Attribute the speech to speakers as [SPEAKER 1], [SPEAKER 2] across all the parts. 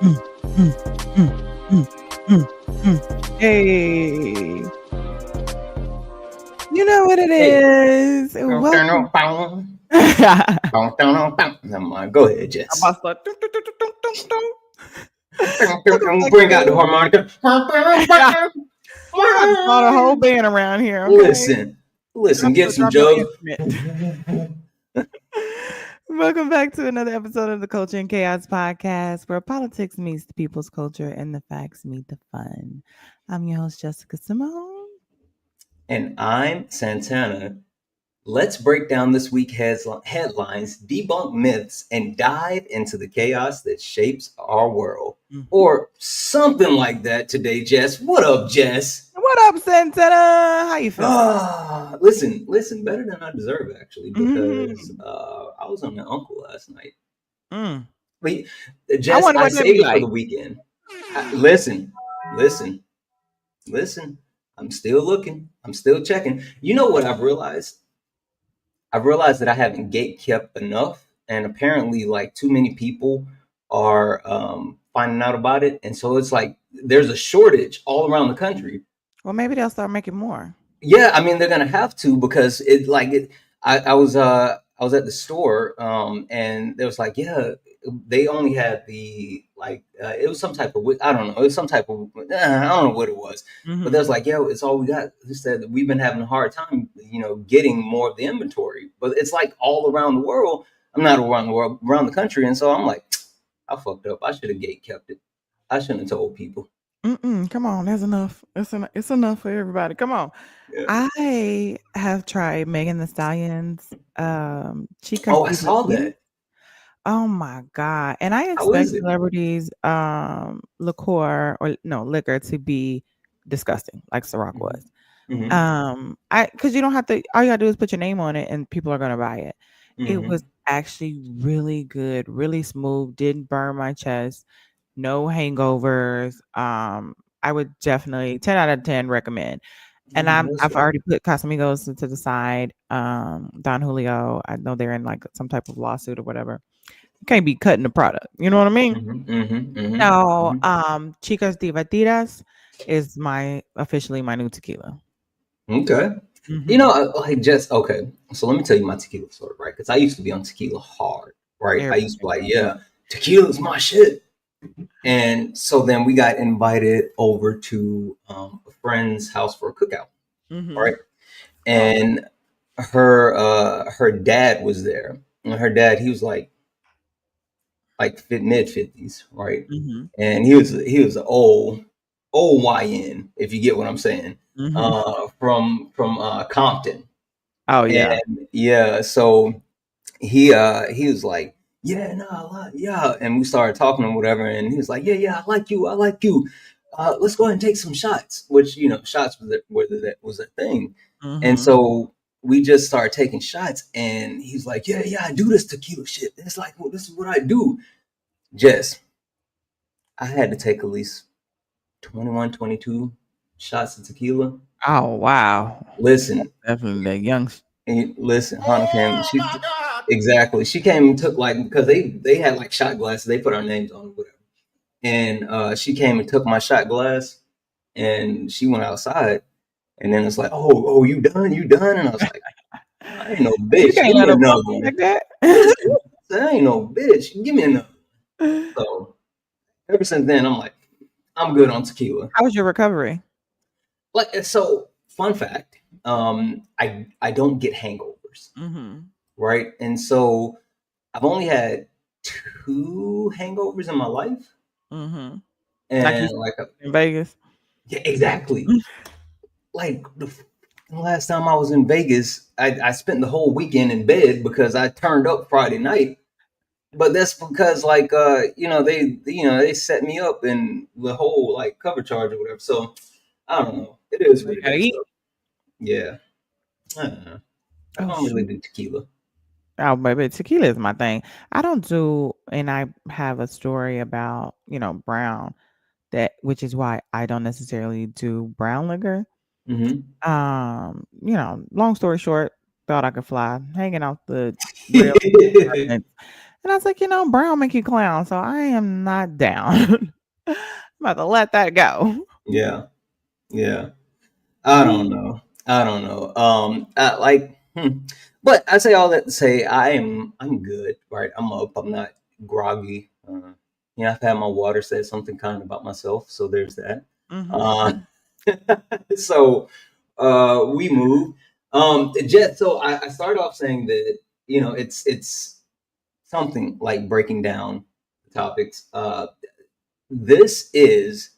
[SPEAKER 1] Mm, mm, mm, mm, mm, Hey, you know what it
[SPEAKER 2] Hey.
[SPEAKER 1] is. Welcome. I'm
[SPEAKER 2] Go ahead, Jess.
[SPEAKER 1] about to start. Welcome back
[SPEAKER 2] Bring out the
[SPEAKER 1] to.
[SPEAKER 2] harmonica.
[SPEAKER 1] We got to start a whole band around here, okay?
[SPEAKER 2] Listen, listen,
[SPEAKER 1] Drop
[SPEAKER 2] get some
[SPEAKER 1] drop your
[SPEAKER 2] jugs.
[SPEAKER 1] instrument. Welcome back to another episode of the Culture and Chaos podcast, where politics meets the people's culture and the facts meet the fun. I'm your host, Jessica Cymone.
[SPEAKER 2] And I'm Santana. Let's break down this week's headlines, debunk myths, and dive into the chaos that shapes our world.
[SPEAKER 1] Mhm.
[SPEAKER 2] Or something like that today, Jess. What up, Jess?
[SPEAKER 1] What up, Santana? How you feeling?
[SPEAKER 2] Listen, better than I deserve, actually, because
[SPEAKER 1] Mhm.
[SPEAKER 2] I was on my uncle last night.
[SPEAKER 1] Mm.
[SPEAKER 2] Wait,
[SPEAKER 1] I
[SPEAKER 2] Jess,
[SPEAKER 1] wonder
[SPEAKER 2] I
[SPEAKER 1] what that be
[SPEAKER 2] saved it for
[SPEAKER 1] like.
[SPEAKER 2] the weekend. Listen, listen, listen. I'm still looking. I'm still checking. You know what I've realized? I've realized that I haven't gate kept enough, and apparently, like too many people are finding out about it, and so it's like there's a shortage all around the country.
[SPEAKER 1] Well, maybe they'll start making more.
[SPEAKER 2] Yeah, I mean they're gonna have to because it like it. I was at the store and there was like they only had the it was some type of I don't know, it was some type of I don't know what it was, but
[SPEAKER 1] Mhm.
[SPEAKER 2] there's like it's all we got. They said that we've been having a hard time getting more of the inventory, but it's like all around the world. I'm not around the world, around the country, and so I'm like I fucked up. I should have gate kept it. I shouldn't have told people.
[SPEAKER 1] Come on, that's enough. It's enough for everybody. Come on.
[SPEAKER 2] Yeah.
[SPEAKER 1] I have tried Megan the Stallion's Chicas
[SPEAKER 2] Oh, I saw
[SPEAKER 1] Divertidas.
[SPEAKER 2] that.
[SPEAKER 1] Oh my god! And I
[SPEAKER 2] How
[SPEAKER 1] expect
[SPEAKER 2] is it?
[SPEAKER 1] celebrities liqueur or no liquor to be disgusting, like Ciroc
[SPEAKER 2] Hmm.
[SPEAKER 1] was.
[SPEAKER 2] Hmm.
[SPEAKER 1] I because you don't have to. All you gotta do is put your name on it, and people are gonna buy it. It was
[SPEAKER 2] Hmm.
[SPEAKER 1] actually really good, really smooth. Didn't burn my chest. No hangovers. I would definitely 10 out of 10 recommend. And
[SPEAKER 2] That's
[SPEAKER 1] I've
[SPEAKER 2] right.
[SPEAKER 1] already put Casamigos to the side. Don Julio. I know they're in like some type of lawsuit or whatever. You can't be cutting the product. You know what I mean?
[SPEAKER 2] Mhm, mhm, mhm,
[SPEAKER 1] No.
[SPEAKER 2] mhm.
[SPEAKER 1] Chicas Divertidas is my officially my new tequila.
[SPEAKER 2] Okay.
[SPEAKER 1] Mm-hmm.
[SPEAKER 2] Like just okay. So let me tell you my tequila story, right? Because I used to be on tequila hard, right? I used to be like, yeah, tequila's my shit. And so then we got invited over to a friend's house for a cookout,
[SPEAKER 1] Mm-hmm.
[SPEAKER 2] right?
[SPEAKER 1] Oh.
[SPEAKER 2] And her dad was there. And her dad, he was like mid 50s, right?
[SPEAKER 1] Mm-hmm.
[SPEAKER 2] And he was an old YN, if you get what I'm saying,
[SPEAKER 1] Mm-hmm.
[SPEAKER 2] from Compton.
[SPEAKER 1] Oh yeah.
[SPEAKER 2] And yeah, so he was like, yeah, no, yeah, and we started talking or whatever, and he was like, yeah, I like you. Let's go ahead and take some shots, which shots was a thing, and
[SPEAKER 1] Mm-hmm.
[SPEAKER 2] so we just started taking shots, and he's like, yeah, I do this tequila shit. It's like, well, this is what I do. Jess, I had to take at least 21, 22 shots of tequila.
[SPEAKER 1] Oh wow.
[SPEAKER 2] Listen,
[SPEAKER 1] Definitely that young.
[SPEAKER 2] listen, Hannah came. Exactly. She came and took like because they had like shot glasses. They put our names on it, whatever. And she came and took my shot glass, and she went outside. And then it's like, oh, you done? You done? And I was like, I ain't no
[SPEAKER 1] You
[SPEAKER 2] bitch.
[SPEAKER 1] can't
[SPEAKER 2] Give me
[SPEAKER 1] let them
[SPEAKER 2] another
[SPEAKER 1] bump you
[SPEAKER 2] one.
[SPEAKER 1] like that.
[SPEAKER 2] Listen, I ain't no bitch. Give me another. So ever since then, I'm like, I'm good on tequila.
[SPEAKER 1] How was your recovery?
[SPEAKER 2] Like so, fun fact. I don't get hangovers,
[SPEAKER 1] Mm-hmm.
[SPEAKER 2] right? And so I've only had two hangovers in my life,
[SPEAKER 1] Mm-hmm. Like you
[SPEAKER 2] and
[SPEAKER 1] said
[SPEAKER 2] like
[SPEAKER 1] in Vegas.
[SPEAKER 2] yeah, exactly. Like the last time I was in Vegas, I spent the whole weekend in bed because I turned up Friday night. But that's because they set me up in the whole like cover charge or whatever. So I don't know. It is
[SPEAKER 1] You
[SPEAKER 2] what it
[SPEAKER 1] gotta
[SPEAKER 2] is
[SPEAKER 1] eat.
[SPEAKER 2] though. Yeah. I don't know. I
[SPEAKER 1] Oh
[SPEAKER 2] don't really
[SPEAKER 1] shoot.
[SPEAKER 2] do tequila.
[SPEAKER 1] Oh baby, tequila is my thing. I don't do and I have a story about, brown that which is why I don't necessarily do brown liquor.
[SPEAKER 2] Hmm.
[SPEAKER 1] Long story short, thought I could fly, hanging out the rail apartment. And I was like, brown make you clown, so I am not down. I'm about to let that go.
[SPEAKER 2] Yeah, yeah. I don't know. I don't know. But I say all that to say I'm good, right? I'm up. I'm not groggy. I've had my water. Said something kind about myself, so there's that.
[SPEAKER 1] Mhm.
[SPEAKER 2] Uh, so we move. Jet. So I started off saying that it's something like breaking down the topics. This is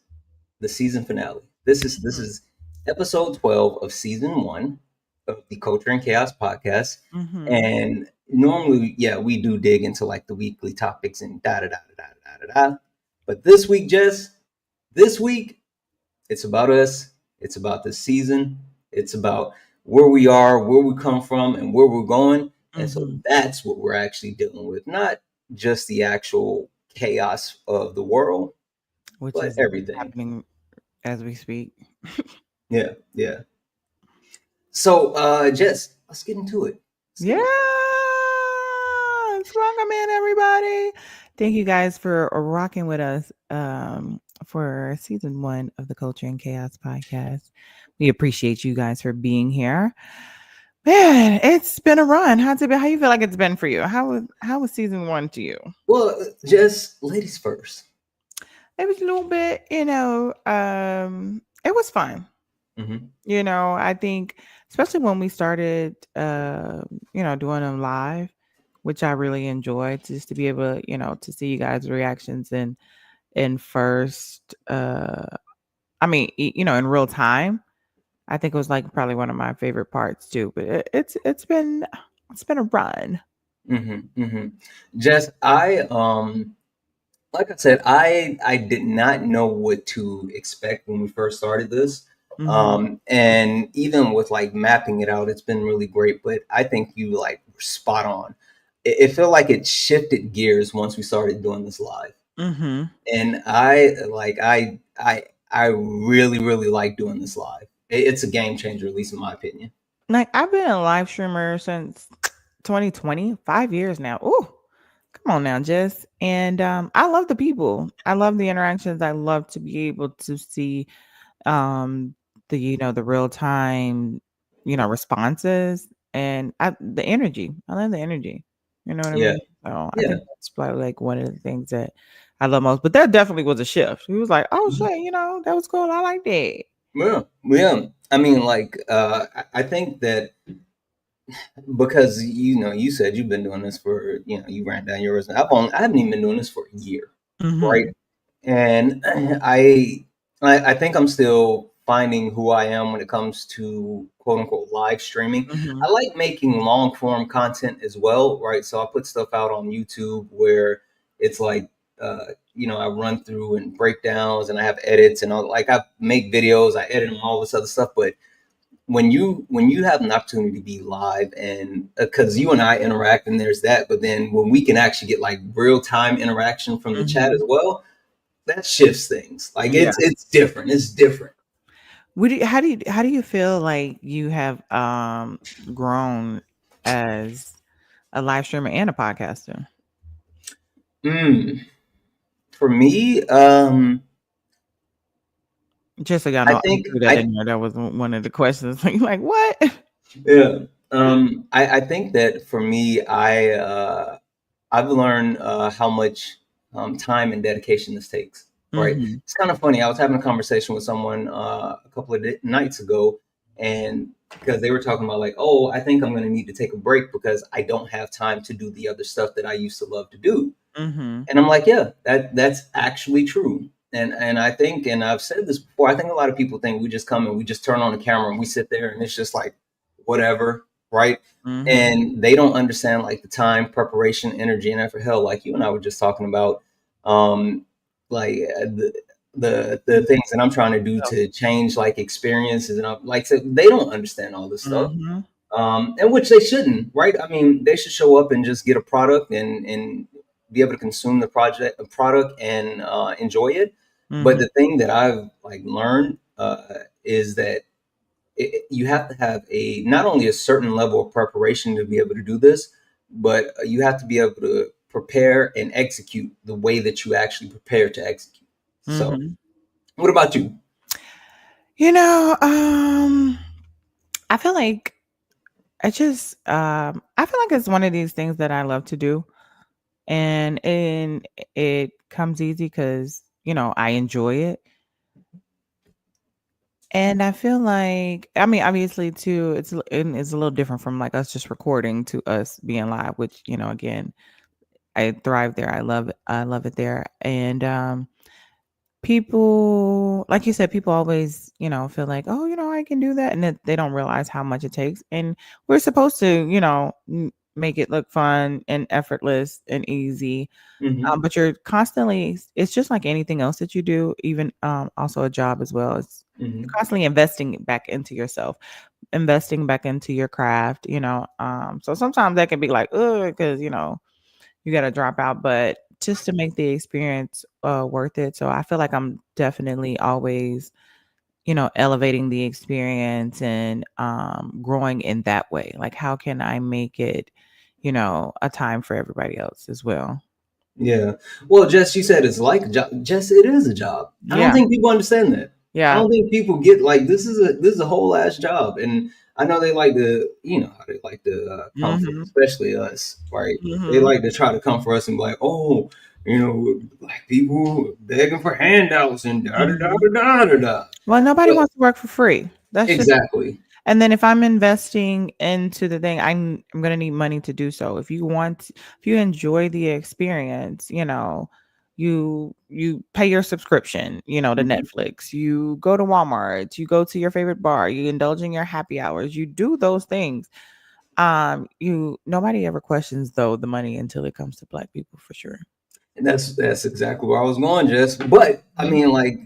[SPEAKER 2] the season finale. This is episode 12 of season 1 of the Culture and Chaos podcast.
[SPEAKER 1] Mhm.
[SPEAKER 2] And normally, yeah, we do dig into like the weekly topics and da da da da da da da. But this week, Jess, this week it's about us. It's about the season. It's about where we are, where we come from, and where we're going. And so
[SPEAKER 1] Mhm.
[SPEAKER 2] that's what we're actually dealing with, not just the actual chaos of the world,
[SPEAKER 1] Which
[SPEAKER 2] but
[SPEAKER 1] is
[SPEAKER 2] everything.
[SPEAKER 1] happening as we speak.
[SPEAKER 2] Yeah, yeah. So, Jess, let's get into it. Let's get
[SPEAKER 1] Yes,
[SPEAKER 2] into
[SPEAKER 1] welcome in everybody. Thank you guys for rocking with us for season 1 of the Culture and Chaos podcast. We appreciate you guys for being here. Man, it's been a run. How's it been? How you feel like it's been for you? How was season 1 to you?
[SPEAKER 2] Well, Jess, ladies first.
[SPEAKER 1] It was a little bit, it was fun.
[SPEAKER 2] Hmm.
[SPEAKER 1] I think especially when we started, doing them live, which I really enjoyed, just to be able, to see you guys' reactions in first, in real time. I think it was like probably one of my favorite parts too. But it's been a run.
[SPEAKER 2] Hmm. Jess, like I said, I did not know what to expect when we first started this.
[SPEAKER 1] Hmm.
[SPEAKER 2] And even with like mapping it out, it's been really great. But I think you like were spot on. It felt like it shifted gears once we started doing this live.
[SPEAKER 1] Hmm.
[SPEAKER 2] And I really really like doing this live. It's a game changer, at least in my opinion.
[SPEAKER 1] Like I've been a live streamer since 2020, 5 years now. Ooh, come on now, Jess. And I love the people. I love the interactions. I love to be able to see um the real time, responses and the energy. I love the energy. You know what I
[SPEAKER 2] Yeah,
[SPEAKER 1] mean? So I
[SPEAKER 2] yeah,
[SPEAKER 1] think that's probably like one of the things that I love most. But that definitely was a shift. He was like, "Oh
[SPEAKER 2] mhm,
[SPEAKER 1] shit, that was cool. I like that."
[SPEAKER 2] yeah, yeah. I mean, like, I think that because you said you've been doing this for you ran down your resume. I haven't even been doing this for a year, right?
[SPEAKER 1] Mhm.
[SPEAKER 2] And I think I'm still finding who I am when it comes to quote unquote live streaming. I
[SPEAKER 1] Mhm.
[SPEAKER 2] like making long form content as well, right? So I put stuff out on YouTube where it's like I run through and breakdowns and I have edits and all, like I make videos, I edit them, all this other stuff. But when you have an opportunity to be live and because you and I interact and there's that, but then when we can actually get like real time interaction from the chat as
[SPEAKER 1] Mhm.
[SPEAKER 2] well, that shifts things. Like
[SPEAKER 1] Yeah.
[SPEAKER 2] it's different. It's different.
[SPEAKER 1] How do you feel like you have grown as a live streamer and a podcaster?
[SPEAKER 2] Mm. For me,
[SPEAKER 1] Just so y'all
[SPEAKER 2] I
[SPEAKER 1] know, I
[SPEAKER 2] think
[SPEAKER 1] threw that
[SPEAKER 2] I
[SPEAKER 1] in there. That was one of the questions. Like, what?
[SPEAKER 2] yeah. I think that for me, I've learned how much time and dedication this takes. Right?
[SPEAKER 1] Mhm.
[SPEAKER 2] It's kind of funny. I was having a conversation with someone a couple of nights ago, and because they were talking about like, oh, I think I'm going to need to take a break because I don't have time to do the other stuff that I used to love to do.
[SPEAKER 1] Mhm.
[SPEAKER 2] And I'm like, yeah, that's actually true. And I think, and I've said this before, I think a lot of people think we just come and we just turn on the camera and we sit there and it's just like whatever, right?
[SPEAKER 1] Mhm.
[SPEAKER 2] And they don't understand like the time, preparation, energy, and effort. Hell, like you and I were just talking about, um, like the things that I'm trying to do to change like experiences, and I'm like, so they don't understand all this stuff,
[SPEAKER 1] Mhm.
[SPEAKER 2] and which they shouldn't, right? I mean, they should show up and just get a product and be able to consume the product and enjoy it. But
[SPEAKER 1] Mhm.
[SPEAKER 2] the thing that I've like learned is that you have to have not only a certain level of preparation to be able to do this, but you have to be able to prepare and execute the way that you actually prepare to execute. So,
[SPEAKER 1] Mhm.
[SPEAKER 2] what about you?
[SPEAKER 1] You know, I feel like I feel like it's one of these things that I love to do, and it comes easy because I enjoy it. And I feel like, I mean, obviously too, it's a little different from like us just recording to us being live, which, again, I thrive there. I love it there. And people, like you said, people always, feel like, oh, I can do that. And they don't realize how much it takes. And we're supposed to, make it look fun and effortless and easy.
[SPEAKER 2] Hmm.
[SPEAKER 1] But you're constantly, it's just like anything else that you do, even also a job as well. You're
[SPEAKER 2] Hmm.
[SPEAKER 1] constantly investing back into yourself, investing back into your craft, so sometimes that can be like, because, you got to drop out, but just to make the experience worth it. So I feel like I'm definitely always, elevating the experience and growing in that way. Like, how can I make it, a time for everybody else as well?
[SPEAKER 2] Yeah. Well, Jess, you said it's like a job. Jess, it is a job. I don't
[SPEAKER 1] Yeah.
[SPEAKER 2] think people understand that. I
[SPEAKER 1] Yeah.
[SPEAKER 2] don't think people get like this is a whole ass job, and I know they like to how they like to come for,
[SPEAKER 1] Mhm.
[SPEAKER 2] especially us, right? They
[SPEAKER 1] Mhm.
[SPEAKER 2] like to try to come for us and be like, oh, black people begging for handouts and da da da
[SPEAKER 1] Mhm.
[SPEAKER 2] da da da da.
[SPEAKER 1] Well, nobody
[SPEAKER 2] But
[SPEAKER 1] wants to work for free. That's just
[SPEAKER 2] exactly.
[SPEAKER 1] And then if I'm investing into the thing, I'm gonna need money to do so. If you enjoy the experience, you pay your subscription, to
[SPEAKER 2] Mhm.
[SPEAKER 1] Netflix. You go to Walmart. You go to your favorite bar. You indulge in your happy hours. You do those things. You Nobody ever questions though the money until it comes to Black people for sure.
[SPEAKER 2] And that's exactly where I was going, Jess. But I
[SPEAKER 1] Mhm.
[SPEAKER 2] mean, like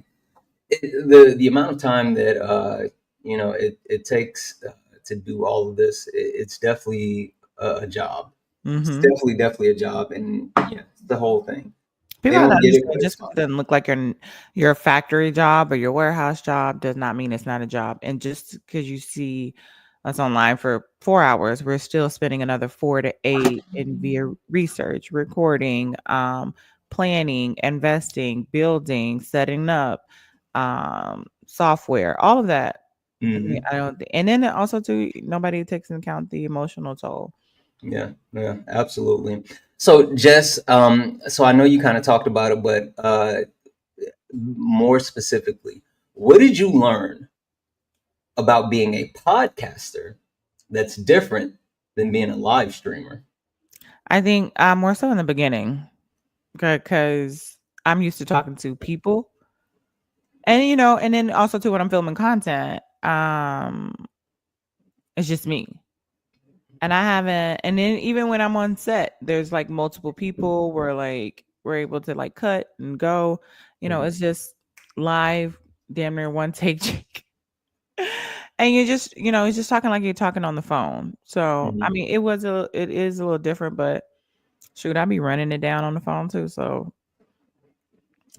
[SPEAKER 2] the amount of time that it takes to do all of this, it's definitely a job. It's
[SPEAKER 1] Mhm.
[SPEAKER 2] definitely a job, and yeah, it's the whole thing. They
[SPEAKER 1] People have to
[SPEAKER 2] don't get it,
[SPEAKER 1] understand
[SPEAKER 2] but it's
[SPEAKER 1] just because
[SPEAKER 2] fine.
[SPEAKER 1] it doesn't look like your factory job or your warehouse job does not mean it's not a job. And just because you see us online for 4 hours, we're still spending another 4 to 8 in via research, recording, planning, investing, building, setting up, software, all of that.
[SPEAKER 2] Hmm.
[SPEAKER 1] I don't, and then also too, nobody takes into account the emotional toll.
[SPEAKER 2] Yeah, yeah, absolutely. So, Jess, so I know you kind of talked about it, but more specifically, what did you learn about being a podcaster that's different than being a live streamer?
[SPEAKER 1] I think more so in the beginning because I'm used to talking to people. And and then also too when I'm filming content, it's just me. And I haven't and then even when I'm on set, there's like multiple people. We're able to like cut and go.
[SPEAKER 2] Mhm.
[SPEAKER 1] It's just live, damn near one take. And you just, it's just talking like you're talking on the phone. So I
[SPEAKER 2] Mhm.
[SPEAKER 1] mean it is a little different, but shoot, I be running it down on the phone too. So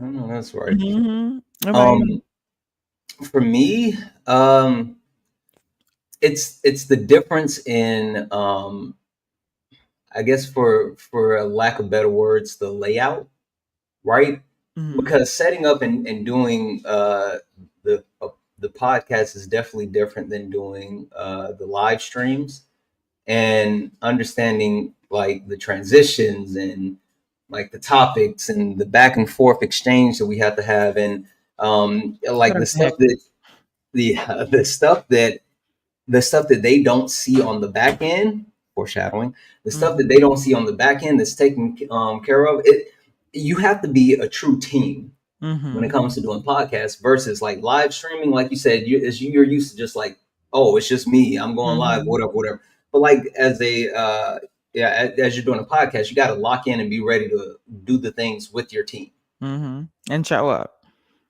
[SPEAKER 2] I know that's right.
[SPEAKER 1] What about you?
[SPEAKER 2] Um, for me, um, it's the difference in I guess for a lack of better words, the layout, right?
[SPEAKER 1] Mhm.
[SPEAKER 2] Because setting up and doing the uh, the podcast is definitely different than doing the live streams, and understanding like the transitions and like the topics and the back and forth exchange that we have to have, and like
[SPEAKER 1] What
[SPEAKER 2] the
[SPEAKER 1] the
[SPEAKER 2] stuff
[SPEAKER 1] heck?
[SPEAKER 2] that the stuff that they don't see on the back end, foreshadowing, the stuff that
[SPEAKER 1] Mhm.
[SPEAKER 2] they don't see on the back end that's taken care of. It You have to be a true team when it
[SPEAKER 1] Mhm.
[SPEAKER 2] comes to doing podcasts versus like live streaming. Like you said, you're used to just like, oh, it's just me. I'm going live,
[SPEAKER 1] Mhm.
[SPEAKER 2] whatever, whatever. But like as a yeah, as you're doing a podcast, you got to lock in and be ready to do the things with your team.
[SPEAKER 1] Mhm. And show up.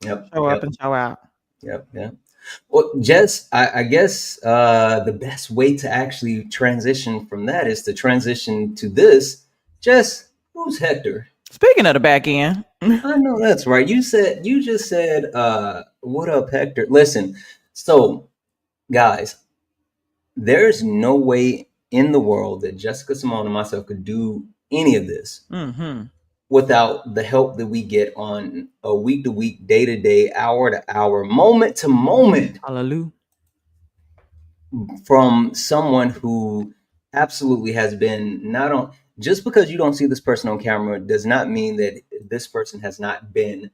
[SPEAKER 2] Yep,
[SPEAKER 1] Show up
[SPEAKER 2] yep,
[SPEAKER 1] and show out.
[SPEAKER 2] yep, yep. Well, Jess, I guess the best way to actually transition from that is to transition to this. Jess, who's Hector?
[SPEAKER 1] Speaking of the back end.
[SPEAKER 2] I know that's right. You just said, "What up, Hector?" Listen, so guys, there's no way in the world that Jessica Simone and myself could do any of this
[SPEAKER 1] Mm-hmm.
[SPEAKER 2] without the help that we get on a week to week, day to day, hour to hour, moment to moment
[SPEAKER 1] Hallelujah.
[SPEAKER 2] from someone who absolutely has been not on. Just because you don't see this person on camera does not mean that this person has not been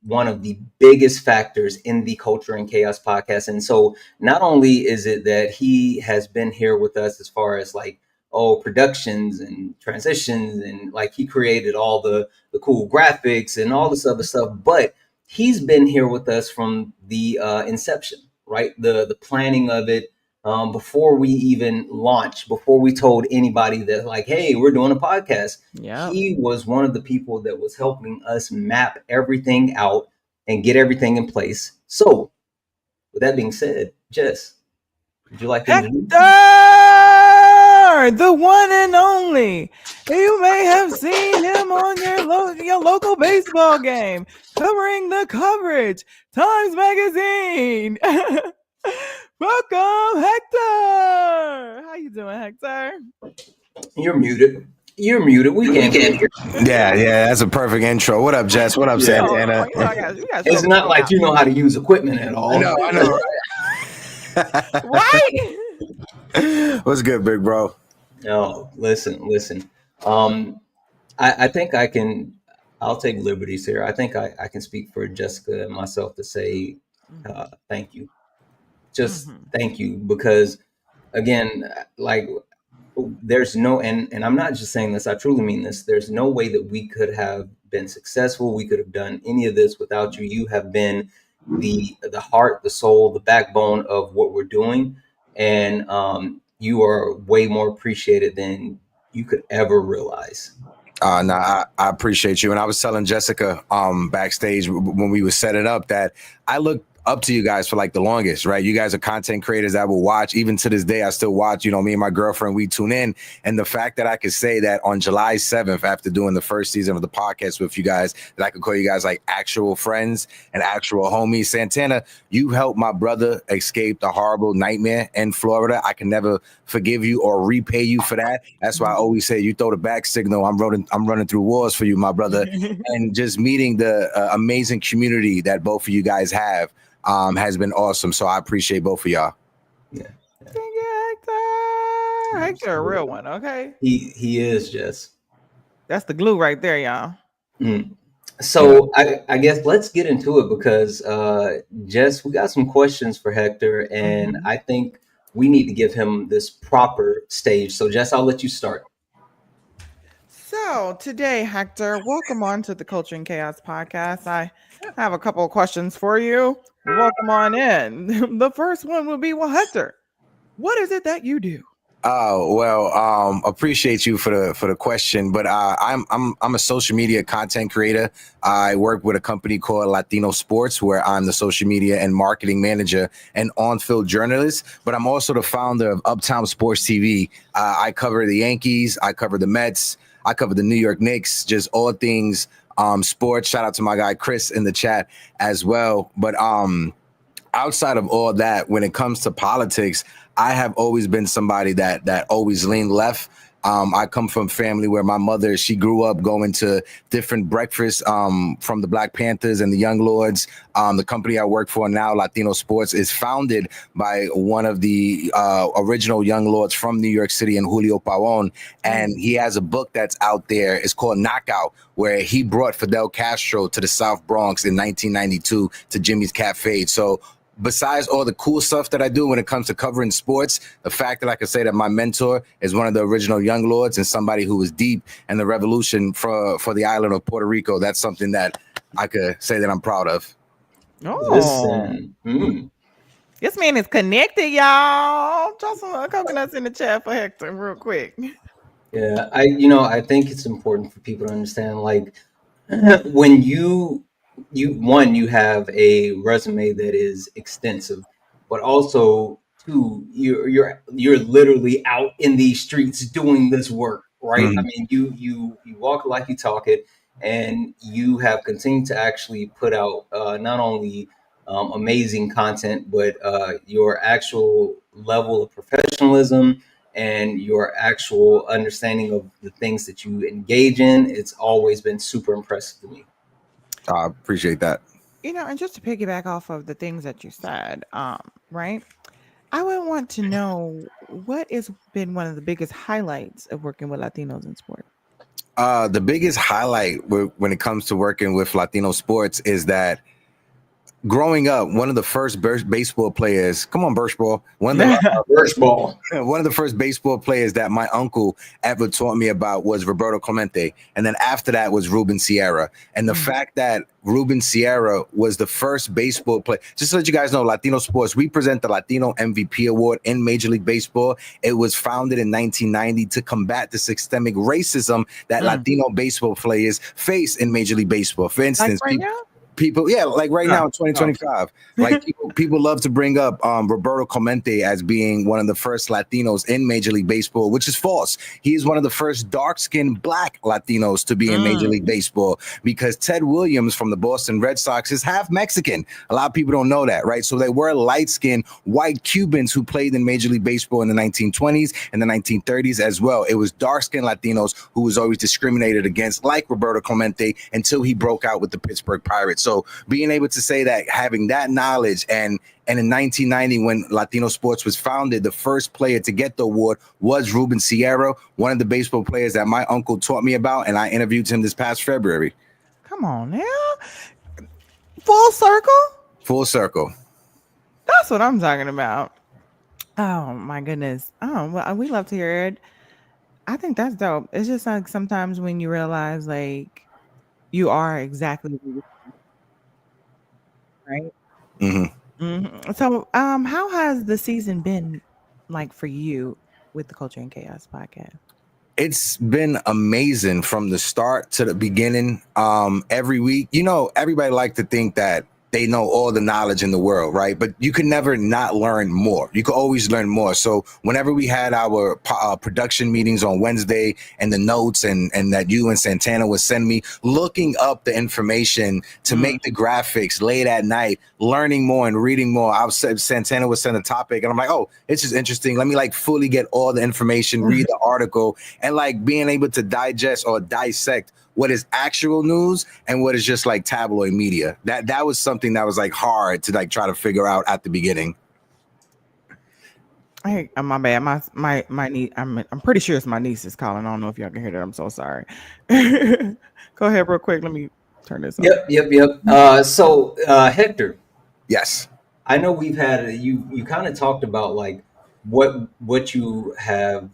[SPEAKER 2] one of the biggest factors in the Culture and Chaos podcast. And so not only is it that he has been here with us as far as like, oh, productions and transitions, and like he created all the cool graphics and all this other stuff, but he's been here with us from the inception, right? The planning of it, before we even launched, before we told anybody that like, hey, we're doing a podcast.
[SPEAKER 1] Yep.
[SPEAKER 2] He was one of the people that was helping us map everything out and get everything in place. So, with that being said, Jess, would you like to introduce?
[SPEAKER 1] Hector, the one and only. You may have seen him on your local baseball game, covering the coverage. Times Magazine. Welcome, Hector. How you doing, Hector?
[SPEAKER 2] You're muted. You're muted. We
[SPEAKER 3] We
[SPEAKER 2] can't hear
[SPEAKER 3] can
[SPEAKER 2] you.
[SPEAKER 3] hear. Yeah, that's a perfect intro. What up, Jess? What up,
[SPEAKER 2] Yeah.
[SPEAKER 1] Oh,
[SPEAKER 3] Santana?
[SPEAKER 1] you gotta
[SPEAKER 2] It's
[SPEAKER 1] stroke
[SPEAKER 2] not
[SPEAKER 1] me
[SPEAKER 2] like
[SPEAKER 1] out.
[SPEAKER 2] you know how to use equipment at all.
[SPEAKER 3] I know,
[SPEAKER 1] Right?
[SPEAKER 3] right? What's good, big bro?
[SPEAKER 2] No, listen. Um, I think I can. I'll take liberties here. I think I can speak for Jessica and myself to say thank you. Just
[SPEAKER 1] Mm-hmm.
[SPEAKER 2] thank you because again, like there's no, and I'm not just saying this, I truly mean this. There's no way that we could have been successful, we could have done any of this without you. You have been the heart, the soul, the backbone of what we're doing, and you are way more appreciated than you could ever realize.
[SPEAKER 3] I appreciate you. And I was telling Jessica backstage when we were setting up that I look up to you guys for like the longest, right? You guys are content creators that will watch. Even to this day, I still watch. You know, me and my girlfriend, we tune in. And the fact that I could say that on July 7th, after doing the first season of the podcast with you guys, that I could call you guys like actual friends and actual homies. Santana, you helped my brother escape the horrible nightmare in Florida. I can never forgive you or repay you for that. That's why I always say you throw the back signal. I'm running through walls for you, my brother. And just meeting the amazing community that both of you guys have has been awesome. So I appreciate both of y'all.
[SPEAKER 2] Yeah,
[SPEAKER 1] Thank you, Hector. Hector, a real one, okay?
[SPEAKER 2] he is just.
[SPEAKER 1] That's the glue right there, y'all.
[SPEAKER 2] Mm. So I guess let's get into it because Jess, we got some questions for Hector, and
[SPEAKER 1] Mm-hmm.
[SPEAKER 2] I think we need to give him this proper stage. So Jess, I'll let you start.
[SPEAKER 1] So today, Hector, welcome on to the Culture and Chaos podcast. I have a couple of questions for you. Welcome on in. The first one will be, well, Hector, what is it that you do?
[SPEAKER 3] Oh well, appreciate you for the question, but I'm a social media content creator. I work with a company called Latino Sports, where I'm the social media and marketing manager and on-field journalist. But I'm also the founder of Uptown Sports TV. I cover the Yankees, I cover the Mets, I cover the New York Knicks, just all things sports. Shout out to my guy Chris in the chat as well. But outside of all that, when it comes to politics, I have always been somebody that always leaned left. I come from family where my mother, she grew up going to different breakfasts from the Black Panthers and the Young Lords. The company I work for now, Latino Sports, is founded by one of the original Young Lords from New York City, and Julio Pavon. And he has a book that's out there. It's called Knockout, where he brought Fidel Castro to the South Bronx in 1992 to Jimmy's Cafe. So besides all the cool stuff that I do when it comes to covering sports, the fact that I can say that my mentor is one of the original Young Lords and somebody who was deep in the revolution for the island of Puerto Rico, that's something that I could say that I'm proud of.
[SPEAKER 1] Oh,
[SPEAKER 2] Listen, mm,
[SPEAKER 1] this man is connected, y'all. Drop some coconuts in the chat for Hector real quick.
[SPEAKER 2] yeah, I think it's important for people to understand like when you have a resume that is extensive, but also two, you're literally out in these streets doing this work, right? I
[SPEAKER 3] Mhm.
[SPEAKER 2] mean, you walk like you talk it, and you have continued to actually put out not only amazing content, but your actual level of professionalism and your actual understanding of the things that you engage in, it's always been super impressive to me.
[SPEAKER 3] I appreciate that.
[SPEAKER 1] And just to piggyback off of the things that you said, right? I would want to know what has been one of the biggest highlights of working with Latinos in sport.
[SPEAKER 3] The biggest highlight when it comes to working with Latino sports is that growing up, one of the first baseball players, come on, Birchball,
[SPEAKER 2] First ball.
[SPEAKER 3] one of the first baseball players that my uncle ever taught me about was Roberto Clemente. And then after that was Ruben Sierra. And the fact that Ruben Sierra was the first baseball player, just to let you guys know, Latino sports, we present the Latino MVP award in Major League Baseball. It was founded in 1990 to combat the systemic racism that Latino baseball players face in Major League Baseball. For instance,
[SPEAKER 1] Like right now?
[SPEAKER 3] people, yeah, like right now in 2025, like people love to bring up Roberto Clemente as being one of the first Latinos in Major League Baseball, which is false. He is one of the first dark-skinned Black Latinos to be in Major League Baseball, because Ted Williams from the Boston Red Sox is half Mexican. A lot of people don't know that, right? So they were light-skinned white Cubans who played in Major League Baseball in the 1920s and the 1930s as well. It was dark-skinned Latinos who was always discriminated against, like Roberto Clemente, until he broke out with the Pittsburgh Pirates. So being able to say that, having that knowledge, and in 1990, when Latino sports was founded, the first player to get the award was Ruben Sierra, one of the baseball players that my uncle taught me about, and I interviewed him this past February.
[SPEAKER 1] Come on now. Full circle?
[SPEAKER 3] Full circle.
[SPEAKER 1] That's what I'm talking about. Oh my goodness. Oh, well, we love to hear it. I think that's dope. It's just like sometimes when you realize like you are exactly who you are, right? So, how has the season been like for you with the Culture and Chaos podcast?
[SPEAKER 3] It's been amazing from the start to the beginning. Every week, everybody like to think that they know all the knowledge in the world, right? But you can never not learn more. You can always learn more. So whenever we had our production meetings on Wednesday, and the notes and that you and Santana would send me, looking up the information to make the graphics late at night, learning more and reading more. Santana would send a topic and I'm like, oh, it's just interesting. Let me like fully get all the information, read the article, and like being able to digest or dissect what is actual news and what is just like tabloid media. That was something that was like hard to like try to figure out at the beginning.
[SPEAKER 1] Hey, my bad. My niece. I'm pretty sure it's my niece is calling. I don't know if y'all can hear that. I'm so sorry. Go ahead, real quick. Let me turn this on.
[SPEAKER 2] Yep. So Hector,
[SPEAKER 3] Yes.
[SPEAKER 2] I know we've had you kind of talked about like what you have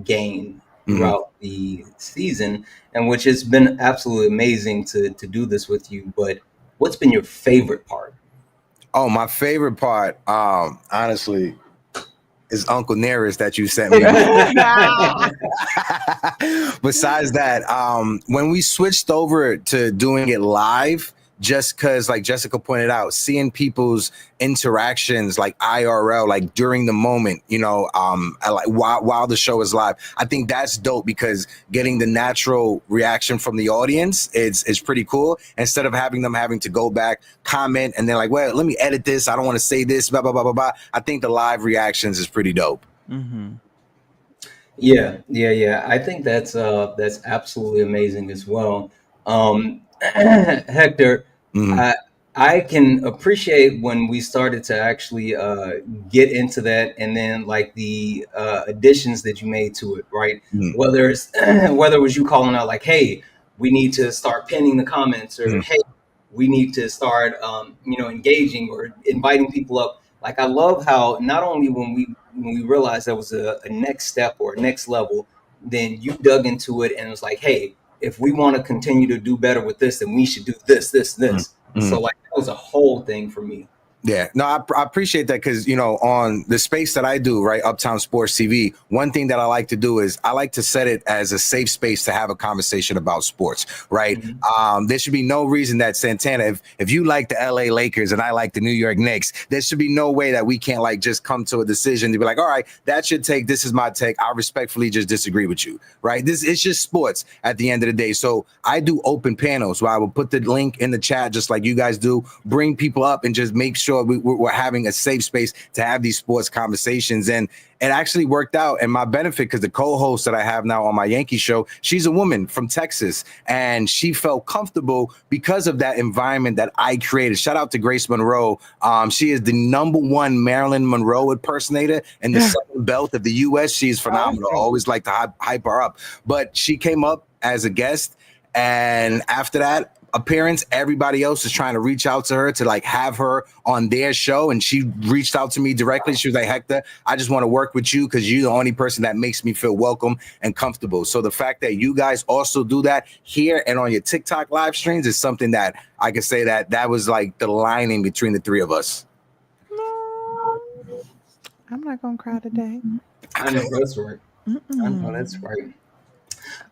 [SPEAKER 2] gained throughout the season, and which has been absolutely amazing to do this with you. But what's been your favorite part?
[SPEAKER 3] Oh, my favorite part, honestly, is Uncle Nearest that you sent me. Besides that, when we switched over to doing it live, just because, like Jessica pointed out, seeing people's interactions like IRL, like during the moment, like while the show is live, I think that's dope, because getting the natural reaction from the audience is pretty cool, instead of having to go back, comment, and then like, well, let me edit this, I don't want to say this, blah blah blah blah blah. I think the live reactions is pretty dope.
[SPEAKER 2] Yeah. I think that's absolutely amazing as well. Hector, I can appreciate when we started to actually get into that, and then like the additions that you made to it, right? Whether it's whether it was you calling out like, "Hey, we need to start pinning the comments," or "Hey, we need to start engaging or inviting people up." Like I love how not only when we realized that was a next step or a next level, then you dug into it and it was like, hey, if we want to continue to do better with this, then we should do this, this, this. So like that was a whole thing for me.
[SPEAKER 3] Yeah, no, I appreciate that, because, on the space that I do, right, Uptown Sports TV, one thing that I like to do is I like to set it as a safe space to have a conversation about sports, right? There should be no reason that Santana, if you like the LA Lakers and I like the New York Knicks, there should be no way that we can't like just come to a decision to be like, all right, that's your take, this is my take, I respectfully just disagree with you, right? It's just sports at the end of the day. So I do open panels where I will put the link in the chat just like you guys do, bring people up and just make sure sure we're having a safe space to have these sports conversations. And it actually worked out in my benefit because the co-host that I have now on my Yankee show, she's a woman from Texas, and she felt comfortable because of that environment that I created. Shout out to Grace Monroe. She is the #1 Marilyn Monroe impersonator in the Southern Belt of the U.S. She's phenomenal. I always like to hype her up. But she came up as a guest, and after that appearance, everybody else is trying to reach out to her to like have her on their show, and she reached out to me directly. She was like, Hector, I just want to work with you because you're the only person that makes me feel welcome and comfortable. So the fact that you guys also do that here and on your TikTok live streams is something that I can say that was like the lining between the three of us.
[SPEAKER 1] No, I'm not gonna cry today.
[SPEAKER 2] I know that's right. I know that's
[SPEAKER 1] Mm-mm.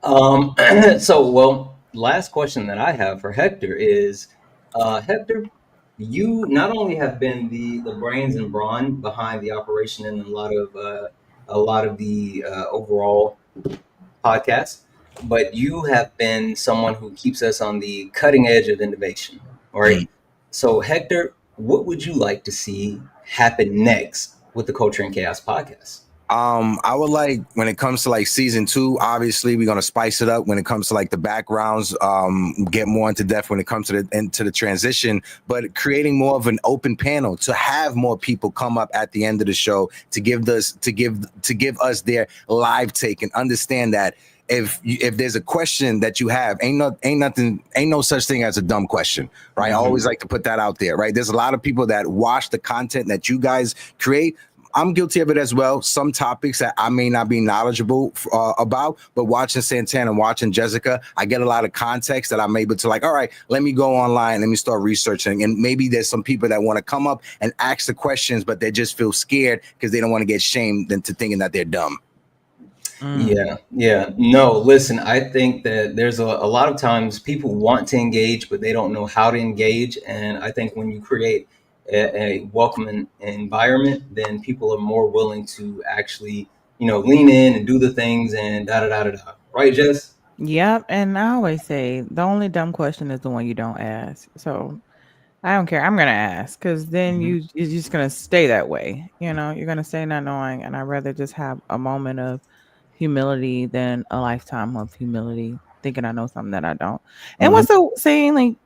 [SPEAKER 2] right. So, well, last question that I have for Hector is, Hector, you not only have been the brains and brawn behind the operation and a lot of the overall podcast, but you have been someone who keeps us on the cutting edge of innovation. All right. So, Hector, what would you like to see happen next with the Culture and Chaos podcast?
[SPEAKER 3] I would like when it comes to like season 2, obviously we're gonna spice it up when it comes to like the backgrounds, get more into depth when it comes to the transition, but creating more of an open panel to have more people come up at the end of the show to give us their live take and understand that if there's a question that you have, ain't no such thing as a dumb question, right? I always like to put that out there, right? There's a lot of people that watch the content that you guys create. I'm guilty of it as well. Some topics that I may not be knowledgeable about, but watching Santana and watching Jessica, I get a lot of context that I'm able to like, all right, let me go online, let me start researching. And maybe there's some people that want to come up and ask the questions, but they just feel scared because they don't want to get shamed into thinking that they're dumb.
[SPEAKER 2] Yeah, yeah. No, listen, I think that there's a lot of times people want to engage, but they don't know how to engage. And I think when you create a welcoming environment, then people are more willing to actually, lean in and do the things and da da da da da. Right, Jess?
[SPEAKER 1] Yep, and I always say the only dumb question is the one you don't ask. So I don't care. I'm gonna ask because then
[SPEAKER 2] Mhm.
[SPEAKER 1] you're just gonna stay that way. You're gonna stay not knowing, and I'd rather just have a moment of humility than a lifetime of humility, thinking I know something that I don't. And
[SPEAKER 3] Mm-hmm.
[SPEAKER 1] what's the saying? Like,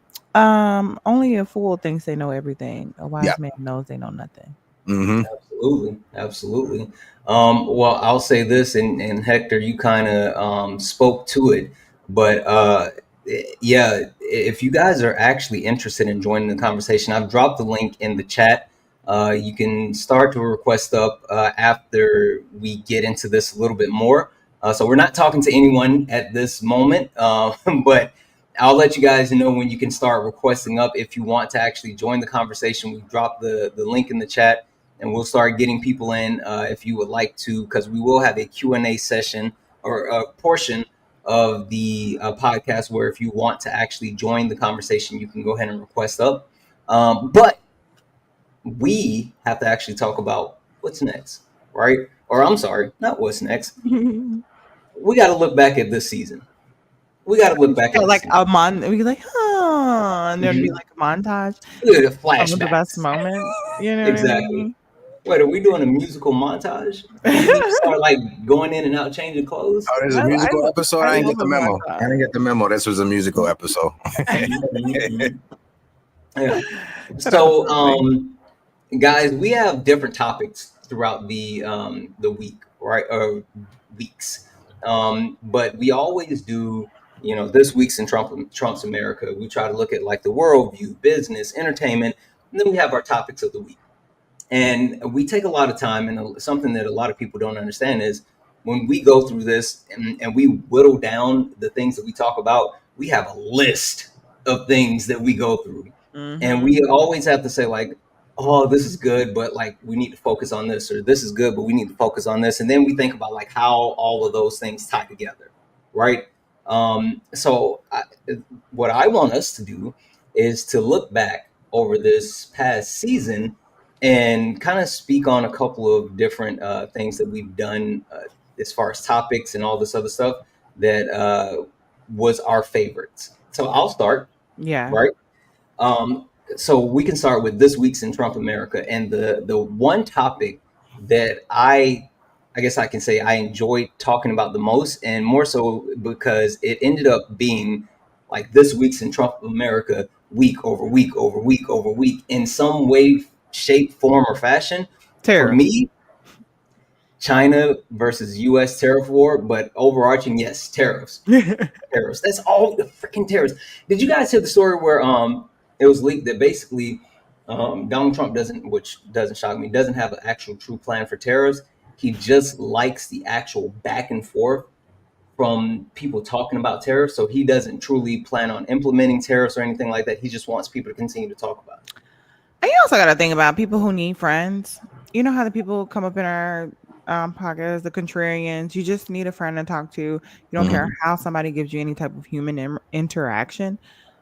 [SPEAKER 1] only a fool thinks they know everything. A
[SPEAKER 3] Yeah.
[SPEAKER 1] wise man knows they know nothing.
[SPEAKER 3] Mm-hmm.
[SPEAKER 2] Absolutely, absolutely. Well, I'll say this, and Hector, you kind of spoke to it, but yeah, if you guys are actually interested in joining the conversation, I've dropped the link in the chat. You can start to request up after we get into this a little bit more. So we're not talking to anyone at this moment, but I'll let you guys know when you can start requesting up if you want to actually join the conversation. We've dropped the link in the chat, and we'll start getting people in if you would like to, because we will have a Q&A session or a portion of the podcast where if you want to actually join the conversation, you can go ahead and request up. But we have to actually talk about what's next, right? Or I'm sorry, not what's next. We got to look back at this season. We got to look back at
[SPEAKER 1] So
[SPEAKER 2] this
[SPEAKER 1] like
[SPEAKER 2] season.
[SPEAKER 1] a we like, huh, and there'd be
[SPEAKER 2] Mhm.
[SPEAKER 1] like a montage,
[SPEAKER 2] Look at the
[SPEAKER 1] some of the best
[SPEAKER 2] flashbacks.
[SPEAKER 1] moments. You know what I
[SPEAKER 2] Exactly.
[SPEAKER 1] mean?
[SPEAKER 2] Wait, are we doing a musical montage? Do we need to start like going in and out, changing clothes?
[SPEAKER 3] Oh, there's a musical episode.
[SPEAKER 1] I
[SPEAKER 3] I didn't
[SPEAKER 1] love
[SPEAKER 3] get the memo.
[SPEAKER 1] a
[SPEAKER 3] I didn't get the memo. This was a musical episode.
[SPEAKER 1] montage.
[SPEAKER 2] Mhm. Yeah.
[SPEAKER 1] Shout out to
[SPEAKER 2] So,
[SPEAKER 1] Philly.
[SPEAKER 2] guys, we have different topics throughout the week, right? Or weeks. But we always do, this week's in Trump's America. We try to look at like the worldview, business, entertainment, and then we have our topics of the week. And we take a lot of time, and something that a lot of people don't understand is when we go through this and we whittle down the things that we talk about, we have a list of things that we go through. And we
[SPEAKER 1] Mhm.
[SPEAKER 2] always have to say, like, oh, this is good, but like we need to focus on this, or this is good, but we need to focus on this. And then we think about like how all of those things tie together, right? So what I want us to do is to look back over this past season and kind of speak on a couple of different things that we've done as far as topics and all this other stuff that was our favorites. So I'll start,
[SPEAKER 1] Yeah.
[SPEAKER 2] right? so we can start with this week's in Trump America, and the one topic that I guess I can say I enjoyed talking about the most, and more so because it ended up being like this week's in Trump America week over week over week over week in some way, shape, form, or fashion. For
[SPEAKER 1] Tariffs.
[SPEAKER 2] me, China versus U.S. tariff war, but overarching, yes, tariffs. Tariffs. That's all the freaking tariffs. Did you guys hear the story where it was leaked that basically Donald Trump doesn't, which doesn't shock me, doesn't have an actual true plan for tariffs. He just likes the actual back and forth from people talking about tariffs. So he doesn't truly plan on implementing tariffs or anything like that. He just wants people to continue to talk about it.
[SPEAKER 1] And you also got to think about people who need friends. You know how the people come up in our podcast, the contrarians. You just need a friend to talk to. You don't care
[SPEAKER 2] Mm-hmm.
[SPEAKER 1] how somebody gives you any type of human interaction.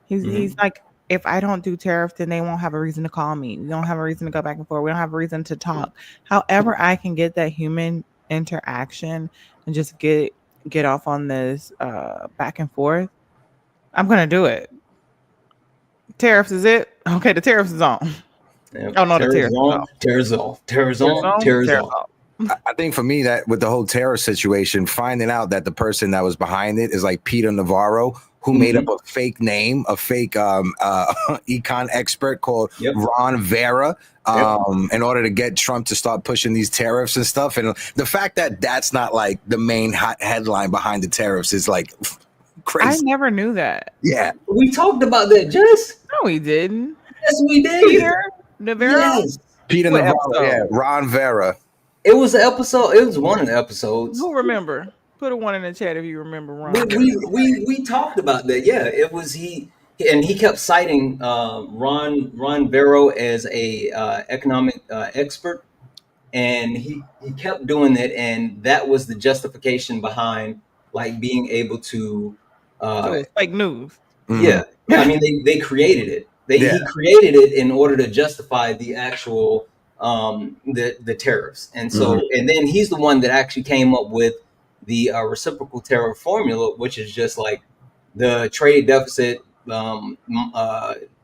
[SPEAKER 1] He's
[SPEAKER 2] Mm-hmm.
[SPEAKER 1] like, if I don't do tariff, then they won't have a reason to call me. We don't have a reason to go back and forth. We don't have a reason to talk. However, I can get that human interaction and just get off on this back and forth. I'm gonna do it. Tariffs is it? Okay, the tariffs is on.
[SPEAKER 2] Yep.
[SPEAKER 1] Oh no, the
[SPEAKER 2] Tariffs
[SPEAKER 1] tariffs is
[SPEAKER 2] on,
[SPEAKER 1] off.
[SPEAKER 2] tariffs off, tariffs
[SPEAKER 1] Tariffs
[SPEAKER 2] on,
[SPEAKER 1] on,
[SPEAKER 2] tariffs
[SPEAKER 1] tariffs
[SPEAKER 2] off.
[SPEAKER 1] off.
[SPEAKER 3] I think for me that with the whole terror situation, finding out that the person that was behind it is like Peter Navarro, who made up
[SPEAKER 2] Mm-hmm.
[SPEAKER 3] a fake name, a fake econ expert called
[SPEAKER 2] Yep.
[SPEAKER 3] Ron Vera,
[SPEAKER 2] Yep.
[SPEAKER 3] in order to get Trump to start pushing these tariffs and stuff. And the fact that that's not like the main headline behind the tariffs is like
[SPEAKER 1] I
[SPEAKER 3] crazy.
[SPEAKER 1] never knew that.
[SPEAKER 3] Yeah.
[SPEAKER 2] We talked about that, Jess.
[SPEAKER 1] No, he didn't.
[SPEAKER 2] Yes, we did.
[SPEAKER 1] Peter Navarro.
[SPEAKER 2] Yes.
[SPEAKER 3] Peter
[SPEAKER 1] What
[SPEAKER 3] Navarro, yeah,
[SPEAKER 1] episode?
[SPEAKER 3] Ron Vera.
[SPEAKER 2] It was the episode. It was one of the episodes.
[SPEAKER 1] Who remember? Put a one in the chat if you remember
[SPEAKER 2] We
[SPEAKER 1] Ron.
[SPEAKER 2] we we talked about that. Yeah, it was he, and he kept citing Ron Vero as a economic expert, and he kept doing it, and that was the justification behind like being able to
[SPEAKER 1] So
[SPEAKER 2] uh,
[SPEAKER 1] it's fake news.
[SPEAKER 3] Mhm.
[SPEAKER 2] yeah, I mean they created it.
[SPEAKER 3] Yeah.
[SPEAKER 2] He created it in order to justify the actual the tariffs, and
[SPEAKER 3] Mhm.
[SPEAKER 2] so and then he's the one that actually came up with the reciprocal tariff formula, which is just like the trade deficit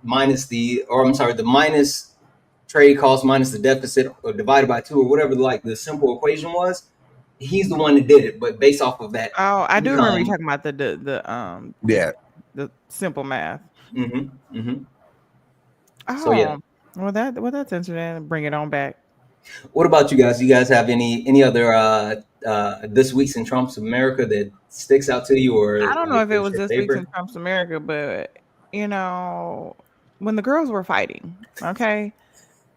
[SPEAKER 2] minus the, or I'm sorry, the minus trade cost minus the deficit or divided by two or whatever like the simple equation was. He's the one that did it, but based off of that
[SPEAKER 1] Oh, I do remember you
[SPEAKER 2] econ.
[SPEAKER 1] talking about
[SPEAKER 3] Yeah.
[SPEAKER 1] the simple math.
[SPEAKER 2] Mm-hmm, mm-hmm. So yeah.
[SPEAKER 1] Oh, that's interesting. Bring it on back.
[SPEAKER 2] What about you guys? You guys have any other this week's in Trump's America that sticks out to you, or
[SPEAKER 1] I don't know
[SPEAKER 2] like
[SPEAKER 1] if it
[SPEAKER 2] is
[SPEAKER 1] was
[SPEAKER 2] your
[SPEAKER 1] this week's
[SPEAKER 2] favorite?
[SPEAKER 1] in Trump's America, but you know, when the girls were fighting, okay,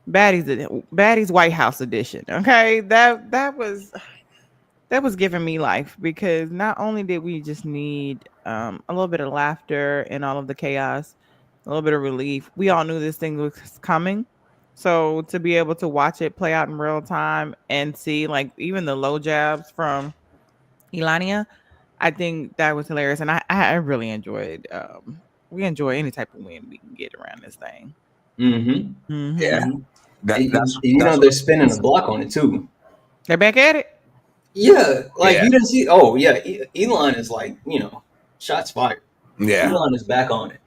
[SPEAKER 1] baddies White House edition, okay, that was giving me life because not only did we just need a little bit of laughter and all of the chaos, a little bit of relief, we all knew this thing was coming. So to be able to watch it play out in real time and see like even the low jabs from Elania, I think that was hilarious, and I really enjoyed. We enjoy any type of win we can get around this thing.
[SPEAKER 2] Mm-hmm.
[SPEAKER 3] Yeah.
[SPEAKER 1] Hmm
[SPEAKER 2] Mm-hmm.
[SPEAKER 3] That
[SPEAKER 2] And
[SPEAKER 3] that's
[SPEAKER 2] you know
[SPEAKER 3] that's
[SPEAKER 2] they're spinning the
[SPEAKER 3] what.
[SPEAKER 2] block on it too.
[SPEAKER 1] They're back at it.
[SPEAKER 2] Yeah, like
[SPEAKER 3] Yeah.
[SPEAKER 2] you didn't see. Oh yeah, Elon is like shots fired.
[SPEAKER 3] Yeah.
[SPEAKER 2] Elon is back on it.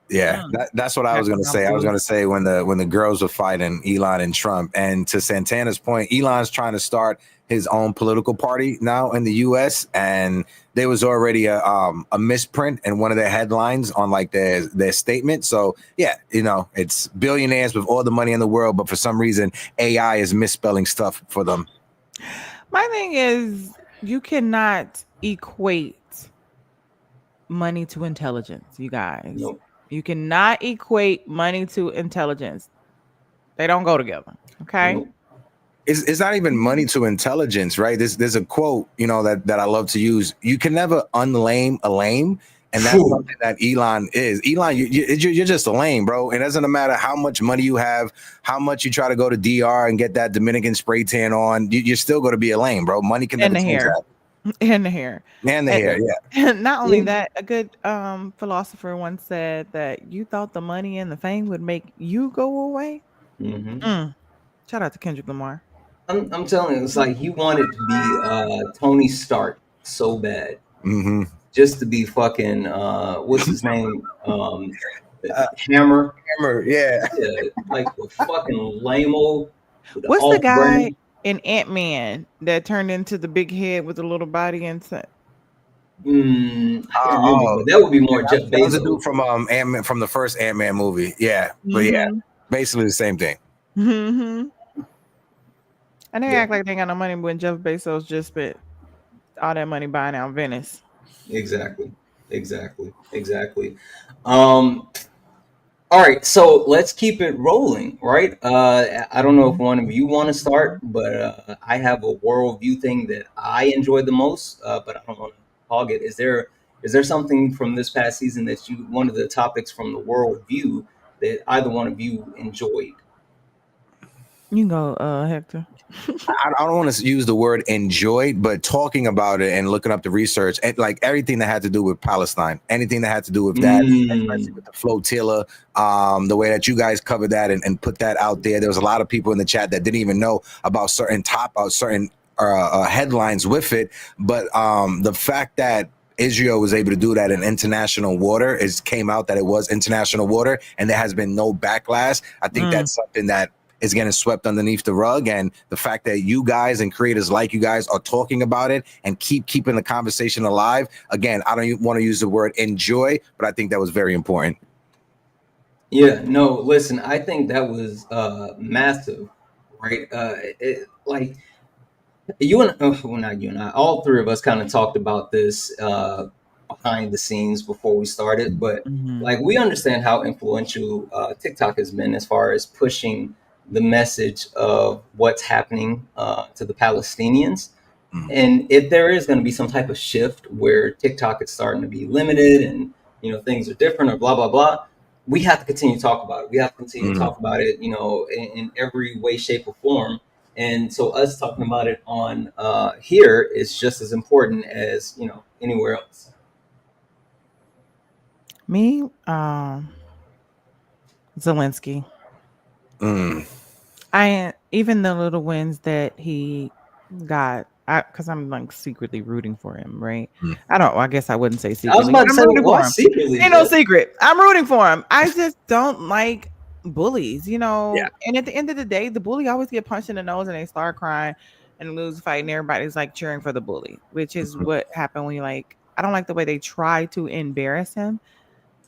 [SPEAKER 3] Yeah,
[SPEAKER 1] Mm.
[SPEAKER 3] that's what I
[SPEAKER 1] Back
[SPEAKER 3] was
[SPEAKER 1] to
[SPEAKER 3] gonna
[SPEAKER 1] Trump
[SPEAKER 3] say. I was
[SPEAKER 1] food.
[SPEAKER 3] gonna say when the girls were fighting Elon and Trump, and to Santana's point, Elon's trying to start his own political party now in the U.S. and there was already a misprint in one of their headlines on like their statement. So yeah, it's billionaires with all the money in the world, but for some reason AI is misspelling stuff for them.
[SPEAKER 1] My thing is, you cannot equate money to intelligence, you guys.
[SPEAKER 2] Nope.
[SPEAKER 1] You cannot equate money to intelligence. They don't go together. Okay.
[SPEAKER 2] Nope.
[SPEAKER 3] It's not even money to intelligence, right? There's a quote, that I love to use. You can never unlame a lame, and that's
[SPEAKER 2] Phew.
[SPEAKER 3] something that Elon is. Elon, you're just a lame, bro. It doesn't matter how much money you have, how much you try to go to DR and get that Dominican spray tan on. You're still going to be a lame, bro. Money can
[SPEAKER 1] And
[SPEAKER 3] never
[SPEAKER 1] the
[SPEAKER 3] change
[SPEAKER 1] hair.
[SPEAKER 3] that.
[SPEAKER 1] And the hair.
[SPEAKER 3] And the hair, yeah.
[SPEAKER 1] And not only
[SPEAKER 2] Yeah.
[SPEAKER 1] that, a good philosopher once said that you thought the money and the fame would make you go away.
[SPEAKER 2] Mm-hmm.
[SPEAKER 1] Shout out to Kendrick Lamar.
[SPEAKER 2] I'm telling you, it's like he wanted to be Tony Stark so bad,
[SPEAKER 3] Mm-hmm.
[SPEAKER 2] just to be fucking what's his name? Hammer.
[SPEAKER 3] Hammer, yeah.
[SPEAKER 2] Yeah, like the fucking lame-o with the
[SPEAKER 1] What's the guy
[SPEAKER 2] off-brand.
[SPEAKER 1] in Ant-Man that turned into the big head with the little body and
[SPEAKER 2] I can't remember,
[SPEAKER 3] Oh,
[SPEAKER 2] but that would be more Jeff
[SPEAKER 3] that was a dude
[SPEAKER 2] Bezos.
[SPEAKER 3] from Ant-Man, from the first Ant-Man movie. Yeah, but yeah,
[SPEAKER 1] Mhm.
[SPEAKER 3] basically the same thing.
[SPEAKER 1] Mhm. And they
[SPEAKER 2] Yeah,
[SPEAKER 1] act like they ain't got no money when Jeff Bezos just spent all that money buying out Venice.
[SPEAKER 2] exactly, exactly. Um, all right, so let's keep it rolling, right? I don't know if one of you want to start, but I have a worldview thing that I enjoy the most, but I don't want to hog it. Is there something from this past season that you one of the topics from the worldview that either one of you enjoyed?
[SPEAKER 1] You can go, Hector.
[SPEAKER 3] I don't want to use the word enjoyed, but talking about it and looking up the research and like everything that had to do with Palestine, anything that had to do with that, especially
[SPEAKER 2] Mm,
[SPEAKER 3] with the flotilla, the way that you guys covered that and put that out there. There was a lot of people in the chat that didn't even know about certain headlines with it, but the fact that Israel was able to do that in international water is came out that it was international water and there has been no backlash. I think
[SPEAKER 1] Mm.
[SPEAKER 3] that's something that is getting swept underneath the rug, and the fact that you guys and creators like you guys are talking about it and keeping the conversation alive. Again, I don't want to use the word enjoy, but I think that was very important.
[SPEAKER 2] yeah, no, listen, I think that was massive, right? Like you and well, not you and I, all three of us kind of talked about this behind the scenes before we started, but
[SPEAKER 1] Mhm.
[SPEAKER 2] like we understand how influential TikTok has been as far as pushing the message of what's happening to the Palestinians.
[SPEAKER 3] Mm.
[SPEAKER 2] And if there is going to be some type of shift where TikTok is starting to be limited and things are different or blah blah blah, we have to continue to talk about it. We have to continue to
[SPEAKER 3] Mm.
[SPEAKER 2] talk about it, in every way, shape, or form. And so us talking about it on here is just as important as anywhere else.
[SPEAKER 1] Me, Zelensky.
[SPEAKER 3] Mm.
[SPEAKER 1] I even the little wins that he got, because I'm like secretly rooting for him, right?
[SPEAKER 3] Mm.
[SPEAKER 1] I don't. I guess I wouldn't say
[SPEAKER 2] I was
[SPEAKER 1] secretly,
[SPEAKER 2] about
[SPEAKER 1] but
[SPEAKER 2] to
[SPEAKER 1] I'm
[SPEAKER 2] say,
[SPEAKER 1] rooting
[SPEAKER 2] why
[SPEAKER 1] for him.
[SPEAKER 2] secretly,
[SPEAKER 1] Ain't no
[SPEAKER 2] Jess?
[SPEAKER 1] secret. I'm rooting for him. I just don't like bullies,
[SPEAKER 3] Yeah.
[SPEAKER 1] And at the end of the day, the bully always get punched in the nose and they start crying and lose the fight, and everybody's like cheering for the bully, which is
[SPEAKER 3] Mhm.
[SPEAKER 1] what happened when you like. I don't like the way they try to embarrass him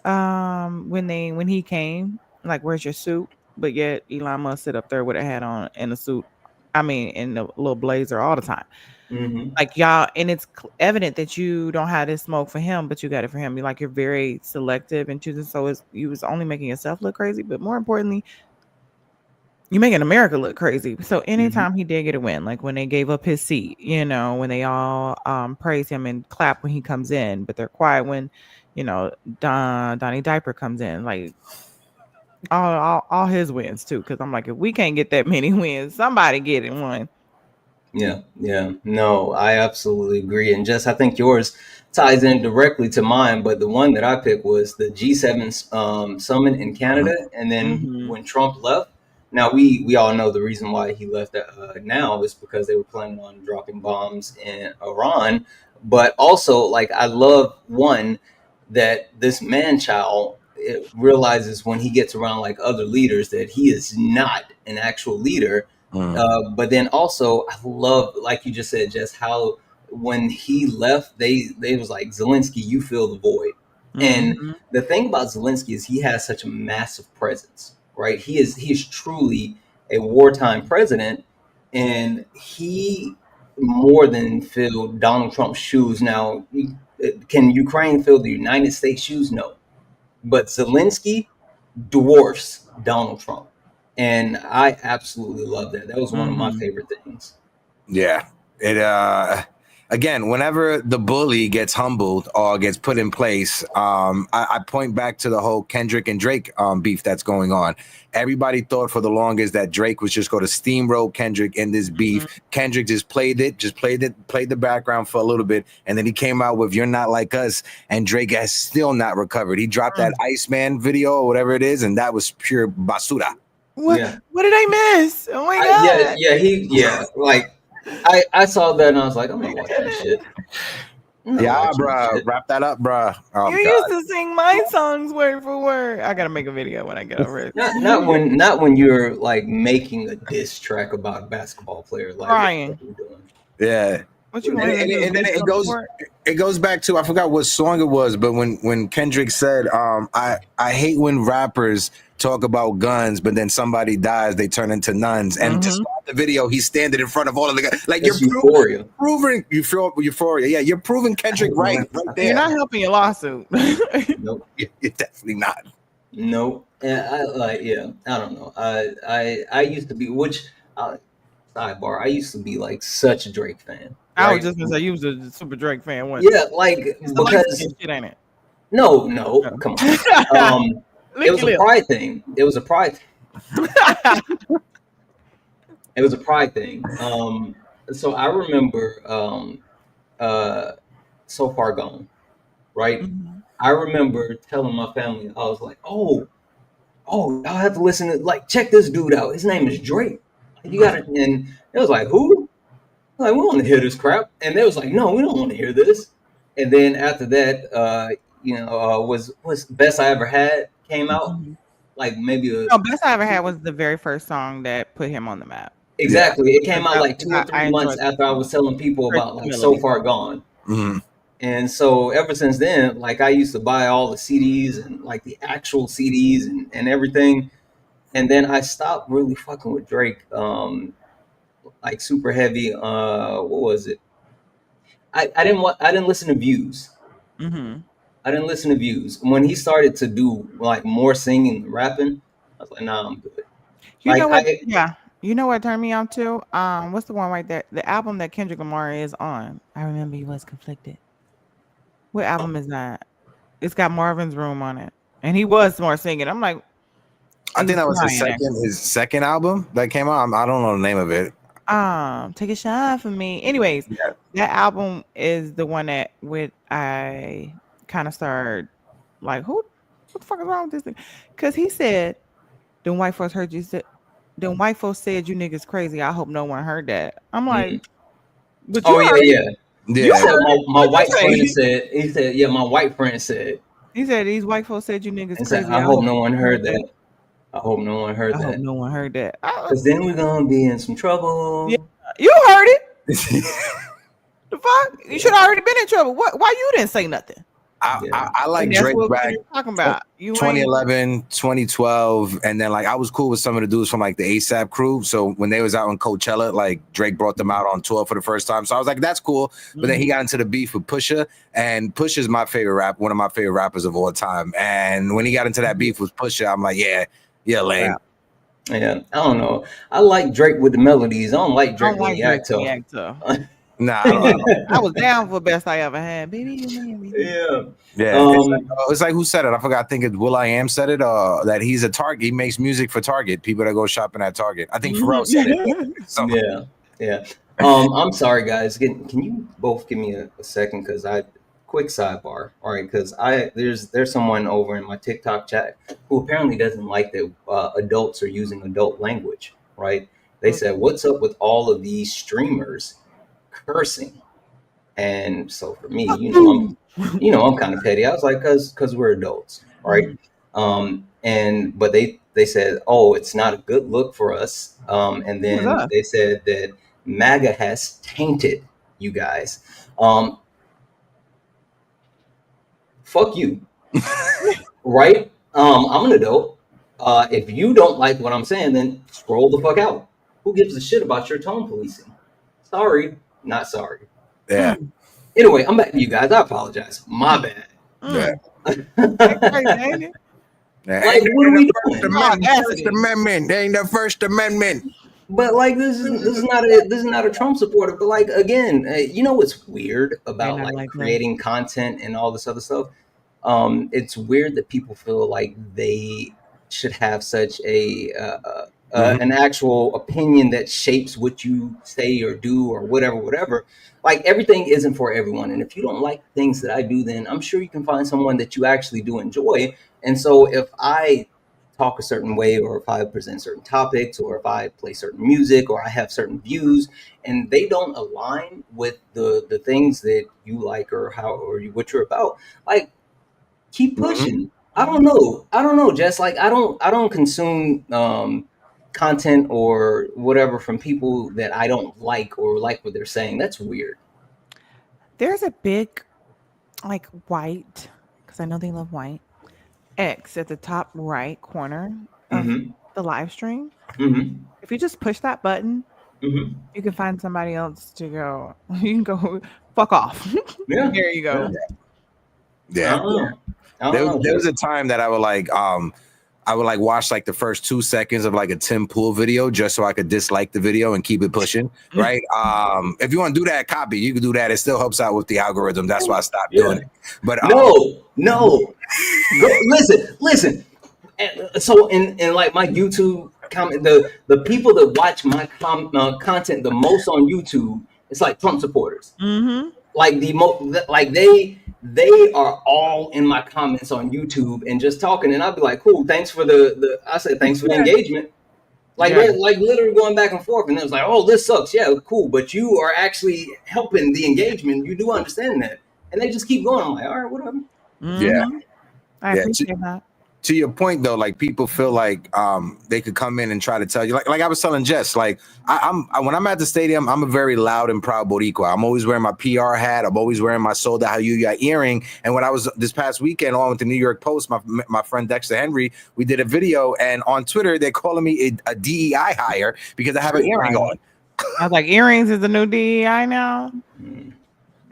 [SPEAKER 1] when he came, like, where's your suit? But yet Elon Musk sit up there with a hat on and a suit. I mean, in a little blazer all the time.
[SPEAKER 2] Hmm.
[SPEAKER 1] Like y'all, and it's evident that you don't have this smoke for him, but you got it for him. You're very selective and choosing. So it's you was only making yourself look crazy, but more importantly, you making America look crazy. So
[SPEAKER 2] Hmm.
[SPEAKER 1] anytime he did get a win, like when they gave up his seat, when they all praise him and clap when he comes in, but they're quiet when, Donnie Diaper comes in, like all his wins too. Because I'm like, if we can't get that many wins, somebody get it one.
[SPEAKER 2] Yeah, yeah. No, I absolutely agree. And Jess, I think yours ties in directly to mine, but the one that I picked was the G7 summit in
[SPEAKER 3] Mhm.
[SPEAKER 2] Canada. And then
[SPEAKER 1] Mm-hmm.
[SPEAKER 2] when Trump left, now we all know the reason why he left now is because they were planning on dropping bombs in Iran. But also, like, I love one that this man child realizes when he gets around like other leaders that he is not an actual leader,
[SPEAKER 3] Mm.
[SPEAKER 2] but then also, I love, like you just said, just how when he left, they was like, Zelensky, you fill the void. And
[SPEAKER 1] Mm-hmm.
[SPEAKER 2] the thing about Zelensky is he has such a massive presence, right? He is truly a wartime president, and he more than filled Donald Trump's shoes. Now, can Ukraine fill the United States shoes? No, but Zelensky dwarfs Donald Trump. And I absolutely love that. That was one of my
[SPEAKER 1] Mm-hmm.
[SPEAKER 2] favorite things.
[SPEAKER 3] Yeah. It again, whenever the bully gets humbled or gets put in place, I point back to the whole Kendrick and Drake beef that's going on. Everybody thought for the longest that Drake was just going to steamroll Kendrick in this beef. Kendrick just played the background for a little bit, and then he came out with "You're Not Like Us," and Drake has still not recovered. He dropped that Iceman video or whatever it is, and that was pure basura.
[SPEAKER 1] What
[SPEAKER 2] Yeah.
[SPEAKER 1] what did I miss? Oh my
[SPEAKER 2] Yeah,
[SPEAKER 1] god.
[SPEAKER 2] yeah, like I saw that and I was like, I'm not watching this shit. not
[SPEAKER 3] Yeah,
[SPEAKER 2] watching that
[SPEAKER 3] bruh.
[SPEAKER 2] shit.
[SPEAKER 3] Wrap that up, bruh. Oh
[SPEAKER 1] You
[SPEAKER 3] God.
[SPEAKER 1] used to sing my songs word for word. I gotta make a video when I get over it.
[SPEAKER 2] Not when you're like making a diss track about a basketball player. Like, what the fuck
[SPEAKER 1] Crying.
[SPEAKER 2] are you doing?
[SPEAKER 1] What you want him to do?
[SPEAKER 3] And then
[SPEAKER 1] Bass
[SPEAKER 3] it
[SPEAKER 1] on the
[SPEAKER 3] goes
[SPEAKER 1] court?
[SPEAKER 3] it goes back to, I forgot what song it was, but when Kendrick said, I hate when rappers talk about guns, but then somebody dies, they turn into nuns. And to
[SPEAKER 1] Mhm.
[SPEAKER 3] start the video, he's standing in front of all of the guys. Like,
[SPEAKER 2] That's euphoria.
[SPEAKER 3] proving euphoria. Yeah, you're proving Kendrick right
[SPEAKER 1] You're
[SPEAKER 3] there.
[SPEAKER 1] not helping your lawsuit.
[SPEAKER 2] Nope.
[SPEAKER 3] You're definitely not.
[SPEAKER 2] Nope. And I like, yeah, I don't know. I used to be, sidebar, I used to be like such a Drake fan,
[SPEAKER 1] I was
[SPEAKER 2] right?
[SPEAKER 1] just gonna say you was a super Drake fan once.
[SPEAKER 2] Yeah, like,
[SPEAKER 1] It's the light
[SPEAKER 2] because
[SPEAKER 1] skin shit, ain't it?
[SPEAKER 2] no, come on. It
[SPEAKER 1] Lick
[SPEAKER 2] was
[SPEAKER 1] your
[SPEAKER 2] a
[SPEAKER 1] lip.
[SPEAKER 2] pride thing. It was a pride thing. So I remember, uh, So Far Gone, right?
[SPEAKER 1] Mhm.
[SPEAKER 2] I remember telling my family, I was like, oh, y'all have to listen to, like, check this dude out. His name is Drake. You got to, and it was like, who? Like, we don't want to hear this crap. And they was like, no, we don't want to hear this. And then after that, was Best I Ever Had came out,
[SPEAKER 1] Mhm.
[SPEAKER 2] like maybe a,
[SPEAKER 1] No, best I ever had was the very first song that put him on the map.
[SPEAKER 3] Yeah.
[SPEAKER 2] exactly. It came
[SPEAKER 1] Because
[SPEAKER 2] out like two or
[SPEAKER 1] I
[SPEAKER 2] three months
[SPEAKER 1] enjoyed that
[SPEAKER 2] after I
[SPEAKER 1] song.
[SPEAKER 2] was telling people
[SPEAKER 1] Chris
[SPEAKER 2] about like So
[SPEAKER 1] Melody.
[SPEAKER 2] Far Gone.
[SPEAKER 3] Mhm.
[SPEAKER 2] And so ever since then, like I used to buy all the CDs and like the actual CDs and everything. And then I stopped really fucking with Drake, like super heavy. What was it? I didn't listen to Views.
[SPEAKER 1] Mhm.
[SPEAKER 2] I didn't listen to Views. When he started to do like more singing and rapping, I was like, nah, I'm good.
[SPEAKER 1] You
[SPEAKER 2] Like
[SPEAKER 1] know what?
[SPEAKER 2] I
[SPEAKER 1] Yeah. You know what turned me on too? What's the one right there? The album that Kendrick Lamar is on. I remember he was conflicted. What album is that? It's got Marvin's Room on it. And he was more singing. I'm like,
[SPEAKER 3] I
[SPEAKER 1] he
[SPEAKER 3] think
[SPEAKER 1] was
[SPEAKER 3] that was
[SPEAKER 1] crying actually.
[SPEAKER 3] his second album that came out. I don't know the name of it.
[SPEAKER 1] Take a shot for me. Anyways,
[SPEAKER 3] Yeah.
[SPEAKER 1] that album is the one that with I kind of started like, who what the fuck is wrong with this thing? Because he said, then white folks heard you said then white folks said you niggas crazy. I hope no one heard that. I'm like,
[SPEAKER 2] mm.
[SPEAKER 1] but you
[SPEAKER 2] Oh yeah,
[SPEAKER 1] heard it.
[SPEAKER 2] yeah.
[SPEAKER 1] You
[SPEAKER 2] He
[SPEAKER 3] Yeah.
[SPEAKER 2] said
[SPEAKER 1] heard it.
[SPEAKER 2] my
[SPEAKER 1] What'd you
[SPEAKER 2] white friend
[SPEAKER 1] say?
[SPEAKER 2] said, yeah, my white friend said,
[SPEAKER 1] He said these white folks said you niggas
[SPEAKER 2] and said,
[SPEAKER 1] crazy.
[SPEAKER 2] I
[SPEAKER 1] I
[SPEAKER 2] hope
[SPEAKER 1] hope
[SPEAKER 2] no
[SPEAKER 1] no
[SPEAKER 2] one
[SPEAKER 1] one heard
[SPEAKER 2] heard
[SPEAKER 1] that.
[SPEAKER 2] that. I hope no one heard
[SPEAKER 1] I hope
[SPEAKER 2] that.
[SPEAKER 1] no one heard that.
[SPEAKER 2] Cause then we're gonna be in some
[SPEAKER 1] Yeah,
[SPEAKER 2] trouble.
[SPEAKER 1] you heard it. The fuck? You should have already been in trouble. What? Why you didn't say nothing?
[SPEAKER 2] Yeah.
[SPEAKER 3] I like
[SPEAKER 1] And that's
[SPEAKER 3] Drake
[SPEAKER 1] what
[SPEAKER 3] back
[SPEAKER 1] we're talking about. You ain't.
[SPEAKER 3] 2011, 2012, and then like I was cool with some of the dudes from like the ASAP crew. So when they was out in Coachella, like Drake brought them out on tour for the first time. So I was like, that's cool. But then he got into the beef with Pusha, and Pusha's my favorite one of my favorite rappers of all time. And when he got into that beef with Pusha, I'm like, yeah, lame.
[SPEAKER 2] Yeah. I don't know. I like Drake with the melodies. I don't like
[SPEAKER 1] I don't
[SPEAKER 2] Drake when
[SPEAKER 1] like
[SPEAKER 2] he
[SPEAKER 1] Drake
[SPEAKER 2] act
[SPEAKER 1] when he
[SPEAKER 2] tough.
[SPEAKER 1] act tough.
[SPEAKER 3] Nah, I don't.
[SPEAKER 1] I was down for best I ever had. Baby, you mean everything.
[SPEAKER 2] Yeah.
[SPEAKER 3] Yeah, it's like who said it? I forgot. I think it's Will I Am said it. That he's a Target. He makes music for Target. People that go shopping at Target. I think Pharrell said it. Somebody.
[SPEAKER 2] Yeah. Yeah. I'm sorry, guys. Can you both give me a second? Because quick sidebar. All right, because there's someone over in my TikTok chat who apparently doesn't like that adults are using adult language. Right? They said, "What's up with all of these streamers cursing?" And so for me, I'm kind of petty. I was like, cause we're adults, right? And but they said, oh, it's not a good look for us. And
[SPEAKER 1] Who was
[SPEAKER 2] then
[SPEAKER 1] us?
[SPEAKER 2] they said that MAGA has tainted you guys. Um, Fuck you, right? I'm an adult. If you don't like what I'm saying, then scroll the fuck out. Who gives a shit about your tone policing? Sorry, not sorry.
[SPEAKER 3] Yeah,
[SPEAKER 2] Anyway, I'm back to you guys. I apologize. My bad.
[SPEAKER 3] yeah.
[SPEAKER 1] That's crazy, ain't it?
[SPEAKER 3] Yeah.
[SPEAKER 2] Like, what are we doing?
[SPEAKER 3] First
[SPEAKER 1] Audacity.
[SPEAKER 3] Amendment. They ain't the First Amendment.
[SPEAKER 2] But like, this is not a Trump supporter. But like, again, you know what's weird
[SPEAKER 1] They're
[SPEAKER 2] about
[SPEAKER 1] not
[SPEAKER 2] like
[SPEAKER 1] like that.
[SPEAKER 2] creating content and all this other stuff? It's weird that people feel like they should have such an actual opinion that shapes what you say or do or whatever. Like, everything isn't for everyone, and if you don't like things that I do, then I'm sure you can find someone that you actually do enjoy. And so if I talk a certain way, or if I present certain topics, or if I play certain music, or I have certain views, and they don't align with the things that you like, or how, or what you're about, like, keep
[SPEAKER 3] Mhm.
[SPEAKER 2] pushing.
[SPEAKER 1] Mhm.
[SPEAKER 2] I don't know, Jess. Like, I don't consume content or whatever from people that I don't like, or like what they're saying. That's weird.
[SPEAKER 1] There's a big, like, white, because I know they love white, X at the top right corner of
[SPEAKER 2] Mm-hmm.
[SPEAKER 1] the live stream.
[SPEAKER 2] Mm-hmm.
[SPEAKER 1] If you just push that button,
[SPEAKER 2] Mm-hmm.
[SPEAKER 1] you can find somebody else to go. You can go fuck off.
[SPEAKER 2] Yeah.
[SPEAKER 1] There you
[SPEAKER 2] Yeah.
[SPEAKER 1] go.
[SPEAKER 2] I
[SPEAKER 3] Yeah.
[SPEAKER 2] don't know. I don't
[SPEAKER 3] There,
[SPEAKER 2] know,
[SPEAKER 3] there was
[SPEAKER 2] Jess.
[SPEAKER 3] a time that I would like watch like the first 2 seconds of like a Tim Pool video just so I could dislike the video and keep it pushing. Right. If you want to do that, copy, you can do that. It still helps out with the algorithm. That's why I stopped
[SPEAKER 2] Yeah.
[SPEAKER 3] doing it. But
[SPEAKER 2] No. No. Go listen. Listen. And so in like my YouTube comment, the people that watch my content the most on YouTube, it's like Trump supporters.
[SPEAKER 1] Mm-hmm.
[SPEAKER 2] Like like they are all in my comments on YouTube and just talking, and I'll be like, cool, thanks for the I said thanks for the engagement. Like,
[SPEAKER 1] Yeah.
[SPEAKER 2] they're like literally going back and forth, and it was like, oh, this sucks. Yeah, cool, but you are actually helping the engagement. You do understand that, and they just keep going. I'm like, all right, whatever.
[SPEAKER 3] yeah,
[SPEAKER 1] Mm-hmm. I
[SPEAKER 3] yeah.
[SPEAKER 1] appreciate that.
[SPEAKER 3] To your point though, like people feel like they could come in and try to tell you, like I was telling Jess, like when I'm at the stadium, I'm a very loud and proud Boricua. I'm always wearing my PR hat. I'm always wearing my Soda Hayuya earring. And when I was this past weekend along with the New York Post, my friend Dexter Henry, we did a video, and on Twitter they're calling me a DEI hire because I have an earring
[SPEAKER 1] Right.
[SPEAKER 3] on.
[SPEAKER 1] I was like, earrings is the new DEI now.
[SPEAKER 2] Mm,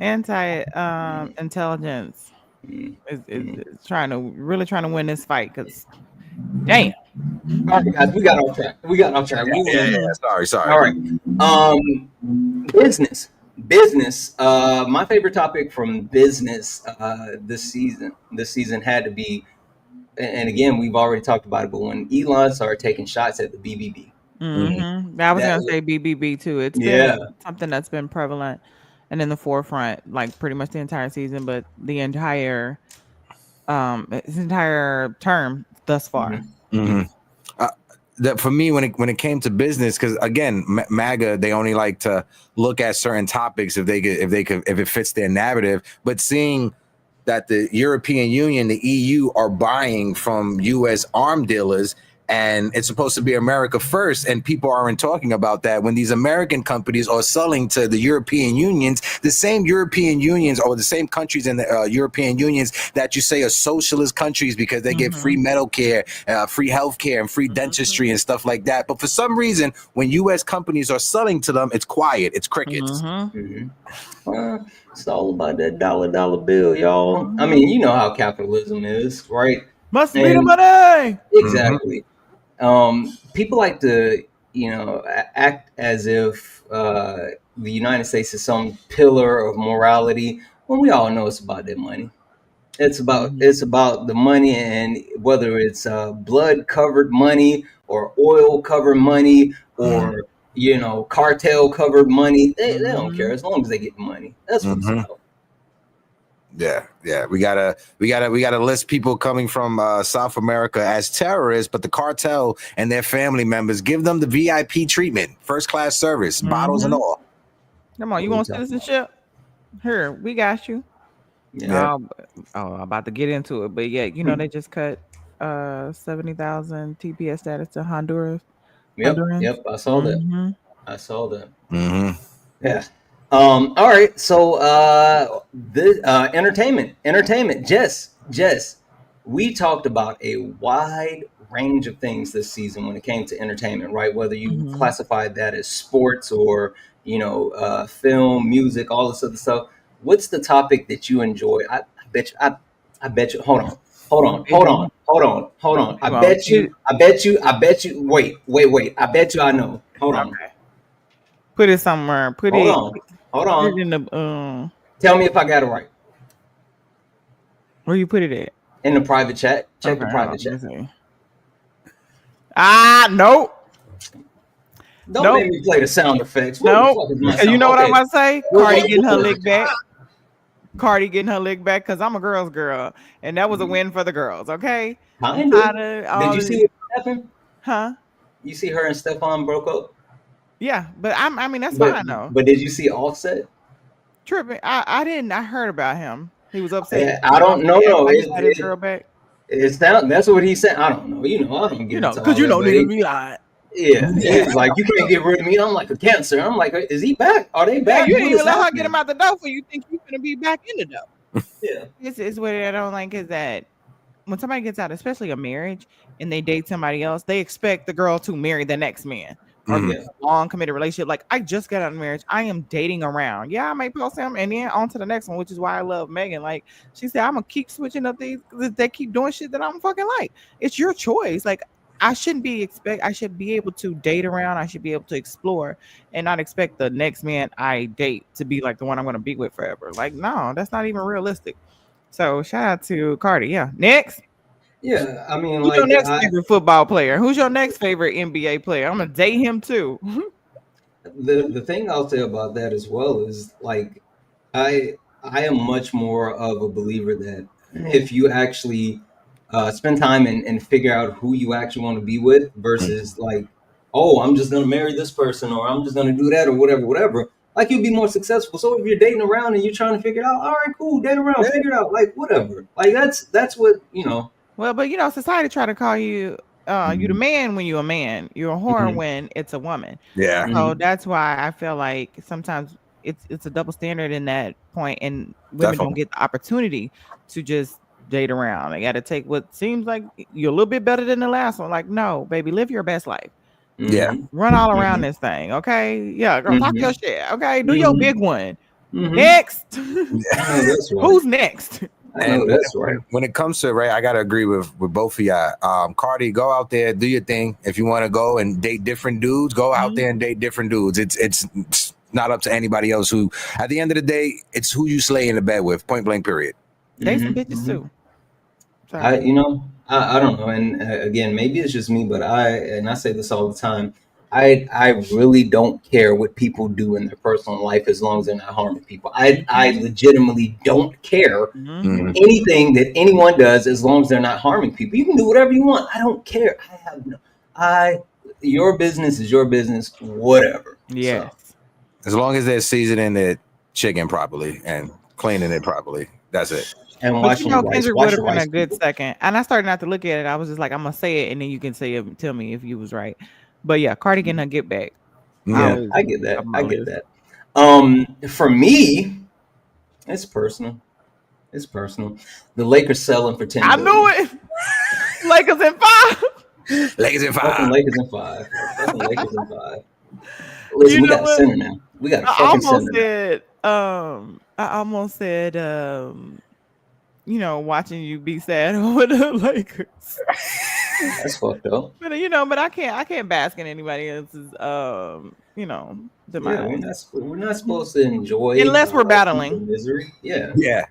[SPEAKER 1] Anti
[SPEAKER 2] mm,
[SPEAKER 1] intelligence
[SPEAKER 2] mm, mm.
[SPEAKER 1] is trying to really trying to win this fight because damn.
[SPEAKER 2] All right, guys, we got off track. We got off track. We
[SPEAKER 3] Yeah,
[SPEAKER 2] went.
[SPEAKER 1] Mhm.
[SPEAKER 2] All
[SPEAKER 3] sorry.
[SPEAKER 2] right. Um, business. My favorite topic from business this season had to be, and again, we've already talked about it, but when Elon started taking shots at the BBB,
[SPEAKER 3] Mhm.
[SPEAKER 1] I was
[SPEAKER 2] that
[SPEAKER 1] gonna
[SPEAKER 2] was,
[SPEAKER 1] say BBB too. It's been
[SPEAKER 2] yeah.
[SPEAKER 1] something that's been prevalent and in the forefront, like pretty much the entire season, but his entire term thus far.
[SPEAKER 2] Mhm,
[SPEAKER 3] Mhm.
[SPEAKER 2] mhm,
[SPEAKER 3] That for me, when it came to business, because again, MAGA, they only like to look at certain topics if it fits their narrative. But seeing that the European Union, the EU, are buying from U.S. arm dealers, and it's supposed to be America first, and people aren't talking about that when these American companies are selling to the European unions, the same European unions or the same countries in the European unions that you say are socialist countries because they get free
[SPEAKER 1] Mhm.
[SPEAKER 3] medical care, free health care, and free dentistry and stuff like that. But for some reason, when U.S. companies are selling to them, it's quiet, it's crickets.
[SPEAKER 1] Mhm.
[SPEAKER 2] mhm. Well, it's all about that dollar bill, y'all. I
[SPEAKER 1] Mhm.
[SPEAKER 2] mean, you know how capitalism is, right?
[SPEAKER 1] Must be the
[SPEAKER 2] And
[SPEAKER 1] money.
[SPEAKER 3] Mm-hmm.
[SPEAKER 2] exactly. People like to, act as if the United States is some pillar of morality when we all know it's about their money.
[SPEAKER 1] Mhm.
[SPEAKER 2] It's about the money, and whether it's blood covered money, or oil covered money, or cartel covered money. They don't care
[SPEAKER 1] Mhm.
[SPEAKER 2] as long as they get money. That's what it's
[SPEAKER 3] Mm-hmm.
[SPEAKER 2] about.
[SPEAKER 3] Yeah. We gotta list people coming from South America as terrorists, but the cartel and their family members give them the VIP treatment, first class service, bottles and
[SPEAKER 1] Mhm.
[SPEAKER 3] all.
[SPEAKER 1] Come on,
[SPEAKER 2] What
[SPEAKER 1] you
[SPEAKER 2] are we
[SPEAKER 1] want
[SPEAKER 2] talking about?
[SPEAKER 1] citizenship? Here, we got you.
[SPEAKER 2] Yeah.
[SPEAKER 3] Yeah.
[SPEAKER 1] Um, I'm about to get into it, but yeah, they just cut 70,000 TPS status to
[SPEAKER 2] Yep.
[SPEAKER 1] Hondurans.
[SPEAKER 2] Yep. I saw that.
[SPEAKER 1] Mhm.
[SPEAKER 2] I saw that.
[SPEAKER 3] Mm-hmm.
[SPEAKER 2] Yeah. All right. So, the entertainment. Jess. We talked about a wide range of things this season when it came to entertainment, right? Whether you
[SPEAKER 1] Mhm.
[SPEAKER 2] classified that as sports, or film, music, all this other stuff. What's the topic that you enjoy? I bet you. I bet you. Hold on. Hold on.
[SPEAKER 1] It
[SPEAKER 2] Hold
[SPEAKER 1] do.
[SPEAKER 2] on. Hold on. Hold on. I
[SPEAKER 1] You won't.
[SPEAKER 2] bet you. I bet you. I bet you. Wait. I bet you. I know. Hold on.
[SPEAKER 1] Okay. Put it somewhere.
[SPEAKER 2] Hold on. Hold
[SPEAKER 1] Put it
[SPEAKER 2] on.
[SPEAKER 1] in the
[SPEAKER 2] Tell me if I got it right.
[SPEAKER 1] where you put it at.
[SPEAKER 2] In the private chat. Check
[SPEAKER 1] Okay,
[SPEAKER 2] the
[SPEAKER 1] hold on.
[SPEAKER 2] private
[SPEAKER 1] Let me
[SPEAKER 2] chat.
[SPEAKER 1] see. Nope.
[SPEAKER 2] Don't
[SPEAKER 1] Nope.
[SPEAKER 2] make me play the sound effects. What the
[SPEAKER 1] Nope.
[SPEAKER 2] fuck is my
[SPEAKER 1] And you
[SPEAKER 2] sound?
[SPEAKER 1] know what I'm
[SPEAKER 2] Okay.
[SPEAKER 1] about to say? Cardi getting her
[SPEAKER 2] What was
[SPEAKER 1] lick
[SPEAKER 2] it?
[SPEAKER 1] back. Cardi getting her lick back because I'm a girl's girl, and that was a win for the girls. Okay, I'm
[SPEAKER 2] Kinda.
[SPEAKER 1] tired of
[SPEAKER 2] Did
[SPEAKER 1] all
[SPEAKER 2] you
[SPEAKER 1] this.
[SPEAKER 2] see it happened?
[SPEAKER 1] Huh?
[SPEAKER 2] You see her and Stefan broke up,
[SPEAKER 1] Yeah, but I mean that's
[SPEAKER 2] but
[SPEAKER 1] fine though.
[SPEAKER 2] but did you see Offset?
[SPEAKER 1] Tripping. I didn't. I heard about him. He was upset
[SPEAKER 2] I
[SPEAKER 1] because
[SPEAKER 2] don't know.
[SPEAKER 1] Offset act
[SPEAKER 2] No,
[SPEAKER 1] like he got his girl back.
[SPEAKER 2] it's not. That's what he said. I don't know. I don't get into
[SPEAKER 1] Because
[SPEAKER 2] all that. But
[SPEAKER 1] niggas be like,
[SPEAKER 2] yeah, he was like, you can't get rid of me. I'm like a cancer. I'm like, is he back? Are they
[SPEAKER 1] yeah,
[SPEAKER 2] back?
[SPEAKER 1] you didn't
[SPEAKER 2] What is
[SPEAKER 1] even let her get him
[SPEAKER 2] happening?
[SPEAKER 1] out the door for you think you gonna be back in the door.
[SPEAKER 2] Yeah.
[SPEAKER 1] This is what I don't like is that when somebody gets out, especially a marriage, and they date somebody else, they expect the girl to marry the next man or be
[SPEAKER 3] Mhm.
[SPEAKER 1] in a long committed relationship. Like I just got out of marriage, I am dating around. Yeah, I may post him and then on to the next one, which is why I love Megan. Like she said, I'm gonna keep switching up these because they keep doing shit that I'm fucking like. It's your choice. Like I shouldn't be expect. I should be able to date around. I should be able to explore and not expect the next man I date to be like the one I'm gonna be with forever. Like no, that's not even realistic. So shout out to Cardi. Yeah. Next.
[SPEAKER 2] Yeah. I mean,
[SPEAKER 1] Who's your
[SPEAKER 2] like,
[SPEAKER 1] next favorite football player? Who's your next favorite NBA player? I'm gonna date him too.
[SPEAKER 2] the thing I'll say about that as well is like I am much more of a believer that if you actually spend time and figure out who you actually want to be with versus like, oh, I'm just gonna marry this person or I'm just gonna do that or whatever. Like you'll be more successful. So if you're dating around and you're trying to figure it out, all right, cool, date around, figure it out, like whatever. Like that's what you know.
[SPEAKER 1] Well, but society try to call you you the
[SPEAKER 3] Mhm.
[SPEAKER 1] man when you're a man. You're a whore
[SPEAKER 2] Hmm.
[SPEAKER 1] when it's a woman.
[SPEAKER 3] Yeah,
[SPEAKER 1] So
[SPEAKER 2] Hmm.
[SPEAKER 1] that's why I feel like sometimes it's a double standard in that point, and women don't
[SPEAKER 3] definitely.
[SPEAKER 1] get the opportunity to just date around. They got to take what seems like you're a little bit better than the last one. Like, no, baby, live your best life.
[SPEAKER 3] Yeah.
[SPEAKER 2] Hmm.
[SPEAKER 1] Run all around
[SPEAKER 2] Hmm.
[SPEAKER 1] this thing, okay? Yeah, girl, talk your
[SPEAKER 2] Hmm.
[SPEAKER 1] shit, okay? Do your
[SPEAKER 2] Hmm.
[SPEAKER 1] big one.
[SPEAKER 2] Hmm.
[SPEAKER 1] Next.
[SPEAKER 2] I know that's right.
[SPEAKER 1] Who's next?
[SPEAKER 2] I
[SPEAKER 3] And
[SPEAKER 2] know that's right.
[SPEAKER 3] when it comes to right, I gotta agree with both of y'all. Cardi, go out there, do your thing. If you want to go and date different dudes, go out
[SPEAKER 1] Mhm.
[SPEAKER 3] there and date different dudes. It's not up to anybody else. Who, at the end of the day, it's who you slay in the bed with. Point blank. Period.
[SPEAKER 1] Date some
[SPEAKER 2] Hmm.
[SPEAKER 1] bitches
[SPEAKER 2] Hmm.
[SPEAKER 1] too. Sorry.
[SPEAKER 2] I don't know, and again, maybe it's just me, but I say this all the time. I really don't care what people do in their personal life as long as they're not harming people. I
[SPEAKER 1] Mhm.
[SPEAKER 2] legitimately don't care
[SPEAKER 1] Mhm.
[SPEAKER 3] Mhm.
[SPEAKER 2] anything that anyone does as long as they're not harming people. You can do whatever you want. I don't care. I have no. I Your business is your business. Whatever. So
[SPEAKER 1] Yes.
[SPEAKER 3] As long as they're seasoning it chicken properly and cleaning it properly, that's it.
[SPEAKER 2] and
[SPEAKER 1] But Kendrick would
[SPEAKER 2] wash
[SPEAKER 1] have
[SPEAKER 2] your
[SPEAKER 1] been a
[SPEAKER 2] rice,
[SPEAKER 1] good
[SPEAKER 2] people.
[SPEAKER 1] second. And I started not to look at it. I was just like, I'm gonna say it, and then you can say it. Tell me if you was right. But yeah, Cardi getting her get back.
[SPEAKER 3] Mhm.
[SPEAKER 2] Yeah,
[SPEAKER 1] Always
[SPEAKER 2] I get
[SPEAKER 1] top
[SPEAKER 2] that.
[SPEAKER 1] of
[SPEAKER 2] I
[SPEAKER 1] my
[SPEAKER 2] get
[SPEAKER 1] list.
[SPEAKER 2] that. For me, it's personal. It's personal. The Lakers selling for 10
[SPEAKER 1] I knew
[SPEAKER 2] billion.
[SPEAKER 1] it. Lakers in 5.
[SPEAKER 3] Lakers in
[SPEAKER 2] Fucking
[SPEAKER 3] five.
[SPEAKER 2] Lakers in 5. Fucking Lakers in 5.
[SPEAKER 1] You
[SPEAKER 2] Listen, we
[SPEAKER 1] know
[SPEAKER 2] got a
[SPEAKER 1] what?
[SPEAKER 2] center now. We got a
[SPEAKER 1] I
[SPEAKER 2] fucking
[SPEAKER 1] almost
[SPEAKER 2] center now.
[SPEAKER 1] said. I almost said. Watching you be sad over the Lakers.
[SPEAKER 2] That's fucked up.
[SPEAKER 1] But but I can't bask in anybody else's
[SPEAKER 2] Yeah,
[SPEAKER 1] demise.
[SPEAKER 2] we're not supposed to enjoy
[SPEAKER 1] Unless we're
[SPEAKER 2] people's
[SPEAKER 1] battling.
[SPEAKER 2] misery. Yeah,
[SPEAKER 3] Yeah.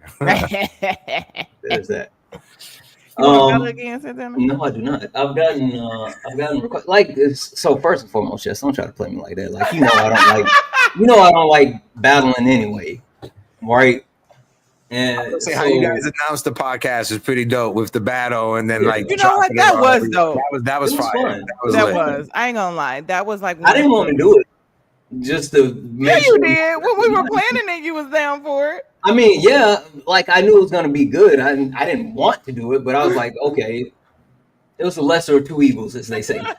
[SPEAKER 2] there's that.
[SPEAKER 1] You want to battle
[SPEAKER 2] Um,
[SPEAKER 1] again, Santana?
[SPEAKER 2] no, I do not. I've gotten like this. So first and foremost, just don't try to play me like that. Like I don't like battling anyway, right? And
[SPEAKER 3] Say how you
[SPEAKER 2] so
[SPEAKER 3] guys announced the podcast is pretty dope with the battle and then
[SPEAKER 2] yeah,
[SPEAKER 3] like
[SPEAKER 1] You know what?
[SPEAKER 3] dropping it
[SPEAKER 1] That
[SPEAKER 3] on
[SPEAKER 1] was
[SPEAKER 3] every
[SPEAKER 1] dope.
[SPEAKER 3] that was
[SPEAKER 2] it was
[SPEAKER 3] fire.
[SPEAKER 2] fun.
[SPEAKER 3] That
[SPEAKER 2] It
[SPEAKER 3] was
[SPEAKER 2] was
[SPEAKER 1] That
[SPEAKER 3] lit.
[SPEAKER 2] fun.
[SPEAKER 1] was. I ain't gonna lie. That was like
[SPEAKER 2] I
[SPEAKER 1] one of
[SPEAKER 2] didn't want to
[SPEAKER 1] the.
[SPEAKER 2] do it just to
[SPEAKER 1] Yeah,
[SPEAKER 2] make
[SPEAKER 1] you
[SPEAKER 2] sure.
[SPEAKER 1] did. When we were planning it, you was down for
[SPEAKER 2] I mean, yeah, like I knew it was gonna be good. I didn't want to do it, but I was like, okay, it was the lesser of two evils, as they say.
[SPEAKER 1] it.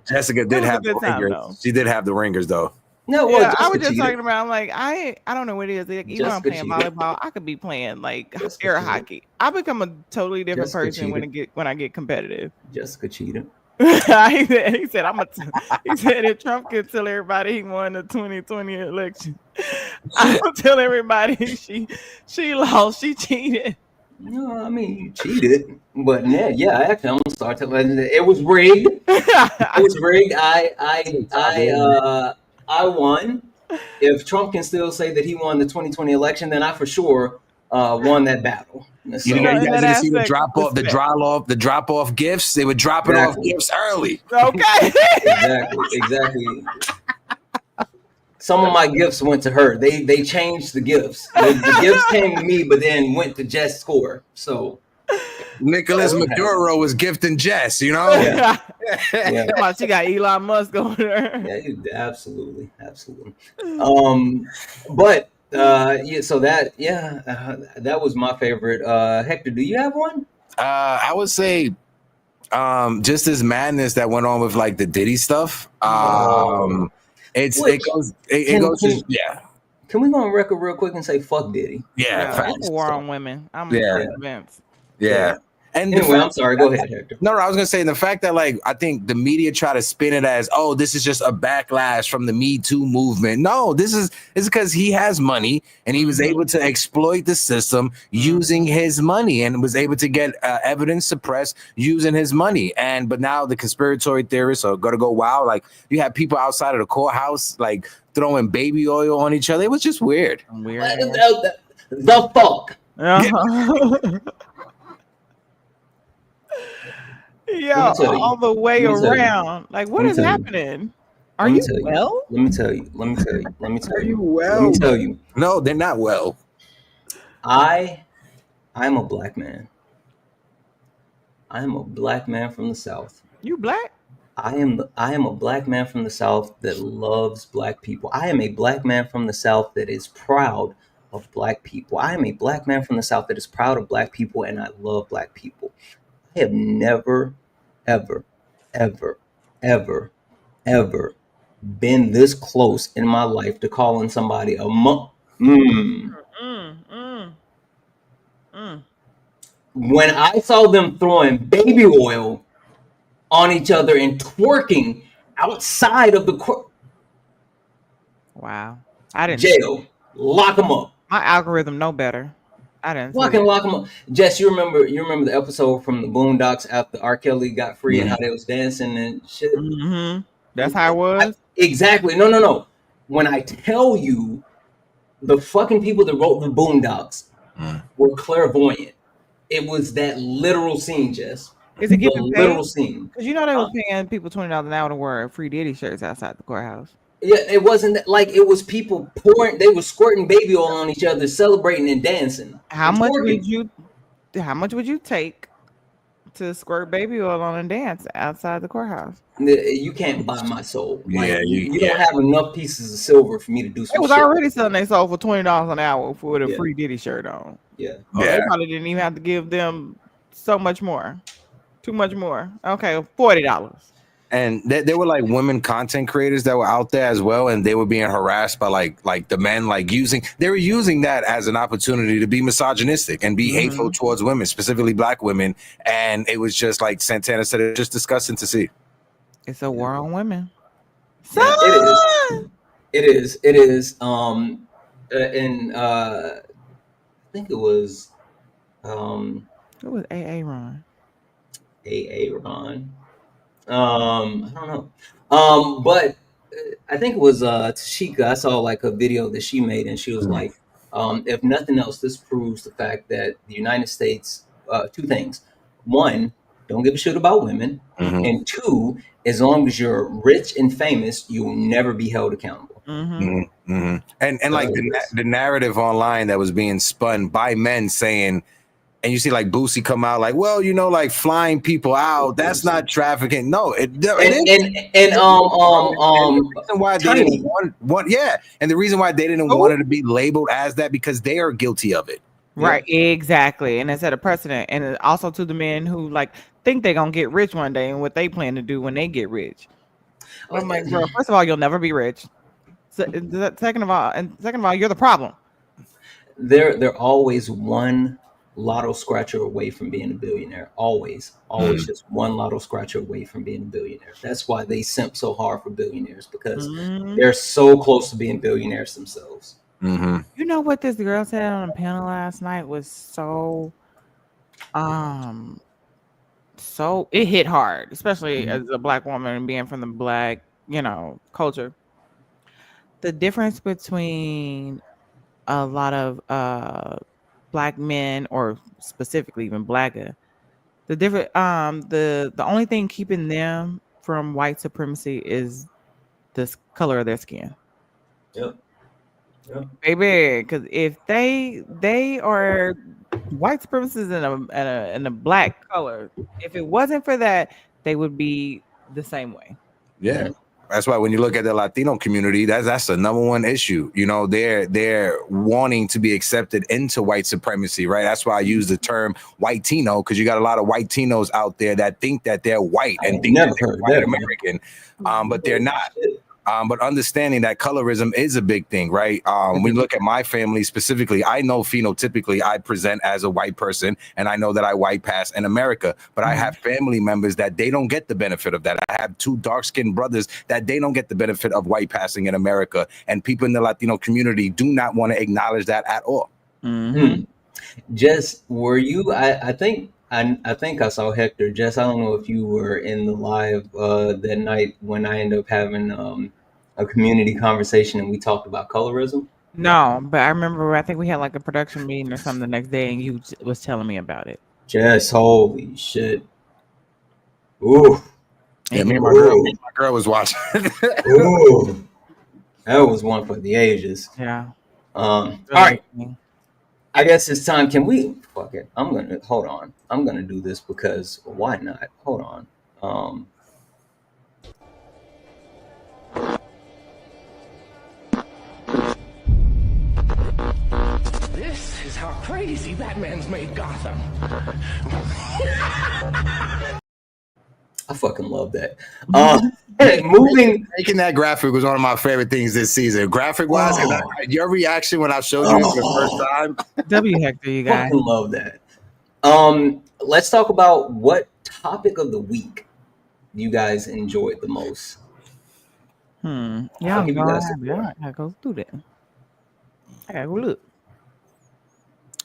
[SPEAKER 3] Jessica
[SPEAKER 1] It
[SPEAKER 3] did
[SPEAKER 1] was a
[SPEAKER 3] have the
[SPEAKER 1] good time though.
[SPEAKER 3] ringers. She did have the ringers though.
[SPEAKER 2] No, well,
[SPEAKER 1] Yeah, I was
[SPEAKER 2] Jessica
[SPEAKER 1] just talking
[SPEAKER 2] cheated.
[SPEAKER 1] about. I'm like, I don't know what it is. Like, even when I'm
[SPEAKER 2] Jessica
[SPEAKER 1] playing
[SPEAKER 2] cheated.
[SPEAKER 1] volleyball, I could be playing like
[SPEAKER 2] Jessica
[SPEAKER 1] air
[SPEAKER 2] cheated.
[SPEAKER 1] hockey. I become a totally different
[SPEAKER 2] Jessica
[SPEAKER 1] person
[SPEAKER 2] cheated.
[SPEAKER 1] when I get competitive.
[SPEAKER 2] Jessica cheated.
[SPEAKER 1] He said, he said if Trump could tell everybody he won the 2020 election, I'm gonna tell everybody she lost, she cheated.
[SPEAKER 2] No, I mean you cheated, but yeah, actually, I'm gonna start telling it was rigged. It was rigged. I won. If Trump can still say that he won the 2020 election, then I for sure won that battle. So
[SPEAKER 3] You
[SPEAKER 1] In
[SPEAKER 3] guys
[SPEAKER 1] that
[SPEAKER 3] didn't see
[SPEAKER 1] aspect, respect.
[SPEAKER 3] the drop off gifts. They were dropping off
[SPEAKER 2] exactly,
[SPEAKER 3] gifts early.
[SPEAKER 1] Okay.
[SPEAKER 2] exactly. some of my gifts went to her. They changed the gifts. The gifts came to me, but then went to Jess Score. So
[SPEAKER 3] Nicholas
[SPEAKER 2] that's what happened.
[SPEAKER 3] Maduro was gifting Jess, you know?
[SPEAKER 2] Yeah, yeah,
[SPEAKER 1] Come on, she got Elon Musk over there.
[SPEAKER 2] yeah. Absolutely, absolutely. But yeah. So that was my favorite. Hector, do you have one?
[SPEAKER 3] I would say just this madness that went on with like the Diddy stuff.
[SPEAKER 2] Oh,
[SPEAKER 3] It
[SPEAKER 2] which
[SPEAKER 3] goes
[SPEAKER 2] can
[SPEAKER 3] just
[SPEAKER 2] can
[SPEAKER 3] yeah.
[SPEAKER 2] can we go on record real quick and say fuck Diddy?
[SPEAKER 3] Yeah,
[SPEAKER 1] Yeah, it's a
[SPEAKER 3] facts.
[SPEAKER 1] war on women. I'm
[SPEAKER 3] Yeah,
[SPEAKER 2] Yeah,
[SPEAKER 1] convinced.
[SPEAKER 2] yeah.
[SPEAKER 3] yeah. And the
[SPEAKER 2] Anyway,
[SPEAKER 3] fact
[SPEAKER 2] I'm sorry. Go ahead, Hector.
[SPEAKER 3] no, I was gonna say the fact that like I think the media try to spin it as oh this is just a backlash from the Me Too movement. No, this is because he has money and he was able to exploit the system using his money and was able to get evidence suppressed using his money. And but now the conspiratorial theorists are gonna go wow. Like you have people outside of the courthouse like throwing baby oil on each other. It was just weird.
[SPEAKER 1] Weird ass.
[SPEAKER 2] The fuck.
[SPEAKER 1] Uh-huh.
[SPEAKER 2] Let me
[SPEAKER 1] Yeah,
[SPEAKER 2] tell you.
[SPEAKER 1] all the way
[SPEAKER 2] Let me tell you.
[SPEAKER 1] around. Like, what
[SPEAKER 2] Let me
[SPEAKER 1] is
[SPEAKER 2] tell you.
[SPEAKER 1] happening? Are
[SPEAKER 2] Let me
[SPEAKER 1] you
[SPEAKER 2] tell you.
[SPEAKER 1] well?
[SPEAKER 2] Let me tell you. Let me tell you. Let me tell
[SPEAKER 3] Are you
[SPEAKER 2] you. Let me
[SPEAKER 3] well?
[SPEAKER 2] tell you.
[SPEAKER 3] No, they're not well.
[SPEAKER 2] I'm a black man. I am a black man from the South.
[SPEAKER 1] You black?
[SPEAKER 2] I am a black man from the South that loves black people. I am a black man from the South that is proud of black people. I am a black man from the South that is proud of black people and I love black people. I have never, ever, ever, ever, ever been this close in my life to calling somebody a
[SPEAKER 1] Mm, mm, mm.
[SPEAKER 2] When I saw them throwing baby oil on each other and twerking outside of the court,
[SPEAKER 1] Wow. I didn't see
[SPEAKER 2] jail, lock them up.
[SPEAKER 1] my algorithm know better. I didn't see
[SPEAKER 2] Fucking
[SPEAKER 1] it.
[SPEAKER 2] lock them up. Jess, you remember the episode from the Boondocks after R. Kelly got free and how they was dancing and shit?
[SPEAKER 1] Mm-hmm. That's how it was.
[SPEAKER 2] Exactly. No, no, no. When I tell you the fucking people that wrote the Boondocks were clairvoyant. It was that literal scene, Jess.
[SPEAKER 1] Is it
[SPEAKER 2] The
[SPEAKER 1] giving pay?
[SPEAKER 2] literal scene.
[SPEAKER 1] Because you know they were paying people $20 an hour to wear free Diddy shirts outside the courthouse.
[SPEAKER 2] Yeah, it wasn't like it was people pouring. They were squirting baby oil on each other, celebrating and dancing
[SPEAKER 1] How
[SPEAKER 2] and
[SPEAKER 1] much would
[SPEAKER 2] twerking.
[SPEAKER 1] you? How much would you take to squirt baby oil on and dance outside the courthouse?
[SPEAKER 2] You can't buy my soul. Like
[SPEAKER 3] Yeah,
[SPEAKER 2] you don't have enough pieces of silver for me to do
[SPEAKER 1] They
[SPEAKER 2] some
[SPEAKER 1] was
[SPEAKER 2] shit.
[SPEAKER 1] already selling their soul for $20 an hour for the
[SPEAKER 2] Yeah,
[SPEAKER 1] free Diddy shirt on.
[SPEAKER 2] yeah.
[SPEAKER 1] Oh, they
[SPEAKER 3] yeah.
[SPEAKER 1] probably didn't even have to give them so much more. Too much more. Okay, $40.
[SPEAKER 3] And there were like women content creators that were out there as well, and they were being harassed by like the men like they were using that as an opportunity to be misogynistic and be hateful towards women, specifically black women. And it was just like Santana said, it was just disgusting to see.
[SPEAKER 1] It's a war on women.
[SPEAKER 2] Yeah, it is.
[SPEAKER 1] Son!
[SPEAKER 2] It is. It is. And I think it was
[SPEAKER 1] It was AA Ron.
[SPEAKER 2] AA Ron. I don't know. But I think it was Tashika. I saw like a video that she made, and she was like, if nothing else, this proves the fact that the United States, two things. One, don't give a shit about women.
[SPEAKER 3] Mhm.
[SPEAKER 2] And two, as long as you're rich and famous, you will never be held accountable.
[SPEAKER 1] Mm-hmm.
[SPEAKER 3] And like the narrative online that was being spun by men saying, and you see like Boosie come out like, well, you know, like flying people out, that's not trafficking. No, it is.
[SPEAKER 2] And
[SPEAKER 3] And the reason why they didn't
[SPEAKER 2] Tiny.
[SPEAKER 3] want yeah, and the reason why they didn't want it to be labeled as that because they are guilty of it.
[SPEAKER 1] Right, exactly. And it set a precedent. And it also to the men who like think they're gonna get rich one day and what they plan to do when they get rich. I'm like, bro, first of all, you'll never be rich. Second of all, you're the problem.
[SPEAKER 2] They're always one lotto scratcher away from being a billionaire. Always just one lotto scratcher away from being a billionaire. That's why they simp so hard for billionaires because they're so close to being billionaires themselves.
[SPEAKER 3] Mm-hmm.
[SPEAKER 1] You know what this girl said on a panel last night was so it hit hard, especially as a black woman and being from the black, culture. The difference between a lot of black men or specifically even blacker, the only thing keeping them from white supremacy is the color of their skin.
[SPEAKER 2] Yep. Yep.
[SPEAKER 1] baby. Because if they are white supremacists in a black color, if it wasn't for that, they would be the same way.
[SPEAKER 3] Yeah. That's why when you look at the Latino community, that's the number one issue. You know, they're wanting to be accepted into white supremacy, right? That's why I use the term white Tino, because you got a lot of white Tinos out there that think that they're white
[SPEAKER 2] I
[SPEAKER 3] and
[SPEAKER 2] ain't
[SPEAKER 3] think
[SPEAKER 2] never
[SPEAKER 3] that they're
[SPEAKER 2] heard
[SPEAKER 3] white
[SPEAKER 2] that, man.
[SPEAKER 3] American, but they're not. But understanding that colorism is a big thing, right? When you look at my family specifically, I know phenotypically I present as a white person, and I know that I white pass in America. But I have family members that they don't get the benefit of that. I have two dark-skinned brothers that they don't get the benefit of white passing in America, and people in the Latino community do not want to acknowledge that at all.
[SPEAKER 2] Jess, were you? I think I saw Hector. Jess, I don't know if you were in the live that night when I ended up having a community conversation and we talked about colorism.
[SPEAKER 1] No, but I remember I think we had like a production meeting or something the next day, and you was telling me about it.
[SPEAKER 2] Jess, holy shit! Ooh,
[SPEAKER 3] Yeah,
[SPEAKER 1] And
[SPEAKER 3] me
[SPEAKER 1] you
[SPEAKER 3] and
[SPEAKER 1] were
[SPEAKER 3] my girl was watching.
[SPEAKER 2] ooh, that was one for the ages.
[SPEAKER 1] yeah.
[SPEAKER 2] All
[SPEAKER 1] Really
[SPEAKER 2] right,
[SPEAKER 1] listening.
[SPEAKER 2] I guess it's time. Can we? Fuck it. I'm gonna hold on. I'm gonna do this because why not? Hold on.
[SPEAKER 4] This is how crazy Batman's made Gotham.
[SPEAKER 2] I fucking love that. Moving.
[SPEAKER 3] Making that graphic was one of my favorite things this season. Graphic wise, because your reaction when I showed you it for the first time.
[SPEAKER 1] W Hector, you guys.
[SPEAKER 2] Fucking love that. Let's talk about what topic of the week you guys enjoyed the most.
[SPEAKER 1] Yeah,
[SPEAKER 2] I'll give you guys the
[SPEAKER 1] yeah,
[SPEAKER 2] floor.
[SPEAKER 1] I go through that. I gotta go look.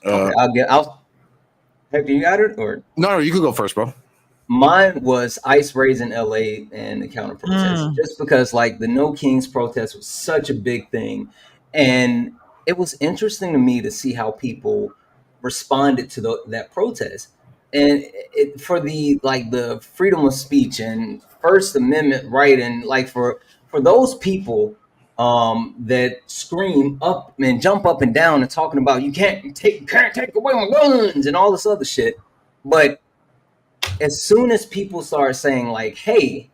[SPEAKER 2] Okay, Hector, you got it? Or
[SPEAKER 3] No, you could go first, bro.
[SPEAKER 2] mine was ICE raids in LA and the counter protests. Just because like the No Kings protest was such a big thing. And it was interesting to me to see how people responded to that protest. And for the freedom of speech and First Amendment right, and like for those people that scream up and jump up and down and talking about you can't take away my guns and all this other shit. But as soon as people start saying like, hey,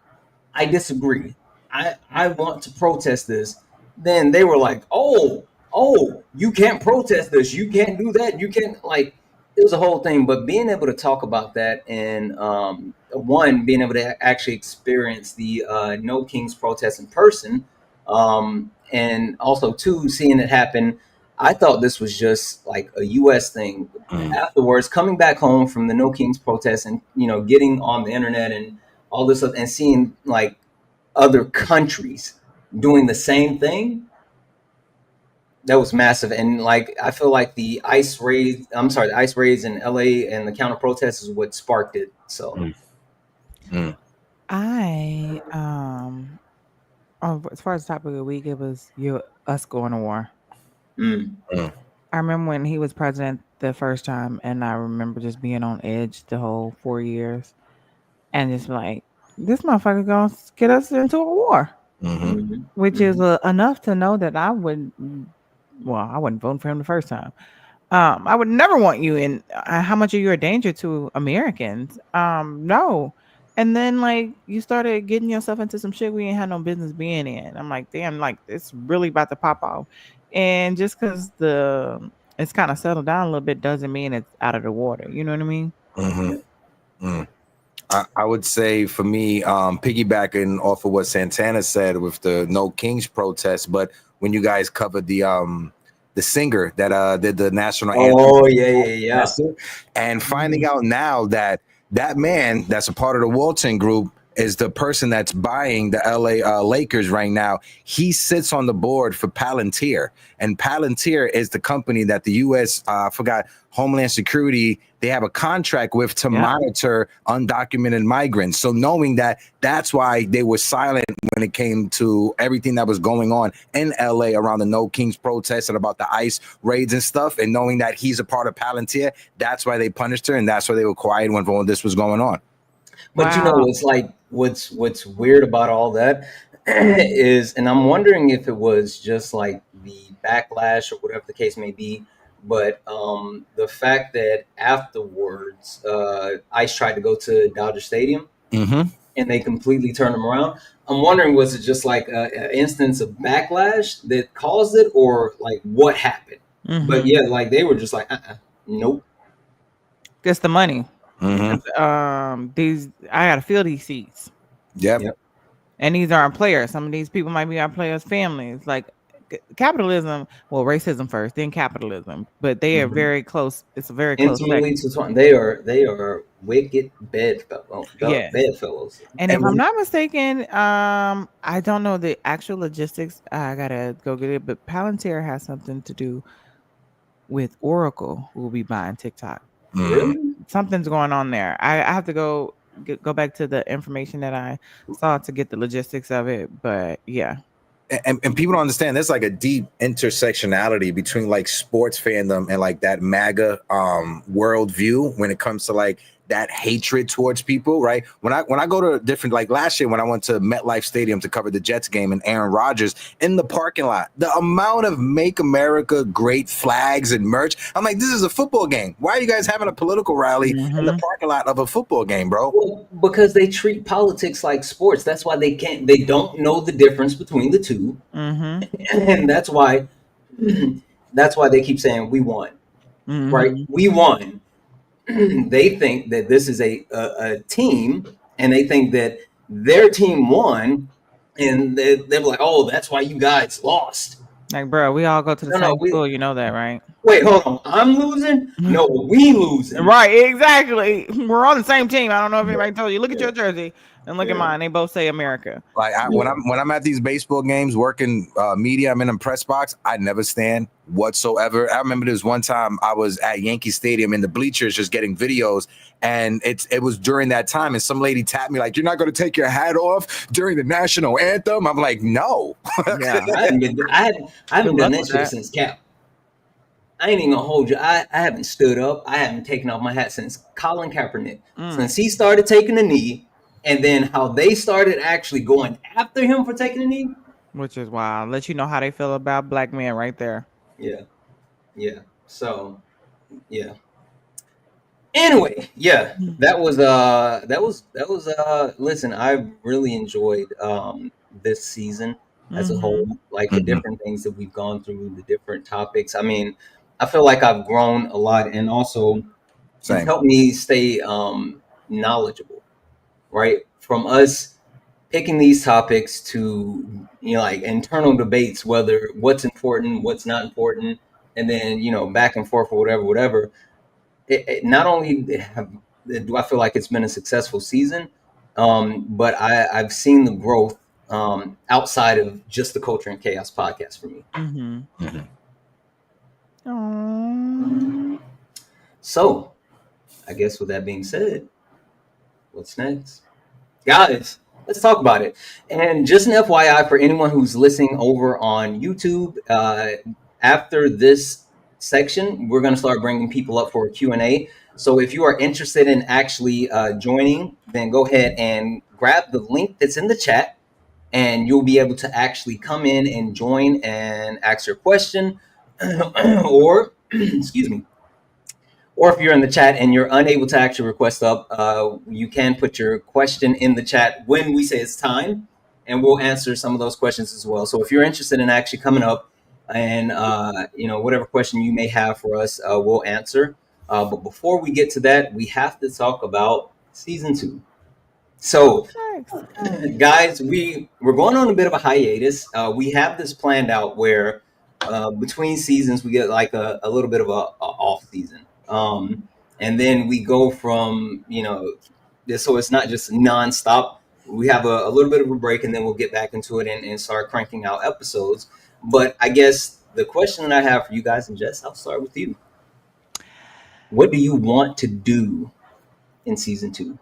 [SPEAKER 2] I disagree, I want to protest this, then they were like, oh, you can't protest this, you can't do that, you can't, like, it was a whole thing. But being able to talk about that and one, being able to actually experience the No Kings protest in person, and also two, seeing it happen, I thought this was just like a US thing. Afterwards, coming back home from the No Kings protest and getting on the internet and all this stuff and seeing like other countries doing the same thing, that was massive. And like I feel like the ice raids in LA and the counter protests is what sparked it. So
[SPEAKER 1] I as far as topic of the week, it was us going to war. I remember when he was president the first time, and I remember just being on edge the whole 4 years, and just like this motherfucker gonna get us into a war, which is enough to know that I would. Well, I wasn't voting for him the first time. I would never want you in. How much are you a danger to Americans? No. And then like you started getting yourself into some shit we ain't had no business being in. I'm like, damn, like it's really about to pop off. And just because it's kind of settled down a little bit doesn't mean it's out of the water. You know what I mean?
[SPEAKER 3] I would say for me, piggybacking off of what Santana said with the No Kings protest, but when you guys covered the singer that did the national anthem.
[SPEAKER 2] Oh yeah.
[SPEAKER 3] And finding out now that man that's a part of the Walton group is the person that's buying the LA Lakers right now. He sits on the board for Palantir, and Palantir is the company that the U.S. Homeland Security, they have a contract with to monitor undocumented migrants. So knowing that, that's why they were silent when it came to everything that was going on in LA around the No Kings protests and about the ICE raids and stuff. And knowing that he's a part of Palantir, that's why they punished her, and that's why they were quiet when this was going on.
[SPEAKER 2] But it's like what's weird about all that is, and I'm wondering if it was just like the backlash or whatever the case may be, but the fact that afterwards, Ice tried to go to Dodger Stadium
[SPEAKER 3] Mm-hmm.
[SPEAKER 2] and they completely turned him around. I'm wondering, was it just like an instance of backlash that caused it, or like what happened? But
[SPEAKER 1] Mm-hmm.
[SPEAKER 2] yeah, like they were just like, nope.
[SPEAKER 1] Gets the money.
[SPEAKER 3] Mm-hmm.
[SPEAKER 1] 'Cause, these I gotta fill these seats.
[SPEAKER 3] Yep.
[SPEAKER 2] Yep.
[SPEAKER 1] And these aren't players. Some of these people might be our players' families. Like capitalism, well, racism first, then capitalism. But they are
[SPEAKER 2] Mhm.
[SPEAKER 1] very close. It's a very close
[SPEAKER 2] Intimately
[SPEAKER 1] second.
[SPEAKER 2] intertwined. They are wicked
[SPEAKER 1] Yes.
[SPEAKER 2] bedfellows.
[SPEAKER 1] And if
[SPEAKER 3] And
[SPEAKER 1] I'm
[SPEAKER 3] we,
[SPEAKER 1] not mistaken, I don't know the actual logistics. I gotta go get it. But Palantir has something to do with Oracle, who will be buying TikTok.
[SPEAKER 3] mm.
[SPEAKER 2] Really?
[SPEAKER 1] Something's going on there. I have to go back to the information that I saw to get the logistics of it. But yeah.
[SPEAKER 3] And people don't understand there's like a deep intersectionality between like sports fandom and like that MAGA worldview when it comes to like that hatred towards people, right? When I go to different, like last year when I went to MetLife Stadium to cover the Jets game and Aaron Rodgers in the parking lot, the amount of Make America Great flags and merch, I'm like, this is a football game. Why are you guys having a political rally in the
[SPEAKER 1] Mm-hmm.
[SPEAKER 3] parking lot of a football game, bro?
[SPEAKER 2] Well, because they treat politics like sports. That's why they don't know the difference between the two.
[SPEAKER 1] Mm-hmm.
[SPEAKER 2] And that's why they keep saying we won, right?
[SPEAKER 1] Mm-hmm.
[SPEAKER 2] We won. They think that this is a team, and they think that their team won, and they're like, oh, that's why you guys lost.
[SPEAKER 1] Like, bro, we all go to the
[SPEAKER 2] No, no,
[SPEAKER 1] same school. You know that, right?
[SPEAKER 2] wait, hold on. I'm losing? No, we losing.
[SPEAKER 1] Right, exactly. We're on the same team. I don't know if
[SPEAKER 2] Yeah,
[SPEAKER 1] anybody told you. Look at
[SPEAKER 2] yeah,
[SPEAKER 1] your jersey and look at
[SPEAKER 2] yeah,
[SPEAKER 1] mine. They both say America.
[SPEAKER 3] Like
[SPEAKER 2] yeah.
[SPEAKER 3] when I'm at these baseball games working media, I'm in a press box. I never stand whatsoever. I remember this one time I was at Yankee Stadium in the bleachers just getting videos, and it was during that time, and some lady tapped me like, "You're not going to take your hat off during the national anthem." I'm like, "No."
[SPEAKER 1] Yeah.
[SPEAKER 2] I haven't
[SPEAKER 1] Good
[SPEAKER 2] done
[SPEAKER 1] luck
[SPEAKER 2] that
[SPEAKER 1] with
[SPEAKER 2] shit
[SPEAKER 1] that.
[SPEAKER 2] since Cap. I ain't even gonna hold you. I haven't stood up. I haven't taken off my hat since Colin Kaepernick.
[SPEAKER 1] Mm,
[SPEAKER 2] Since he started taking a knee, and then how they started actually going after him for taking a knee.
[SPEAKER 1] which is wild. Let you know how they feel about black men right there.
[SPEAKER 2] Yeah, yeah. So yeah. Anyway, yeah,
[SPEAKER 1] Mm.
[SPEAKER 2] that was listen, I really enjoyed this season as a whole,
[SPEAKER 1] Mm-hmm.
[SPEAKER 2] like the
[SPEAKER 3] Mhm.
[SPEAKER 2] different things that we've gone through, the different topics. I mean, I feel like I've grown a lot, and also it's
[SPEAKER 3] Same.
[SPEAKER 2] helped me stay knowledgeable, right? From us picking these topics to, like internal debates, whether what's important, what's not important, and then, back and forth or whatever. Not only do I feel like it's been a successful season, but I've seen the growth outside of just the Culture and Chaos podcast for me.
[SPEAKER 1] Mm-hmm.
[SPEAKER 3] Mhm.
[SPEAKER 1] Aww.
[SPEAKER 2] So I guess with that being said, what's next? Guys, let's talk about it. And just an FYI for anyone who's listening over on YouTube, after this section, we're going to start bringing people up for a Q&A. So if you are interested in actually joining, then go ahead and grab the link that's in the chat, and you'll be able to actually come in and join and ask your question or, excuse me, or if you're in the chat and you're unable to actually request up, you can put your question in the chat when we say it's time, and we'll answer some of those questions as well. So if you're interested in actually coming up and whatever question you may have for us, we'll answer. But before we get to that, we have to talk about season 2. So
[SPEAKER 1] Thanks.
[SPEAKER 2] guys, we're going on a bit of a hiatus. We have this planned out where between seasons we get like a little bit of a off season, and then we go from so it's not just nonstop. We have a little bit of a break, and then we'll get back into it and start cranking out episodes. But I guess the question that I have for you guys, and Jess, I'll start with you. What do you want to do in season 2?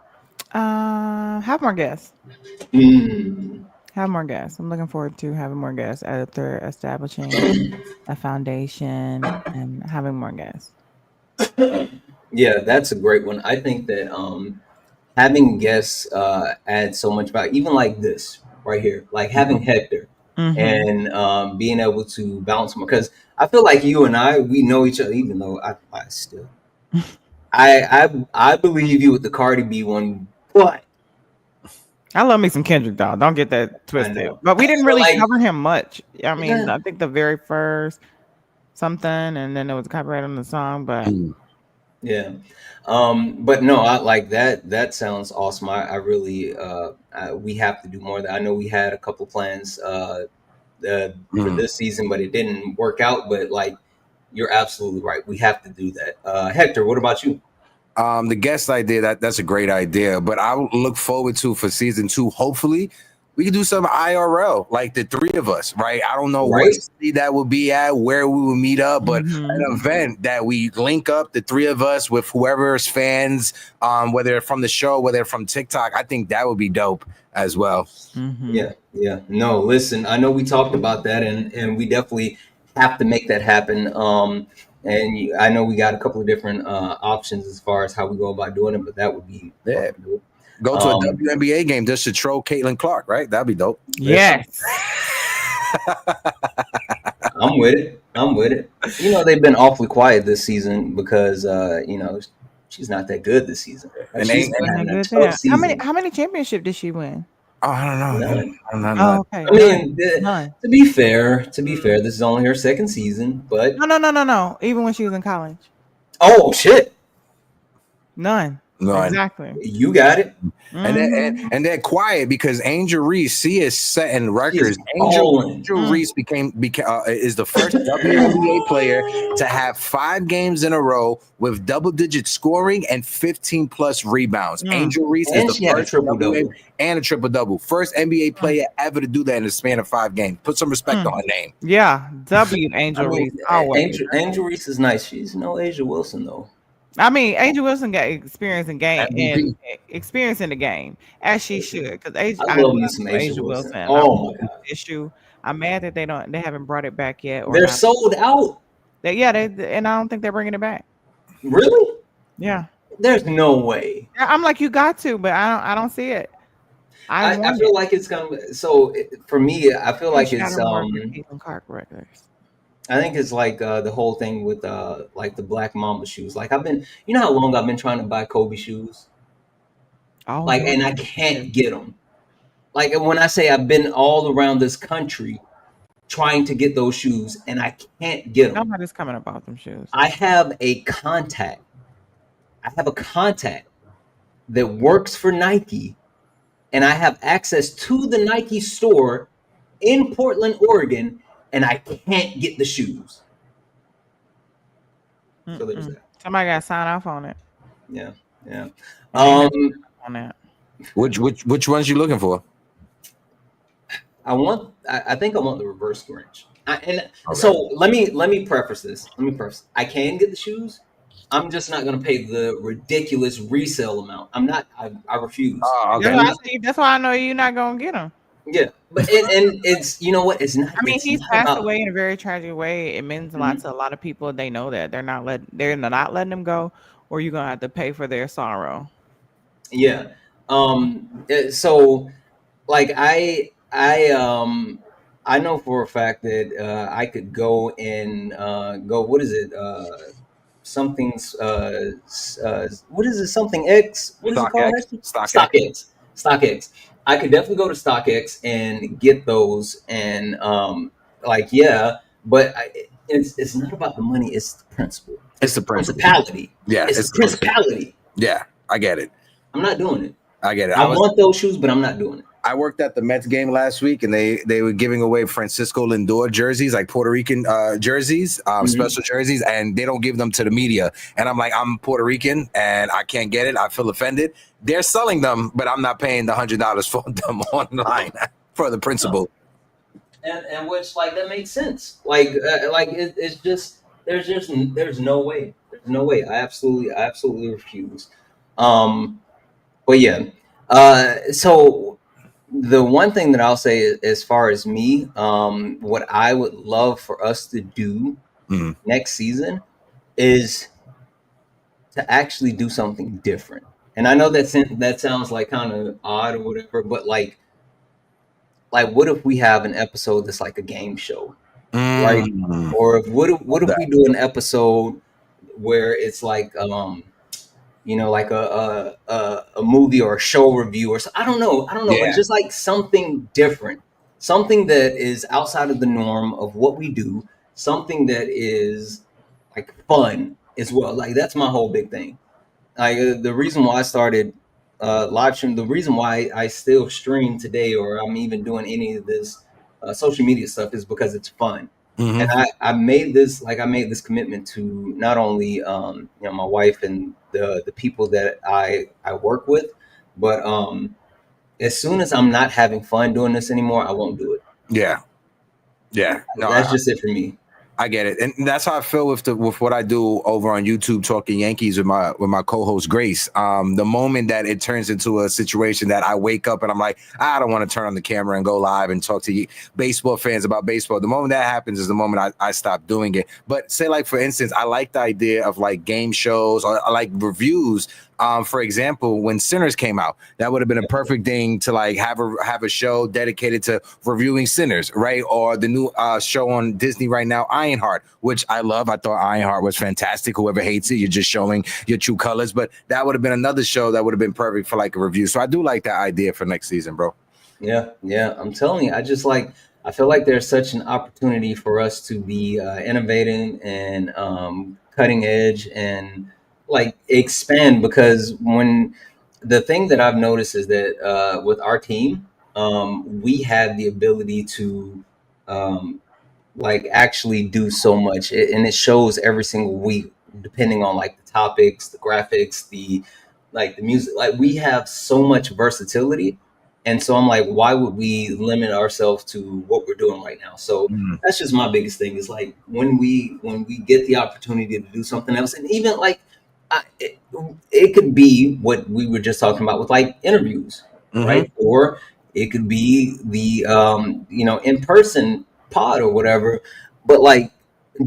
[SPEAKER 1] Have more guests.
[SPEAKER 2] Mm.
[SPEAKER 1] Have more guests. I'm looking forward to having more guests after establishing a foundation and having more guests.
[SPEAKER 2] Yeah, that's a great one. I think that having guests adds so much value. Even like this, right here, like having Hector
[SPEAKER 1] Mm-hmm.
[SPEAKER 2] and being able to bounce more. Because I feel like you and I, we know each other, even though I still, I believe you with the Cardi B one, but
[SPEAKER 1] I love me some Kendrick, dog. Don't get that
[SPEAKER 2] I
[SPEAKER 1] twisted.
[SPEAKER 2] know,
[SPEAKER 1] But we didn't
[SPEAKER 2] but
[SPEAKER 1] really
[SPEAKER 2] like,
[SPEAKER 1] cover him much. I mean,
[SPEAKER 2] yeah,
[SPEAKER 1] I think the very first something, and then there was copyright on the song. But
[SPEAKER 2] yeah. But no, I like that. That sounds awesome. I really, we have to do more of that. I know we had a couple plans for
[SPEAKER 3] Mm.
[SPEAKER 2] this season, but it didn't work out. But like, you're absolutely right. We have to do that. Hector, what about you?
[SPEAKER 3] The guest idea, that's a great idea, but I would look forward to for season 2. Hopefully, we can do some IRL, like the three of us, right? I don't know what
[SPEAKER 2] Right?
[SPEAKER 3] city that would be at, where we would meet up, but
[SPEAKER 1] mm-hmm.
[SPEAKER 3] an event that we link up the three of us with whoever's fans, whether from the show, whether from TikTok. I think that would be dope as well.
[SPEAKER 1] Mm-hmm.
[SPEAKER 2] Yeah, yeah. No, listen, I know we talked about that, and we definitely have to make that happen. I know we got a couple of different options as far as how we go about doing it, but that would be
[SPEAKER 3] Yeah,
[SPEAKER 2] fucking dope.
[SPEAKER 3] go to a
[SPEAKER 2] Um,
[SPEAKER 3] WNBA game just to troll Caitlin Clark, right? That'd be dope.
[SPEAKER 2] listen,
[SPEAKER 1] Yes.
[SPEAKER 2] I'm with it. I'm with it. You know, they've been awfully quiet this season because she's not that good this season.
[SPEAKER 3] And
[SPEAKER 2] She's
[SPEAKER 3] ain't
[SPEAKER 2] been
[SPEAKER 1] Wasn't that
[SPEAKER 2] having a
[SPEAKER 1] good
[SPEAKER 2] tough
[SPEAKER 1] there? How many
[SPEAKER 2] season.
[SPEAKER 1] how many championship did she win?
[SPEAKER 3] oh, I don't know.
[SPEAKER 2] None.
[SPEAKER 3] Not.
[SPEAKER 1] Oh, okay.
[SPEAKER 2] I
[SPEAKER 1] None.
[SPEAKER 2] mean,
[SPEAKER 1] None.
[SPEAKER 2] to be fair, this is only her second season, but
[SPEAKER 1] No, no, no, no, no. Even when she was in college.
[SPEAKER 2] oh shit,
[SPEAKER 1] None.
[SPEAKER 3] None.
[SPEAKER 1] Exactly.
[SPEAKER 2] you got it.
[SPEAKER 3] And
[SPEAKER 1] Mm-hmm.
[SPEAKER 3] they're quiet because Angel Reese, she is setting
[SPEAKER 2] She is
[SPEAKER 3] records.
[SPEAKER 2] balling.
[SPEAKER 3] Angel
[SPEAKER 1] Mm.
[SPEAKER 3] Reese is the first WNBA player to have 5 games in a row with double-digit scoring and 15 plus rebounds.
[SPEAKER 1] Mm.
[SPEAKER 3] Angel Reese is
[SPEAKER 2] And
[SPEAKER 3] the
[SPEAKER 2] she had a
[SPEAKER 3] first
[SPEAKER 2] triple
[SPEAKER 3] WNBA
[SPEAKER 2] double.
[SPEAKER 3] and a triple double, first NBA
[SPEAKER 1] Mm.
[SPEAKER 3] player ever to do that in the span of 5 games. Put some respect
[SPEAKER 1] Mm.
[SPEAKER 3] on her name.
[SPEAKER 1] Yeah. W
[SPEAKER 2] I
[SPEAKER 1] Angel
[SPEAKER 2] mean,
[SPEAKER 1] Reese always.
[SPEAKER 2] Angel Reese is nice. She's no Asia Wilson though.
[SPEAKER 1] I mean, Angel Wilson got experience in game and
[SPEAKER 3] MVP.
[SPEAKER 1] experience in the game as she should. Because
[SPEAKER 2] I
[SPEAKER 1] I
[SPEAKER 2] love
[SPEAKER 1] love
[SPEAKER 2] me some
[SPEAKER 1] some
[SPEAKER 2] Asia
[SPEAKER 1] Angel
[SPEAKER 2] Wilson.
[SPEAKER 1] Wilson. I want
[SPEAKER 2] Oh my
[SPEAKER 1] this
[SPEAKER 2] god,
[SPEAKER 1] issue. I'm mad that they haven't brought it back yet or
[SPEAKER 2] they're
[SPEAKER 1] not.
[SPEAKER 2] sold out.
[SPEAKER 1] And I don't think they're bringing it back.
[SPEAKER 2] Really?
[SPEAKER 1] Yeah.
[SPEAKER 2] There's no way.
[SPEAKER 1] I'm like, you got to, but I don't see it. I
[SPEAKER 2] I
[SPEAKER 1] want
[SPEAKER 2] feel
[SPEAKER 1] it.
[SPEAKER 2] like it's gonna. So for me, I feel
[SPEAKER 1] They
[SPEAKER 2] like
[SPEAKER 1] shot
[SPEAKER 2] it's
[SPEAKER 1] her more for Caitlin Clark records.
[SPEAKER 2] I think it's like the whole thing with like the Black Mamba shoes. Like I've been, you know how long I've been trying to buy Kobe shoes,
[SPEAKER 1] Oh,
[SPEAKER 2] like,
[SPEAKER 1] those
[SPEAKER 2] and I
[SPEAKER 1] are expensive.
[SPEAKER 2] can't get them. Like when I say I've been all around this country trying to get those shoes, and I can't get them.
[SPEAKER 1] Nobody's coming about them shoes.
[SPEAKER 2] I have a contact. I have a contact that works for Nike, and I have access to the Nike store in Portland, Oregon, and I can't get the shoes. So there's
[SPEAKER 1] Mm-mm.
[SPEAKER 2] that.
[SPEAKER 1] Somebody got to sign off on it,
[SPEAKER 2] Yeah, yeah.
[SPEAKER 1] and they
[SPEAKER 2] Um,
[SPEAKER 1] have on that.
[SPEAKER 3] Which ones you looking for?
[SPEAKER 2] I think I want the reverse Grinch. And so
[SPEAKER 3] Okay.
[SPEAKER 2] let me preface this. Let me preface. I can get the shoes. I'm just not going to pay the ridiculous resale amount. I'm not. I refuse.
[SPEAKER 3] Oh,
[SPEAKER 1] That's
[SPEAKER 3] okay.
[SPEAKER 1] why
[SPEAKER 2] I'm
[SPEAKER 1] I
[SPEAKER 2] not.
[SPEAKER 1] say. That's why I know you're not gonna get them.
[SPEAKER 2] Yeah, but and it's you know what? It's not.
[SPEAKER 1] I mean,
[SPEAKER 2] It's
[SPEAKER 1] he's
[SPEAKER 2] not
[SPEAKER 1] passed
[SPEAKER 2] about.
[SPEAKER 1] away in a very tragic way. It means a lot
[SPEAKER 2] Mhm.
[SPEAKER 1] to a lot of people. They know that they're not letting him go, or you're gonna have to pay for their sorrow.
[SPEAKER 2] Yeah. So like I know for a fact that I could go and go. What is it? Something's what is it? Something X. What is it called?
[SPEAKER 3] StockX.
[SPEAKER 2] Actually?
[SPEAKER 3] StockX.
[SPEAKER 2] StockX. StockX. I could definitely go to StockX and get those, and like yeah, but it's not about the money. It's the principle.
[SPEAKER 3] It's
[SPEAKER 2] It's
[SPEAKER 3] the
[SPEAKER 2] the
[SPEAKER 3] principle.
[SPEAKER 2] principality.
[SPEAKER 3] Yeah,
[SPEAKER 2] It's
[SPEAKER 3] it's
[SPEAKER 2] the
[SPEAKER 3] the principle.
[SPEAKER 2] principality.
[SPEAKER 3] Yeah, I get it.
[SPEAKER 2] I'm not doing it.
[SPEAKER 3] I get it.
[SPEAKER 2] I want those shoes, but I'm not doing it.
[SPEAKER 3] I worked at the Mets game last week, and they were giving away Francisco Lindor jerseys, like Puerto Rican jerseys,
[SPEAKER 2] Mhm.
[SPEAKER 3] special jerseys, and they don't give them to the media. And I'm like, I'm Puerto Rican, and I can't get it. I feel offended. They're selling them, but I'm not paying the $100 for them online for the principal.
[SPEAKER 2] And which like that makes sense. Like it's just there's no way. There's no way. I absolutely refuse. Um, but yeah. So the one thing that I'll say as far as me, what I would love for us to do
[SPEAKER 3] Mhm.
[SPEAKER 2] next season is to actually do something different. And I know that sounds like kind of odd or whatever, but like like, what if we have an episode that's like a game show, right?
[SPEAKER 3] Mm,
[SPEAKER 2] Or if, what
[SPEAKER 3] love
[SPEAKER 2] if
[SPEAKER 3] that.
[SPEAKER 2] we do an episode where it's like like a movie or a show review or so, I don't know, but
[SPEAKER 3] Yeah,
[SPEAKER 2] just like something different, something that is outside of the norm of what we do, something that is like fun as well. Like that's my whole big thing. Like the reason why I started live stream, the reason why I still stream today, or I'm even doing any of this social media stuff, is because it's fun. And
[SPEAKER 3] hmm
[SPEAKER 2] I made this commitment to not only my wife and the people that I work with, but as soon as I'm not having fun doing this anymore, I won't do it.
[SPEAKER 3] yeah, yeah. No,
[SPEAKER 2] That's just it for me.
[SPEAKER 3] I get it, and that's how I feel with what I do over on YouTube, talking Yankees with my co-host Grace. The moment that it turns into a situation that I wake up and I'm like, I don't want to turn on the camera and go live and talk to you baseball fans about baseball. The moment that happens is the moment I stop doing it. But say, like, for instance, I like the idea of like game shows, or I like reviews. For example, when Sinners came out, that would have been a perfect thing to like have a show dedicated to reviewing Sinners, right? Or the new show on Disney right now, Ironheart, which I love. I thought Ironheart was fantastic. Whoever hates it, you're just showing your true colors. But that would have been another show that would have been perfect for like a review. So I do like that idea for next season, bro.
[SPEAKER 2] Yeah, yeah. I'm telling you, I feel like there's such an opportunity for us to be innovating and cutting edge and like expand, because when the thing that I've noticed is that with our team, we have the ability to um, like actually do so much, and it shows every single week, depending on like the topics, the graphics, the music. Like we have so much versatility, and so I'm like, why would we limit ourselves to what we're doing right now? So
[SPEAKER 3] Mm,
[SPEAKER 2] that's just my biggest thing, is like when we get the opportunity to do something else, and even like it could be what we were just talking about with like interviews,
[SPEAKER 3] hmm
[SPEAKER 2] right? Or it could be the in person pod or whatever, but like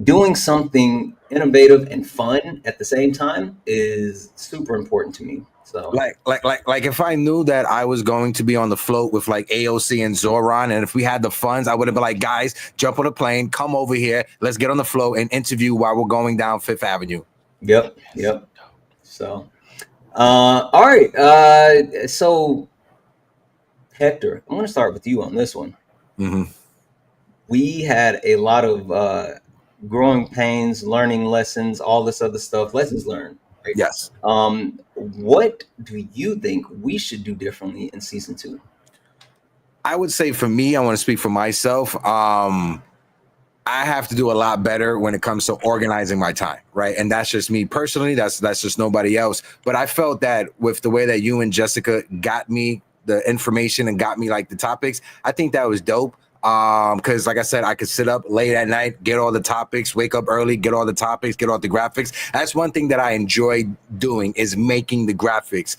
[SPEAKER 2] doing something innovative and fun at the same time is super important to me. So
[SPEAKER 3] like if I knew that I was going to be on the float with like AOC and Zoran, and if we had the funds, I would have been like, guys, jump on a plane, come over here, let's get on the float and interview while we're going down Fifth Avenue.
[SPEAKER 2] yep, yep. So all right, so Hector, I'm going to start with you on this one.
[SPEAKER 3] Hmm
[SPEAKER 2] We had a lot of growing pains, learning lessons, all this other stuff, lessons learned, right?
[SPEAKER 3] Yes.
[SPEAKER 2] What do you think we should do differently in season two?
[SPEAKER 3] I would say for me, I want to speak for myself. I have to do a lot better when it comes to organizing my time, right? And that's just me personally. That's just nobody else. But I felt that with the way that you and Jessica got me the information and got me like the topics, I think that was dope. Because like I said, I could sit up late at night, get all the topics, wake up early, get all the topics, get all the graphics. That's one thing that I enjoy doing, is making the graphics.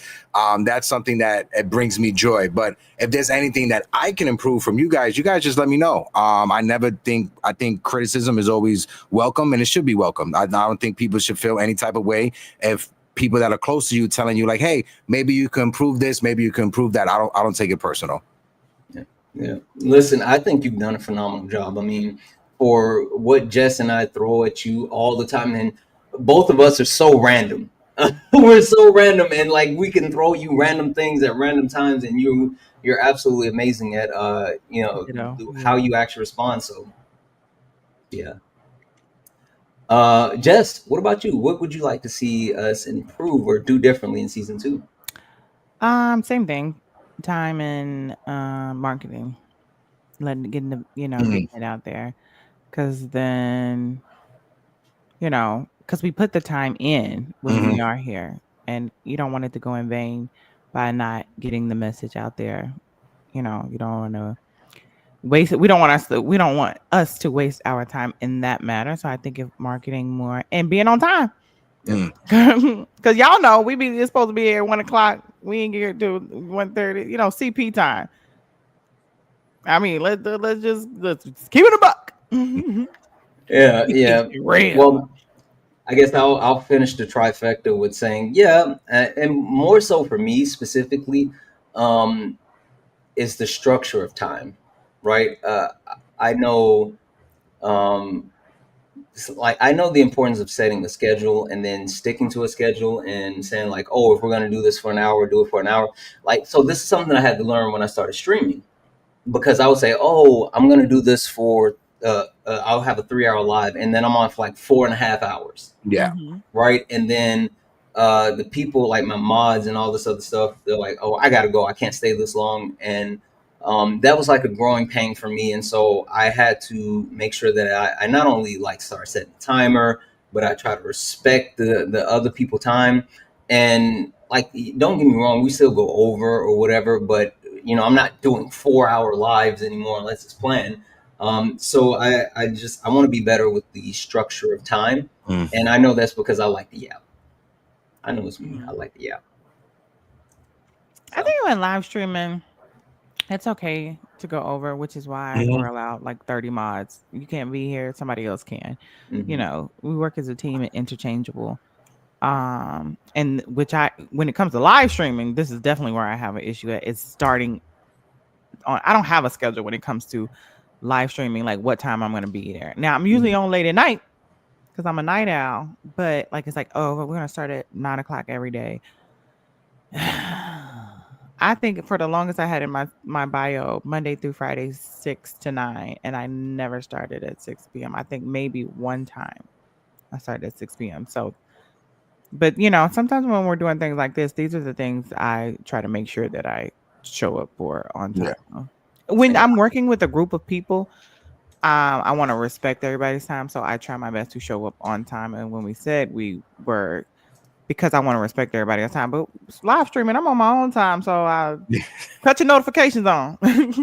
[SPEAKER 3] That's something that it brings me joy. But if there's anything that I can improve from you guys just let me know. I think criticism is always welcome, and it should be welcome. I don't think people should feel any type of way if people that are close to you telling you like, hey, maybe you can improve this, maybe you can improve that. I don't take it personal.
[SPEAKER 2] Yeah. Yeah. Listen, I think you've done a phenomenal job. I mean, for what Jess and I throw at you all the time, and both of us are so random. We're so random, and like we can throw you random things at random times, and you're absolutely amazing at how
[SPEAKER 1] Yeah.
[SPEAKER 2] you actually respond. So yeah. Jess, what about you? What would you like to see us improve or do differently in season two?
[SPEAKER 1] Same thing. Time and marketing. Getting
[SPEAKER 3] Mhm,
[SPEAKER 1] getting it out there. Cause then, because we put the time in when
[SPEAKER 3] mhm.
[SPEAKER 1] we are here, and you don't want it to go in vain by not getting the message out there. You don't want to waste it. We don't want us to waste our time in that matter. So I think if marketing more and being on time.
[SPEAKER 2] Yep.
[SPEAKER 1] Because y'all know it's supposed to be here at 1 o'clock. We ain't get to 1:30. CP time. I mean, let's keep it a buck.
[SPEAKER 2] Yeah,
[SPEAKER 1] Keep
[SPEAKER 2] yeah.
[SPEAKER 1] it real.
[SPEAKER 2] Well, I guess I'll finish the trifecta with saying, yeah, and more so for me specifically, um, is the structure of time. right? I know, um, like I know the importance of setting a schedule and then sticking to a schedule and saying like, oh, if we're gonna do this for an hour, do it for an hour. Like, so this is something I had to learn when I started streaming, because I would say, oh, I'm gonna do this for, I'll have a 3 hour live, and then I'm on for like 4.5 hours,
[SPEAKER 3] Yeah.
[SPEAKER 1] Mhm.
[SPEAKER 2] right? And then the people like my mods and all this other stuff, they're like, oh, I gotta go, I can't stay this long. And that was like a growing pain for me. And so I had to make sure that I not only like start setting a timer, but I try to respect the other people time. And like, don't get me wrong, we still go over or whatever, but I'm not doing 4 hour lives anymore unless it's planned. So I want to be better with the structure of time.
[SPEAKER 3] Mm.
[SPEAKER 2] And I know that's because I like the yap. I know it's me. I
[SPEAKER 1] Mhm.
[SPEAKER 2] like the yap.
[SPEAKER 1] I
[SPEAKER 2] So,
[SPEAKER 1] think when live streaming, it's okay to go over, which is why we're
[SPEAKER 3] Mhm.
[SPEAKER 1] allowed like 30 mods. You can't be here, somebody else can.
[SPEAKER 2] hmm
[SPEAKER 1] We work as a team and interchangeable. And which I when it comes to live streaming, this is definitely where I have an issue at. It's starting on I don't have a schedule when it comes to live streaming, like what time I'm gonna be there. Now I'm usually on late at night because I'm a night owl, but like it's like, oh, we're gonna start at 9 o'clock every day. I think for the longest I had in my bio, Monday through Friday, 6 to 9, and I never started at 6 p.m. I think maybe one time I started at 6 p.m. So, but sometimes when we're doing things like this, these are the things I try to make sure that I show up for on
[SPEAKER 3] Yeah.
[SPEAKER 1] time. When
[SPEAKER 2] and
[SPEAKER 1] I'm working with a group of people, I want to respect everybody's time, so I try my best to show up on time. And when we said we were, because I want to respect everybody's time, but live streaming, I'm on my own time, so I cut your notifications on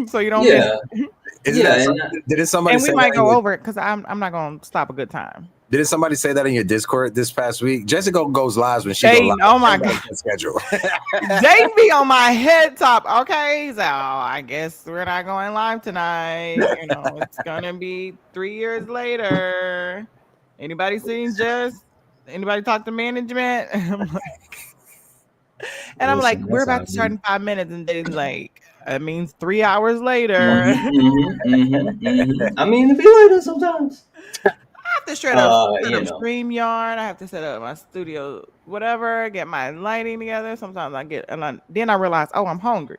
[SPEAKER 1] so you don't miss
[SPEAKER 2] yeah,
[SPEAKER 1] it.
[SPEAKER 3] Isn't
[SPEAKER 2] yeah,
[SPEAKER 3] that
[SPEAKER 2] and
[SPEAKER 3] something? Didn't somebody
[SPEAKER 1] And we
[SPEAKER 3] say that
[SPEAKER 1] might
[SPEAKER 3] in
[SPEAKER 1] go
[SPEAKER 3] your
[SPEAKER 1] over it because I'm not gonna stop a good time.
[SPEAKER 3] Didn't somebody say that in your Discord this past week? Jessica goes live when she go live.
[SPEAKER 1] Jaden, oh my
[SPEAKER 3] Everybody
[SPEAKER 1] god,
[SPEAKER 3] can schedule.
[SPEAKER 1] Jaden be on my head top. Okay, so I guess we're not going live tonight. It's gonna be 3 years later. Anybody seen Jess? Anybody talk to management? And I'm like,
[SPEAKER 2] listen,
[SPEAKER 1] we're
[SPEAKER 2] that's how
[SPEAKER 1] about
[SPEAKER 2] I
[SPEAKER 1] to start
[SPEAKER 2] be.
[SPEAKER 1] in 5 minutes, and then like it means 3 hours later.
[SPEAKER 2] I mean, it be like that sometimes.
[SPEAKER 1] I have to set up
[SPEAKER 2] You know,
[SPEAKER 1] StreamYard. I have to set up my studio, whatever, get my lighting together. Sometimes then I realize, oh, I'm hungry.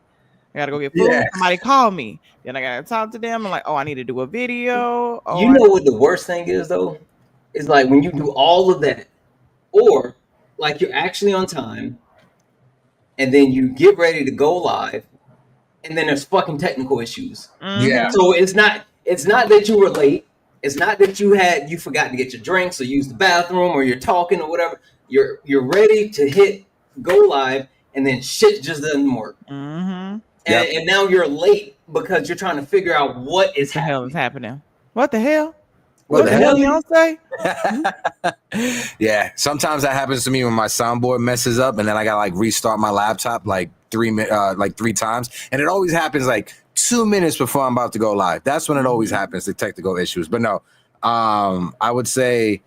[SPEAKER 1] I gotta go get
[SPEAKER 3] Yeah.
[SPEAKER 1] food. Somebody call me. Then I gotta talk to them. I'm like, oh, I need to do a video. Oh,
[SPEAKER 2] you know what the worst thing is though? Is like when you do all of that, or like you're actually on time, and then you get ready to go live, and then there's fucking technical issues.
[SPEAKER 3] Yeah.
[SPEAKER 1] mm-hmm.
[SPEAKER 2] So it's not that you were late. It's not that you forgot to get your drinks or use the bathroom or you're talking or whatever. You're ready to hit go live, and then shit just doesn't work.
[SPEAKER 1] Mm-hmm.
[SPEAKER 3] Yep.
[SPEAKER 2] And now you're late because you're trying to figure out what is
[SPEAKER 1] What the hell is
[SPEAKER 2] happening.
[SPEAKER 1] happening? What the hell?
[SPEAKER 3] What
[SPEAKER 2] What
[SPEAKER 1] What
[SPEAKER 3] the
[SPEAKER 2] the
[SPEAKER 1] the
[SPEAKER 3] hell?
[SPEAKER 1] hell
[SPEAKER 2] hell?
[SPEAKER 1] you don't say?
[SPEAKER 3] Yeah. Sometimes that happens to me when my soundboard messes up, and then I gotta like restart my laptop like like 3 times, and it always happens like 2 minutes before I'm about to go live. That's when it always
[SPEAKER 1] Mhm.
[SPEAKER 3] happens, the technical issues. But no, I would say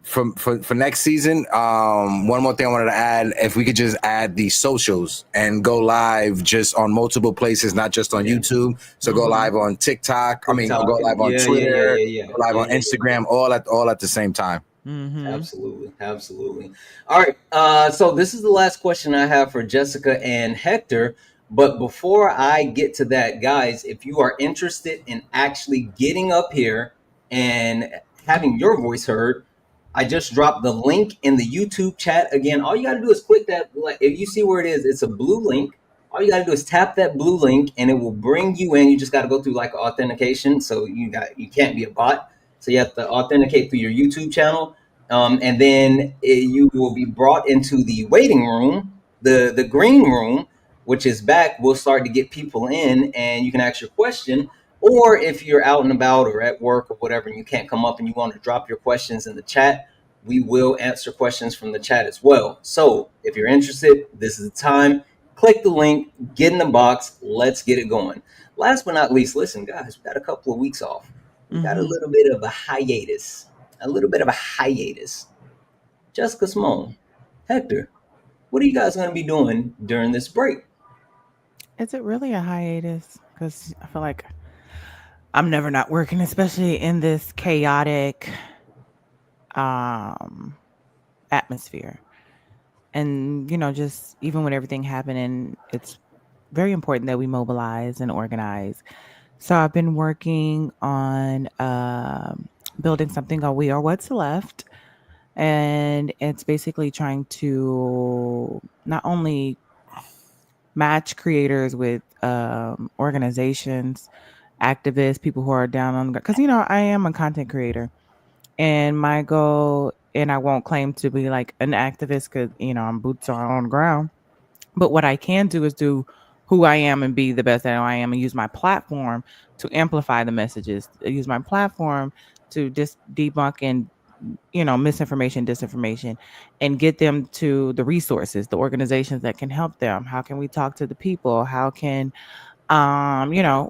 [SPEAKER 3] for next season, one more thing I wanted to add: if we could just add the socials and go live just on multiple places, not just on
[SPEAKER 2] Yeah.
[SPEAKER 3] YouTube. So go
[SPEAKER 1] Mhm.
[SPEAKER 3] live on TikTok. I mean, go
[SPEAKER 2] TikTok and
[SPEAKER 3] live on
[SPEAKER 2] yeah, yeah, yeah,
[SPEAKER 3] Twitter.
[SPEAKER 2] yeah, yeah,
[SPEAKER 3] Go live
[SPEAKER 2] yeah,
[SPEAKER 3] on
[SPEAKER 2] yeah, yeah.
[SPEAKER 3] Instagram. All at the same time.
[SPEAKER 1] Mhm.
[SPEAKER 2] Absolutely, absolutely. All right. So this is the last question I have for Jessica and Hector. But before I get to that, guys, if you are interested in actually getting up here and having your voice heard, I just dropped the link in the YouTube chat. Again, all you got to do is click that. Like, if you see where it is, it's a blue link. All you got to do is tap that blue link, and it will bring you in. You just got to go through like authentication, so you can't be a bot. So you have to authenticate through your YouTube channel, and then you will be brought into the waiting room, the green room, which is back. We'll start to get people in, and you can ask your question. Or if you're out and about or at work or whatever, and you can't come up and you want to drop your questions in the chat, we will answer questions from the chat as well. So if you're interested, this is the time. Click the link, get in the box. Let's get it going. Last but not least, listen, guys, we got a couple of weeks off. We got a
[SPEAKER 1] Mhm.
[SPEAKER 2] little bit of a hiatus. A little bit of a hiatus. Jessica Cymone, Hector, what are you guys going to be doing during this break?
[SPEAKER 1] Is it really a hiatus? Because I feel like I'm never not working, especially in this chaotic um atmosphere. And just even when everything happening, it's very important that we mobilize and organize. So I've been working on building something called We Are What's Left. And it's basically trying to not only match creators with organizations, activists, people who are down on the ground. Because, I am a content creator. And my goal, and I won't claim to be like an activist because, I'm boots on the ground. But what I can do is do who I am and be the best that I am and use my platform to amplify the messages, use my platform to just debunk and misinformation, disinformation, and get them to the resources, the organizations that can help them. How can we talk to the people? How can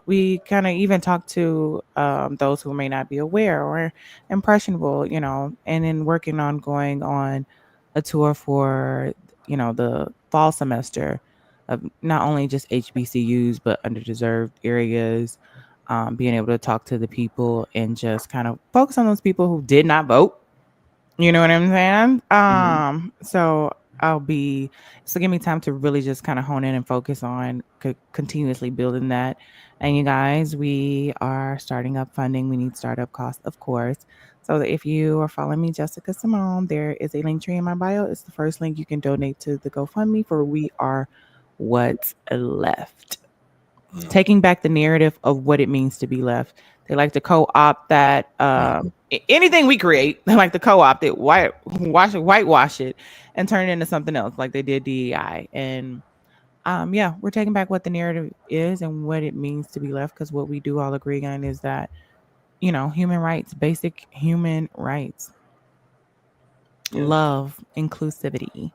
[SPEAKER 1] we kind of even talk to those who may not be aware or impressionable, and then working on going on a tour for, the fall semester of not only just HBCUs, but underdeserved areas, being able to talk to the people and just kind of focus on those people who did not vote. You know what I'm saying?
[SPEAKER 2] Mhm.
[SPEAKER 1] So I'll be so give me time to really just kind of hone in and focus on continuously building that. And you guys, we are starting up funding. We need startup costs, of course. So that if you are following me, Jessica Cymone, there is a link tree in my bio. It's the first link you can donate to the GoFundMe for We Are What's Left, taking back the narrative of what it means to be left. They like to co-opt that anything we create. They like to co-opt it, whitewash it, and turn it into something else, like they did DEI. And yeah, we're taking back what the narrative is and what it means to be left. Because what we do all agree on is that human rights, basic human rights,
[SPEAKER 2] Yeah.
[SPEAKER 1] love, inclusivity.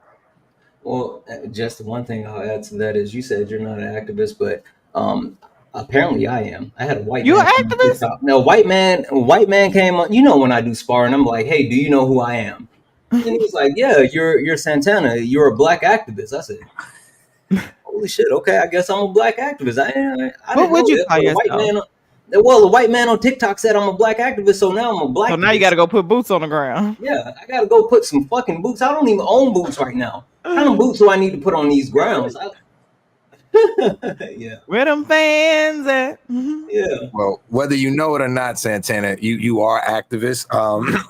[SPEAKER 2] Well, just one thing I'll add to that is you said you're not an activist, but um, apparently I am. I had a white
[SPEAKER 1] You
[SPEAKER 2] man
[SPEAKER 1] an
[SPEAKER 2] come on
[SPEAKER 1] activist?
[SPEAKER 2] TikTok. No, a white man came on. You know when I do sparring, I'm like, hey, do you know who I am? And he was like, yeah, you're Santana. You're a black activist. I said, holy shit. Okay, I guess I'm a black activist. I
[SPEAKER 1] What
[SPEAKER 2] didn't know
[SPEAKER 1] would you
[SPEAKER 2] that,
[SPEAKER 1] call
[SPEAKER 2] but a white
[SPEAKER 1] yourself?
[SPEAKER 2] man. Well, a white man on TikTok said I'm a black activist, so now I'm a
[SPEAKER 1] So now you got
[SPEAKER 2] blacktivist.
[SPEAKER 1] to go put boots on the ground.
[SPEAKER 2] Yeah, I gotta go put some fucking boots. I don't even own boots right now. How many boots do I need to put on these grounds? Yeah,
[SPEAKER 1] Where them fans at?
[SPEAKER 2] yeah,
[SPEAKER 3] Well, whether you know it or not, Santana, you are activist.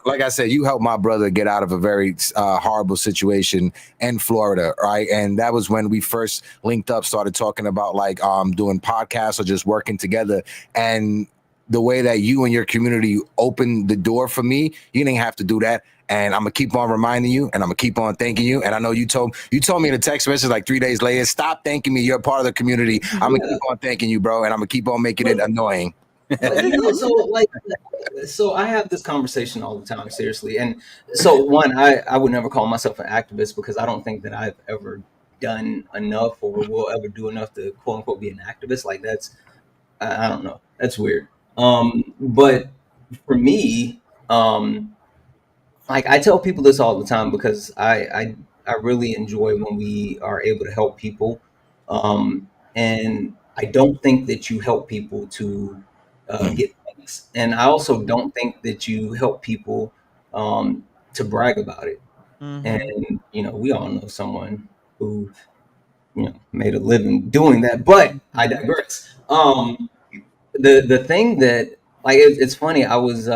[SPEAKER 3] Like I said, you helped my brother get out of a very horrible situation in Florida, right? And that was when we first linked up, started talking about like doing podcasts or just working together. And the way that you and your community opened the door for me, you didn't have to do that. And I'm gonna keep on reminding you, and I'm gonna keep on thanking you. And I know you told me in a text message like 3 days later, stop thanking me. You're a part of the community. I'm gonna
[SPEAKER 2] yeah.
[SPEAKER 3] keep on thanking you, bro, and I'm gonna keep on making it
[SPEAKER 2] But
[SPEAKER 3] annoying.
[SPEAKER 2] so like, so I have this conversation all the time, seriously. And so one, I would never call myself an activist because I don't think that I've ever done enough or will ever do enough to quote unquote be an activist. Like that's I don't know, that's weird. But for me, like I tell people this all the time because I really enjoy when we are able to help people, and I don't think that you help people to get thanks, and I also don't think that you help people to brag about it. And
[SPEAKER 1] Mhm.
[SPEAKER 2] we all know someone who made a living doing that, but I
[SPEAKER 1] Mhm.
[SPEAKER 2] digress. The thing that like it's funny. I was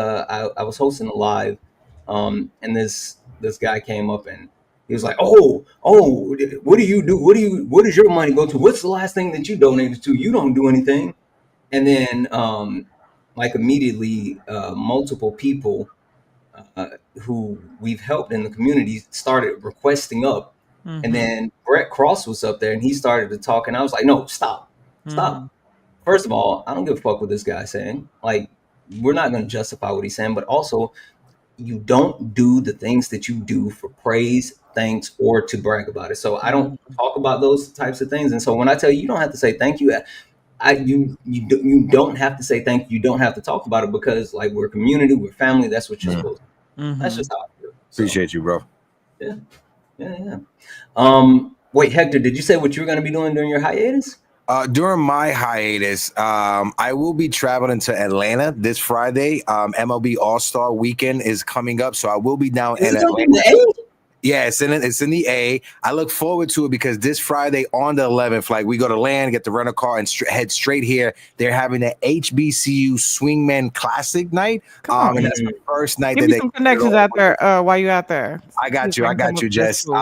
[SPEAKER 2] hosting a live, and this guy came up and he was like, "Oh, what do you do? What does your money go to? What's the last thing that you donated to? You don't do anything." And then like immediately, multiple people uh, who we've helped in the community started requesting up, and
[SPEAKER 1] Mhm.
[SPEAKER 2] then Brett Cross was up there and he started to talk, and I was like, "No, stop, stop."
[SPEAKER 1] Mhm.
[SPEAKER 2] First of all, I don't give a fuck what this guy's saying. Like, we're not going to justify what he's saying, but also, you don't do the things that you do for praise, thanks, or to brag about it. So I don't
[SPEAKER 1] Mhm.
[SPEAKER 2] talk about those types of things. And so when I tell you, you don't have to say thank you. You don't have to say thank you. You don't have to talk about it because like we're a community, we're family. That's what you're supposed to. That's just
[SPEAKER 1] Mhm.
[SPEAKER 2] how I feel. So
[SPEAKER 3] Appreciate you, bro.
[SPEAKER 2] yeah, yeah, yeah. Wait, Hector, did you say what you were going to be doing during your hiatus?
[SPEAKER 3] During my hiatus, I will be traveling to Atlanta this Friday. MLB All Star Weekend is coming up, so I will be down
[SPEAKER 2] Is
[SPEAKER 3] in
[SPEAKER 2] it gonna be
[SPEAKER 3] Atlanta.
[SPEAKER 2] the
[SPEAKER 3] Yeah, it's in the A. I look forward to it because this Friday on the 11th, like we go to land, get the rental car, and head straight here. They're having the HBCU Swingman Classic night.
[SPEAKER 1] Come on.
[SPEAKER 3] And that's the first night
[SPEAKER 1] Give
[SPEAKER 3] that
[SPEAKER 1] me
[SPEAKER 3] they
[SPEAKER 1] some
[SPEAKER 3] kick it
[SPEAKER 1] connections
[SPEAKER 3] off.
[SPEAKER 1] out there while you're out there.
[SPEAKER 3] I
[SPEAKER 1] See
[SPEAKER 3] got
[SPEAKER 1] if
[SPEAKER 3] you. I
[SPEAKER 1] can come
[SPEAKER 3] got
[SPEAKER 1] up
[SPEAKER 3] you,
[SPEAKER 1] to that
[SPEAKER 3] Jess.
[SPEAKER 1] school.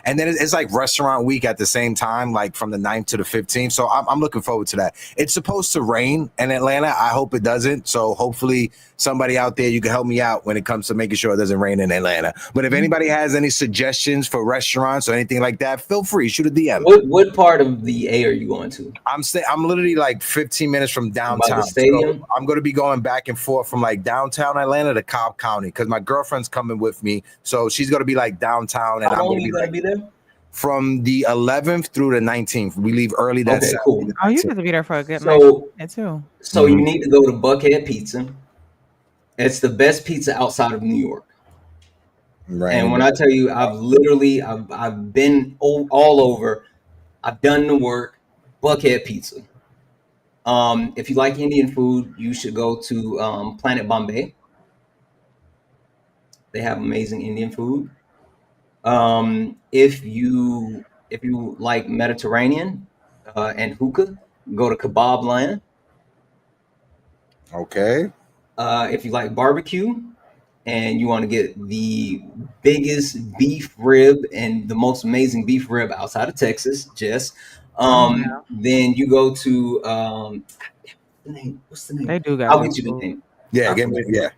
[SPEAKER 3] And then it's like restaurant week at the same time, like from the 9th to the 15th. So I'm looking forward to that. It's supposed to rain in Atlanta. I hope it doesn't. So hopefully somebody out there, you can help me out when it comes to making sure it doesn't rain in Atlanta. But if anybody has any suggestions for restaurants or anything like that, feel free, shoot a DM.
[SPEAKER 2] what part of the A are you going to?
[SPEAKER 3] I'm literally like 15 minutes from
[SPEAKER 2] By the
[SPEAKER 3] downtown. So
[SPEAKER 2] stadium?
[SPEAKER 3] I'm going to be going back and forth from like downtown Atlanta to Cobb County because my girlfriend's coming with me. So she's going to be like downtown, and
[SPEAKER 2] How
[SPEAKER 3] I'm
[SPEAKER 2] long
[SPEAKER 3] going
[SPEAKER 2] are
[SPEAKER 3] to
[SPEAKER 2] you
[SPEAKER 3] be
[SPEAKER 2] gonna
[SPEAKER 3] like
[SPEAKER 2] be there?
[SPEAKER 3] from the 11th through the 19th. We leave early that
[SPEAKER 2] Okay,
[SPEAKER 3] Saturday.
[SPEAKER 2] cool.
[SPEAKER 3] the
[SPEAKER 1] Oh, you
[SPEAKER 3] 19th.
[SPEAKER 1] get to be there for a good night
[SPEAKER 2] So
[SPEAKER 1] too.
[SPEAKER 2] so you need to go to Buckhead Pizza. It's the best pizza outside of New York. And when I tell you, I've been all over. I've done the work. Buckhead Pizza. If you like Indian food, you should go to Planet Bombay. They have amazing Indian food. If you like Mediterranean and hookah, go to Kebab Land.
[SPEAKER 3] Okay.
[SPEAKER 2] If you like barbecue and you want to get the biggest beef rib and the most amazing beef rib outside of Texas, Jess,
[SPEAKER 1] Come on now.
[SPEAKER 2] then you go to what's the name?
[SPEAKER 1] They do got
[SPEAKER 2] I'll
[SPEAKER 1] good
[SPEAKER 2] get you the
[SPEAKER 1] food.
[SPEAKER 2] name.
[SPEAKER 3] Yeah,
[SPEAKER 2] I
[SPEAKER 3] give me.
[SPEAKER 2] forgot.
[SPEAKER 3] Yeah.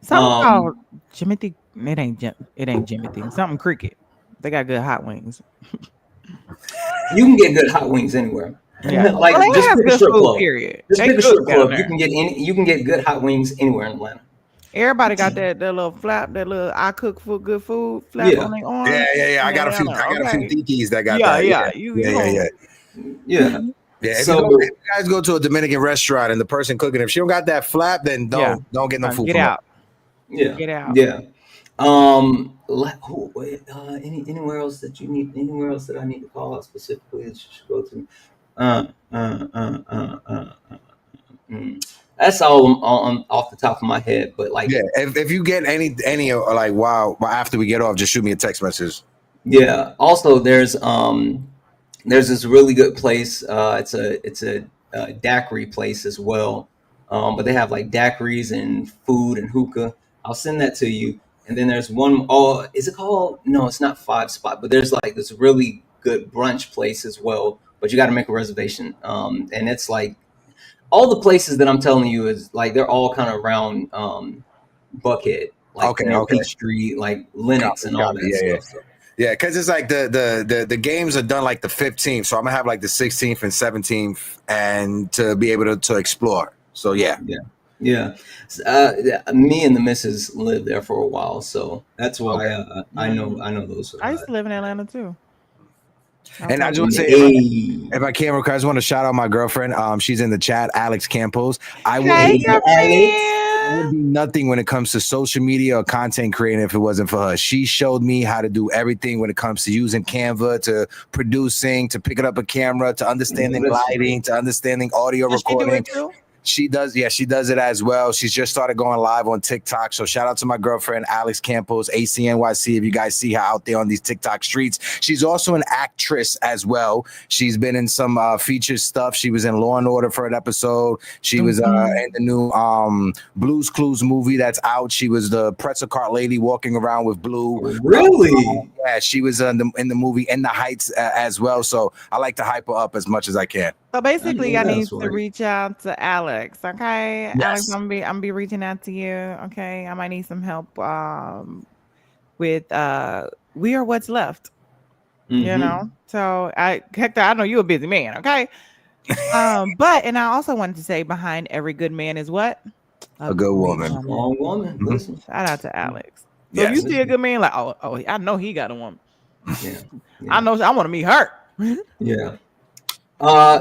[SPEAKER 1] Something
[SPEAKER 2] Um,
[SPEAKER 1] called Jimothy. It ain't Jimothy. Something cricket. They got good hot wings.
[SPEAKER 2] you can get good hot wings anywhere.
[SPEAKER 1] Yeah.
[SPEAKER 2] Like
[SPEAKER 1] Well, they
[SPEAKER 2] just
[SPEAKER 1] has
[SPEAKER 2] pick a
[SPEAKER 1] good
[SPEAKER 2] strip
[SPEAKER 1] food,
[SPEAKER 2] club.
[SPEAKER 1] period.
[SPEAKER 2] Just
[SPEAKER 1] They
[SPEAKER 2] pick a
[SPEAKER 1] cook
[SPEAKER 2] strip
[SPEAKER 1] down
[SPEAKER 2] club. You
[SPEAKER 1] there.
[SPEAKER 2] can get good hot wings anywhere in Atlanta.
[SPEAKER 1] Everybody got that little flap, that little I cook for good food flap
[SPEAKER 2] Yeah,
[SPEAKER 1] on their
[SPEAKER 3] Yeah,
[SPEAKER 1] arm.
[SPEAKER 3] yeah, yeah.
[SPEAKER 1] In Atlanta.
[SPEAKER 3] I got a few
[SPEAKER 1] Okay.
[SPEAKER 3] tikis that got
[SPEAKER 1] Yeah,
[SPEAKER 3] that. Yeah,
[SPEAKER 1] yeah. You
[SPEAKER 3] yeah, yeah,
[SPEAKER 1] don't.
[SPEAKER 3] yeah.
[SPEAKER 2] yeah.
[SPEAKER 3] Yeah, if
[SPEAKER 2] So
[SPEAKER 3] you guys go to a Dominican restaurant and the person cooking, if she don't got that flap, then
[SPEAKER 1] Yeah.
[SPEAKER 3] don't get no food
[SPEAKER 1] Get
[SPEAKER 3] from her.
[SPEAKER 1] out.
[SPEAKER 2] yeah,
[SPEAKER 1] Get out.
[SPEAKER 2] yeah. Anywhere else that you need? Anywhere else that I need to call out specifically that you should go to? Uh, uh, uh, uh, uh, That's all off the top of my head. But like,
[SPEAKER 3] Yeah, if you get any like wow, after we get off, just shoot me a text message.
[SPEAKER 2] yeah. Also, there's this really good place. It's a daiquiri place as well. But they have like daiquiris and food and hookah. I'll send that to you. And then there's one. Oh, is it called? No, it's not Five Spot. But there's like this really good brunch place as well. But you got to make a reservation. And it's like all the places that I'm telling you is like they're all kind of around Buckhead, like
[SPEAKER 3] Okay,
[SPEAKER 2] near
[SPEAKER 3] okay.
[SPEAKER 2] Peachtree, like Lennox and all
[SPEAKER 3] Copy.
[SPEAKER 2] that
[SPEAKER 3] Yeah, yeah.
[SPEAKER 2] stuff. So
[SPEAKER 3] Yeah, because it's like the games are done like the 15th, so I'm gonna have like the 16th and 17th, and to be able to explore. So yeah,
[SPEAKER 2] yeah. Me and the missus lived there for a while, so that's why I know those.
[SPEAKER 1] I used to live in Atlanta too.
[SPEAKER 3] and I just want to say if I can, I just want to shout out my girlfriend. She's in the chat, Alex Campos. I would
[SPEAKER 1] Hey,
[SPEAKER 3] be,
[SPEAKER 2] Alex.
[SPEAKER 3] would be nothing when it comes to social media or content creating if it wasn't for her. She showed me how to do everything when it comes to using Canva, to producing, to picking up a camera, to understanding lighting, to understanding audio
[SPEAKER 1] Does she do
[SPEAKER 3] recording.
[SPEAKER 1] it too?
[SPEAKER 3] She does, yeah, she does it as well. She's just started going live on TikTok. So shout out to my girlfriend, Alex Campos, ACNYC, if you guys see her out there on these TikTok streets. She's also an actress as well. She's been in some featured stuff. She was in Law and Order for an episode. She was in the new Blue's Clues movie that's out. She was the pretzel cart lady walking around with Blue.
[SPEAKER 2] Really?
[SPEAKER 3] Yeah, she was in the movie In the Heights as well. So I like to hype her up as much as I can.
[SPEAKER 1] So basically, I
[SPEAKER 2] Yeah,
[SPEAKER 1] need
[SPEAKER 2] that's
[SPEAKER 1] to
[SPEAKER 2] right.
[SPEAKER 1] reach out to Alex. Okay, Alex,
[SPEAKER 3] Yes.
[SPEAKER 1] I'm gonna be reaching out to you. Okay, I might need some help with We Are What's Left. You
[SPEAKER 2] Mhm.
[SPEAKER 1] know, so Hector, I know you're a busy man. Okay, but and I also wanted to say, behind every good man is what
[SPEAKER 3] A good
[SPEAKER 1] great
[SPEAKER 3] woman.
[SPEAKER 2] Strong woman.
[SPEAKER 3] Mhm.
[SPEAKER 2] Listen.
[SPEAKER 1] Shout out to Alex. So if
[SPEAKER 3] Yes.
[SPEAKER 1] you see a good man, like oh, I know he got a woman.
[SPEAKER 2] Yeah.
[SPEAKER 1] I know I want to meet her.
[SPEAKER 2] Yeah.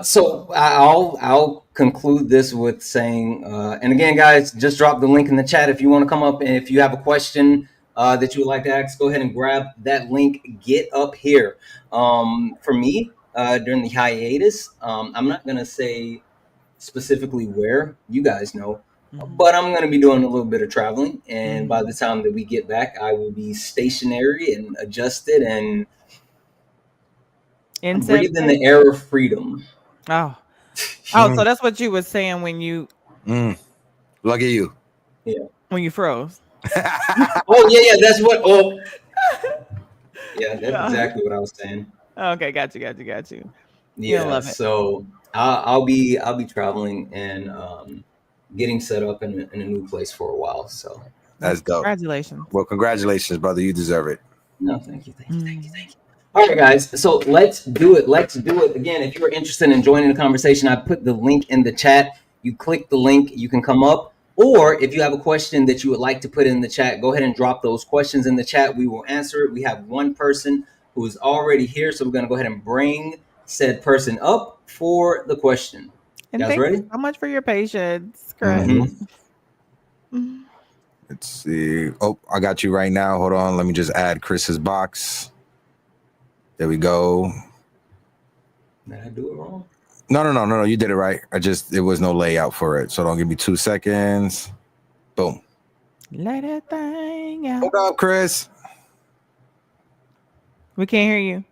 [SPEAKER 2] So I'll conclude this with saying, and again, guys, just drop the link in the chat if you want to come up and if you have a question that you would like to ask, go ahead and grab that link. Get up here. For me, during the hiatus. I'm not gonna say specifically where, you guys know,
[SPEAKER 1] Hmm.
[SPEAKER 2] but I'm gonna be doing a little bit of traveling, and by the
[SPEAKER 1] Hmm.
[SPEAKER 2] time that we get back, I will be stationary and adjusted and
[SPEAKER 1] In said
[SPEAKER 2] breathing
[SPEAKER 1] place.
[SPEAKER 2] the air of freedom.
[SPEAKER 1] Oh, oh,
[SPEAKER 3] Mm,
[SPEAKER 1] so that's what you were saying
[SPEAKER 3] mm. Look at you.
[SPEAKER 2] Yeah.
[SPEAKER 1] when you froze.
[SPEAKER 2] Oh yeah, yeah. That's what. Oh yeah, that's
[SPEAKER 1] Yeah.
[SPEAKER 2] exactly what I was saying.
[SPEAKER 1] Okay, got you, got you, got you. Yeah,
[SPEAKER 2] Yeah.
[SPEAKER 1] love it.
[SPEAKER 2] So I'll be traveling and getting set up in a new place for a while. So
[SPEAKER 1] Well,
[SPEAKER 3] That's dope.
[SPEAKER 1] congratulations.
[SPEAKER 3] Well, congratulations, brother. You deserve it.
[SPEAKER 2] no, thank you, thank you, thank you,
[SPEAKER 1] Mm.
[SPEAKER 2] thank you. All right, guys. So let's do it. Let's do it again. If you're interested in joining the conversation, I put the link in the chat. You click the link, you can come up. Or if you have a question that you would like to put in the chat, go ahead and drop those questions in the chat. We will answer it. We have one person who is already here, so we're going to go ahead and bring said person up for the question.
[SPEAKER 1] And
[SPEAKER 2] You guys
[SPEAKER 1] thank you
[SPEAKER 2] ready?
[SPEAKER 1] so much for your patience, Chris.
[SPEAKER 3] Hmm.
[SPEAKER 2] Mm-hmm.
[SPEAKER 1] Mm.
[SPEAKER 3] Let's see. Oh, I got you right now. Hold on. Let me just add Chris's box. There we go.
[SPEAKER 2] Did I do it wrong?
[SPEAKER 3] No. You did it right. It was no layout for it. So don't give me 2 seconds. Boom.
[SPEAKER 1] Let that thing out.
[SPEAKER 3] What up, Chris?
[SPEAKER 1] We can't hear you.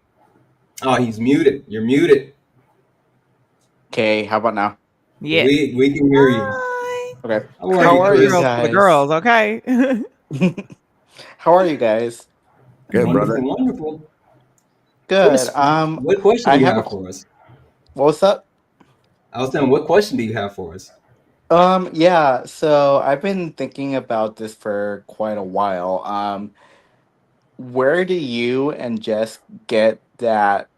[SPEAKER 2] Oh, he's muted. You're muted.
[SPEAKER 5] Okay, how about now?
[SPEAKER 1] Yes.
[SPEAKER 2] We can hear you.
[SPEAKER 1] Hi.
[SPEAKER 5] Okay.
[SPEAKER 2] How are
[SPEAKER 1] Chris
[SPEAKER 5] How
[SPEAKER 2] you,
[SPEAKER 1] is
[SPEAKER 5] are
[SPEAKER 1] the
[SPEAKER 5] you
[SPEAKER 2] Chris?
[SPEAKER 1] girls for the
[SPEAKER 5] guys?
[SPEAKER 1] girls, okay?
[SPEAKER 5] How are you guys?
[SPEAKER 3] Good,
[SPEAKER 2] Wonderful,
[SPEAKER 3] brother.
[SPEAKER 2] wonderful.
[SPEAKER 5] Good.
[SPEAKER 2] Chris, what question
[SPEAKER 5] I
[SPEAKER 2] do you
[SPEAKER 5] have a
[SPEAKER 2] have for us?
[SPEAKER 5] what's up?
[SPEAKER 2] I was saying, what question do you have for us?
[SPEAKER 5] Yeah, so I've been thinking about this for quite a while. Where do you and Jess get that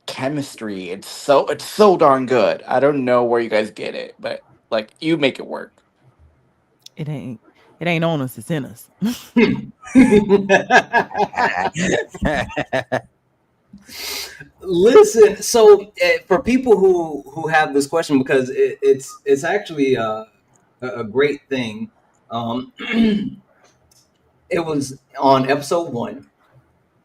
[SPEAKER 5] chemistry? It's so darn good. I don't know where you guys get it, but like you make it work.
[SPEAKER 1] it ain't it ain't on us, it's in us.
[SPEAKER 2] Listen, so for people who have this question, because it's actually a great thing. It was on episode one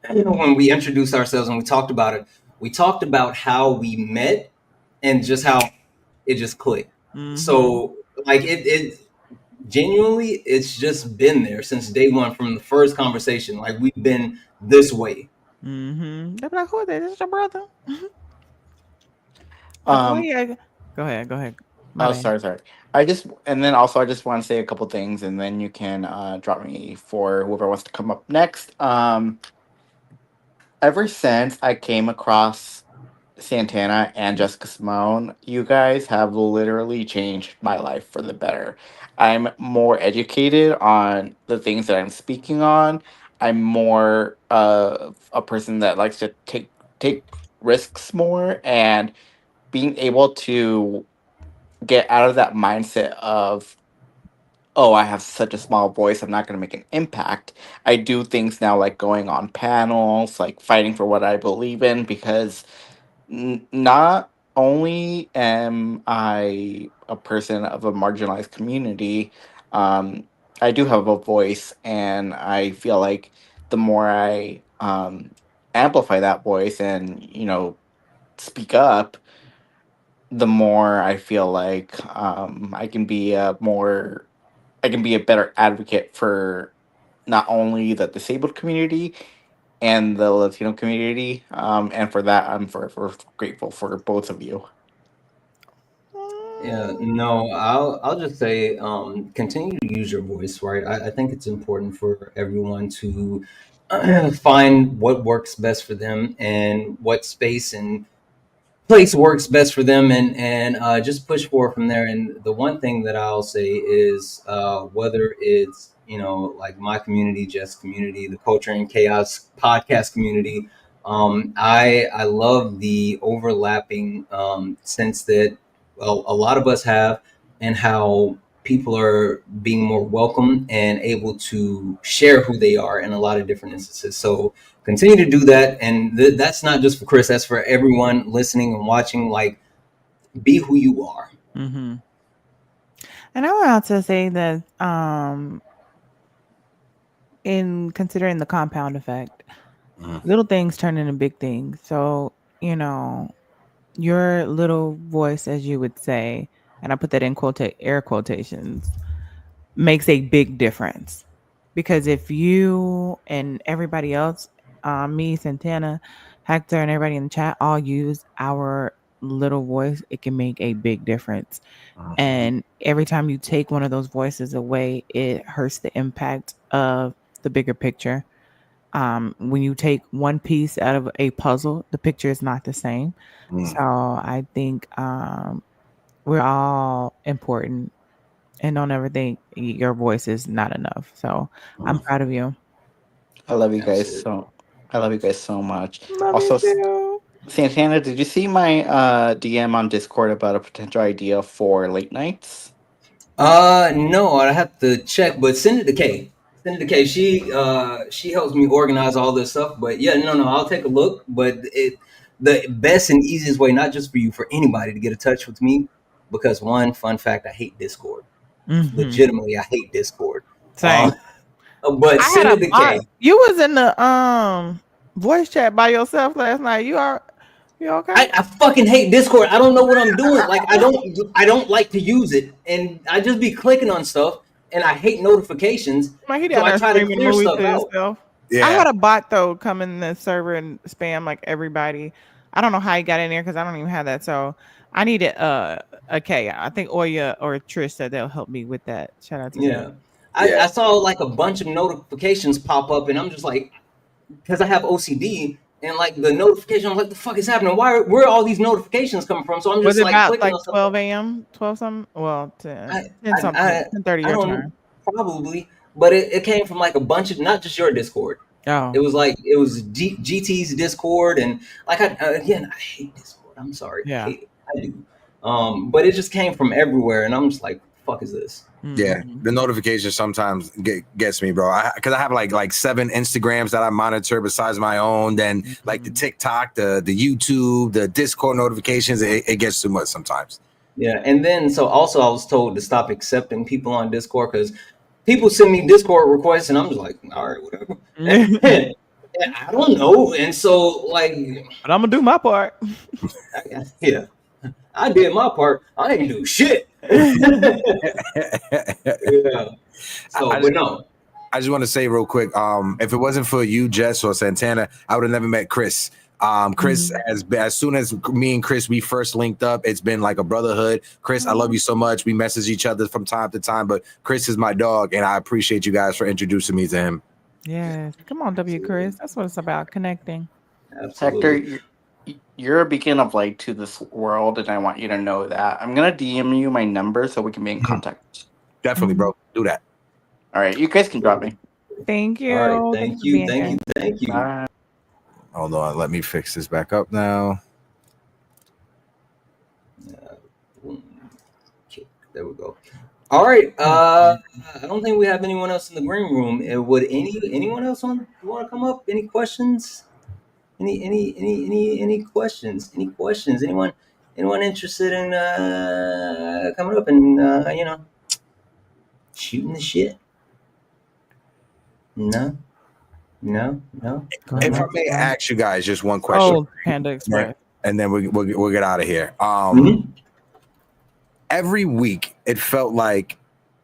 [SPEAKER 2] when we introduced ourselves and we talked about it. We talked about how we met and just how it just clicked.
[SPEAKER 1] Hmm.
[SPEAKER 2] So like it genuinely, it's just been there since day one from the first conversation. Like we've been this way.
[SPEAKER 1] Hmm. They'll be like, who is that? This is your brother. Like, why
[SPEAKER 5] Um,
[SPEAKER 1] you go ahead, go ahead. My
[SPEAKER 5] oh,
[SPEAKER 1] bad.
[SPEAKER 5] sorry. I just and then also I just want to say a couple things, and then you can drop me for whoever wants to come up next. Ever since I came across Santana and Jessica Simone, you guys have literally changed my life for the better. I'm more educated on the things that I'm speaking on. I'm more a person that likes to take risks more, and being able to get out of that mindset of, oh, I have such a small voice, I'm not going to make an impact. I do things now like going on panels, like fighting for what I believe in, because not only am I a person of a marginalized community, um, I do have a voice, and I feel like the more I amplify that voice and, speak up, the more I feel like I can be a better advocate for not only the disabled community and the Latino community. And for that, I'm forever grateful for both of you.
[SPEAKER 2] Yeah, no, I'll just say, continue to use your voice, right? I think it's important for everyone to find what works best for them and what space and place works best for them, and just push forward from there. And the one thing that I'll say is, whether it's like my community, Jess community, the Culture and Chaos podcast community, I love the overlapping sense that, well, a lot of us have, and how people are being more welcome and able to share who they are in a lot of different instances. So continue to do that, and that's not just for Chris, that's for everyone listening and watching. Like, be who you are.
[SPEAKER 1] Hmm. And I want to say that in considering the compound effect,
[SPEAKER 3] Mhm.
[SPEAKER 1] little things turn into big things. So you know, your little voice, as you would say, and I put that in air quotations, makes a big difference. Because if you and everybody else, me, Santana, Hector, and everybody in the chat all use our little voice, it can make a big difference. And every time you take one of those voices away, it hurts the impact of the bigger picture. When you take one piece out of a puzzle, the picture is not the same. So I think we're all important, and don't ever think your voice is not enough. So I'm proud of you.
[SPEAKER 5] I love you guys
[SPEAKER 2] Absolutely.
[SPEAKER 5] so. I love you guys so much.
[SPEAKER 1] Love you
[SPEAKER 5] Also,
[SPEAKER 1] too.
[SPEAKER 5] Santana, did you see my DM on Discord about a potential idea for late nights?
[SPEAKER 2] No, I have to check, but send it to Kay. Send it to Kay. She helps me organize all this stuff. But yeah, no, I'll take a look. But the best and easiest way, not just for you, for anybody to get in touch with me, because one fun fact, I hate Discord.
[SPEAKER 1] Hmm.
[SPEAKER 2] Legitimately, I hate Discord. Um,
[SPEAKER 1] Same.
[SPEAKER 2] but
[SPEAKER 1] I had
[SPEAKER 2] send
[SPEAKER 1] a
[SPEAKER 2] it to
[SPEAKER 1] bot.
[SPEAKER 2] Kay.
[SPEAKER 1] You was in the voice chat by yourself last night. You okay?
[SPEAKER 2] I fucking hate Discord. I don't know what I'm doing. Like I don't like to use it, and I just be clicking on stuff, and I hate notifications.
[SPEAKER 1] Like he
[SPEAKER 2] So
[SPEAKER 1] down
[SPEAKER 2] I
[SPEAKER 1] there
[SPEAKER 2] try to
[SPEAKER 1] screaming
[SPEAKER 2] clear
[SPEAKER 1] movie
[SPEAKER 2] stuff
[SPEAKER 1] to
[SPEAKER 2] out.
[SPEAKER 1] himself. I
[SPEAKER 3] Yeah.
[SPEAKER 1] had a bot though come in the server and spam like everybody. I don't know how he got in there because I don't even have that. So I needed okay. I think Oya or Trish said they'll help me with that. Shout out to them.
[SPEAKER 2] Yeah.
[SPEAKER 3] Yeah.
[SPEAKER 2] I saw like a bunch of notifications pop up, and I'm just like, because I have OCD, and like the notification, I'm like, the fuck is happening? Where are all these notifications coming from? So I'm
[SPEAKER 1] Was
[SPEAKER 2] just
[SPEAKER 1] it
[SPEAKER 2] like
[SPEAKER 1] about
[SPEAKER 2] clicking
[SPEAKER 1] like
[SPEAKER 2] on stuff.
[SPEAKER 1] 12 a.m., 12 something? Well,
[SPEAKER 2] I
[SPEAKER 1] 10 something,
[SPEAKER 2] I
[SPEAKER 1] 10:30
[SPEAKER 2] I
[SPEAKER 1] your
[SPEAKER 2] don't
[SPEAKER 1] time.
[SPEAKER 2] probably, but it came from like a bunch of, not just your Discord. It
[SPEAKER 1] Oh,
[SPEAKER 2] was like it was GT's Discord, and like again, I hate Discord. I'm sorry, I
[SPEAKER 1] yeah.
[SPEAKER 2] hate it. I do. But it just came from everywhere, and I'm just like, fuck is this?
[SPEAKER 3] Yeah,
[SPEAKER 1] Hmm.
[SPEAKER 3] the notification sometimes gets me, bro. Because I have like 7 Instagrams that I monitor besides my own. Then like the
[SPEAKER 1] Hmm.
[SPEAKER 3] TikTok, the YouTube, the Discord notifications. It gets too much sometimes.
[SPEAKER 2] Yeah, and then so also I was told to stop accepting people on Discord because people send me Discord requests, and I'm just like, all right, whatever.
[SPEAKER 1] But
[SPEAKER 2] I don't know, and so like,
[SPEAKER 1] I'm gonna do my part.
[SPEAKER 2] yeah, I did my part. I ain't do shit. Yeah. So,
[SPEAKER 3] I,
[SPEAKER 2] but no.
[SPEAKER 3] I just want to say real quick, if it wasn't for you, Jess or Santana, I would have never met Chris. Chris,
[SPEAKER 1] Mhm.
[SPEAKER 3] as soon as me and Chris we first linked up, it's been like a brotherhood. Chris, I love
[SPEAKER 1] Aw.
[SPEAKER 3] you so much. We message each other from time to time, but Chris is my dog, and I appreciate you guys for introducing me to him.
[SPEAKER 1] Yes. Come on, W.
[SPEAKER 2] Absolutely.
[SPEAKER 1] Chris. That's what it's about. Connecting.
[SPEAKER 5] Hector,
[SPEAKER 2] Absolutely.
[SPEAKER 5] you're a beacon of light to this world, and I want you to know that. I'm gonna DM you my number so we can be in
[SPEAKER 3] Mhm.
[SPEAKER 5] contact.
[SPEAKER 3] Definitely,
[SPEAKER 1] Mhm.
[SPEAKER 3] bro. Do that.
[SPEAKER 5] All right, you guys can drop me.
[SPEAKER 1] Thank
[SPEAKER 2] All right.
[SPEAKER 1] you. Thanks
[SPEAKER 2] Thank
[SPEAKER 1] for
[SPEAKER 2] you.
[SPEAKER 1] being
[SPEAKER 2] Thank
[SPEAKER 1] here.
[SPEAKER 2] you. Thank you.
[SPEAKER 5] Bye.
[SPEAKER 3] Hold on, let me fix this back up now.
[SPEAKER 2] Okay, there we go. All right.
[SPEAKER 1] Mhm.
[SPEAKER 2] I don't think we have anyone else in the green room. Would anyone else want to come up? Any questions? Any questions? Any questions? Anyone interested in coming up and shooting the shit? No, no,
[SPEAKER 1] Going
[SPEAKER 3] If I
[SPEAKER 2] nothing.
[SPEAKER 1] once,
[SPEAKER 3] may
[SPEAKER 1] twice.
[SPEAKER 3] ask you guys just one question,
[SPEAKER 1] Oh, Panda
[SPEAKER 3] and then,
[SPEAKER 1] Express.
[SPEAKER 3] we'll get out of here.
[SPEAKER 2] Mm-hmm.
[SPEAKER 3] Every week it felt like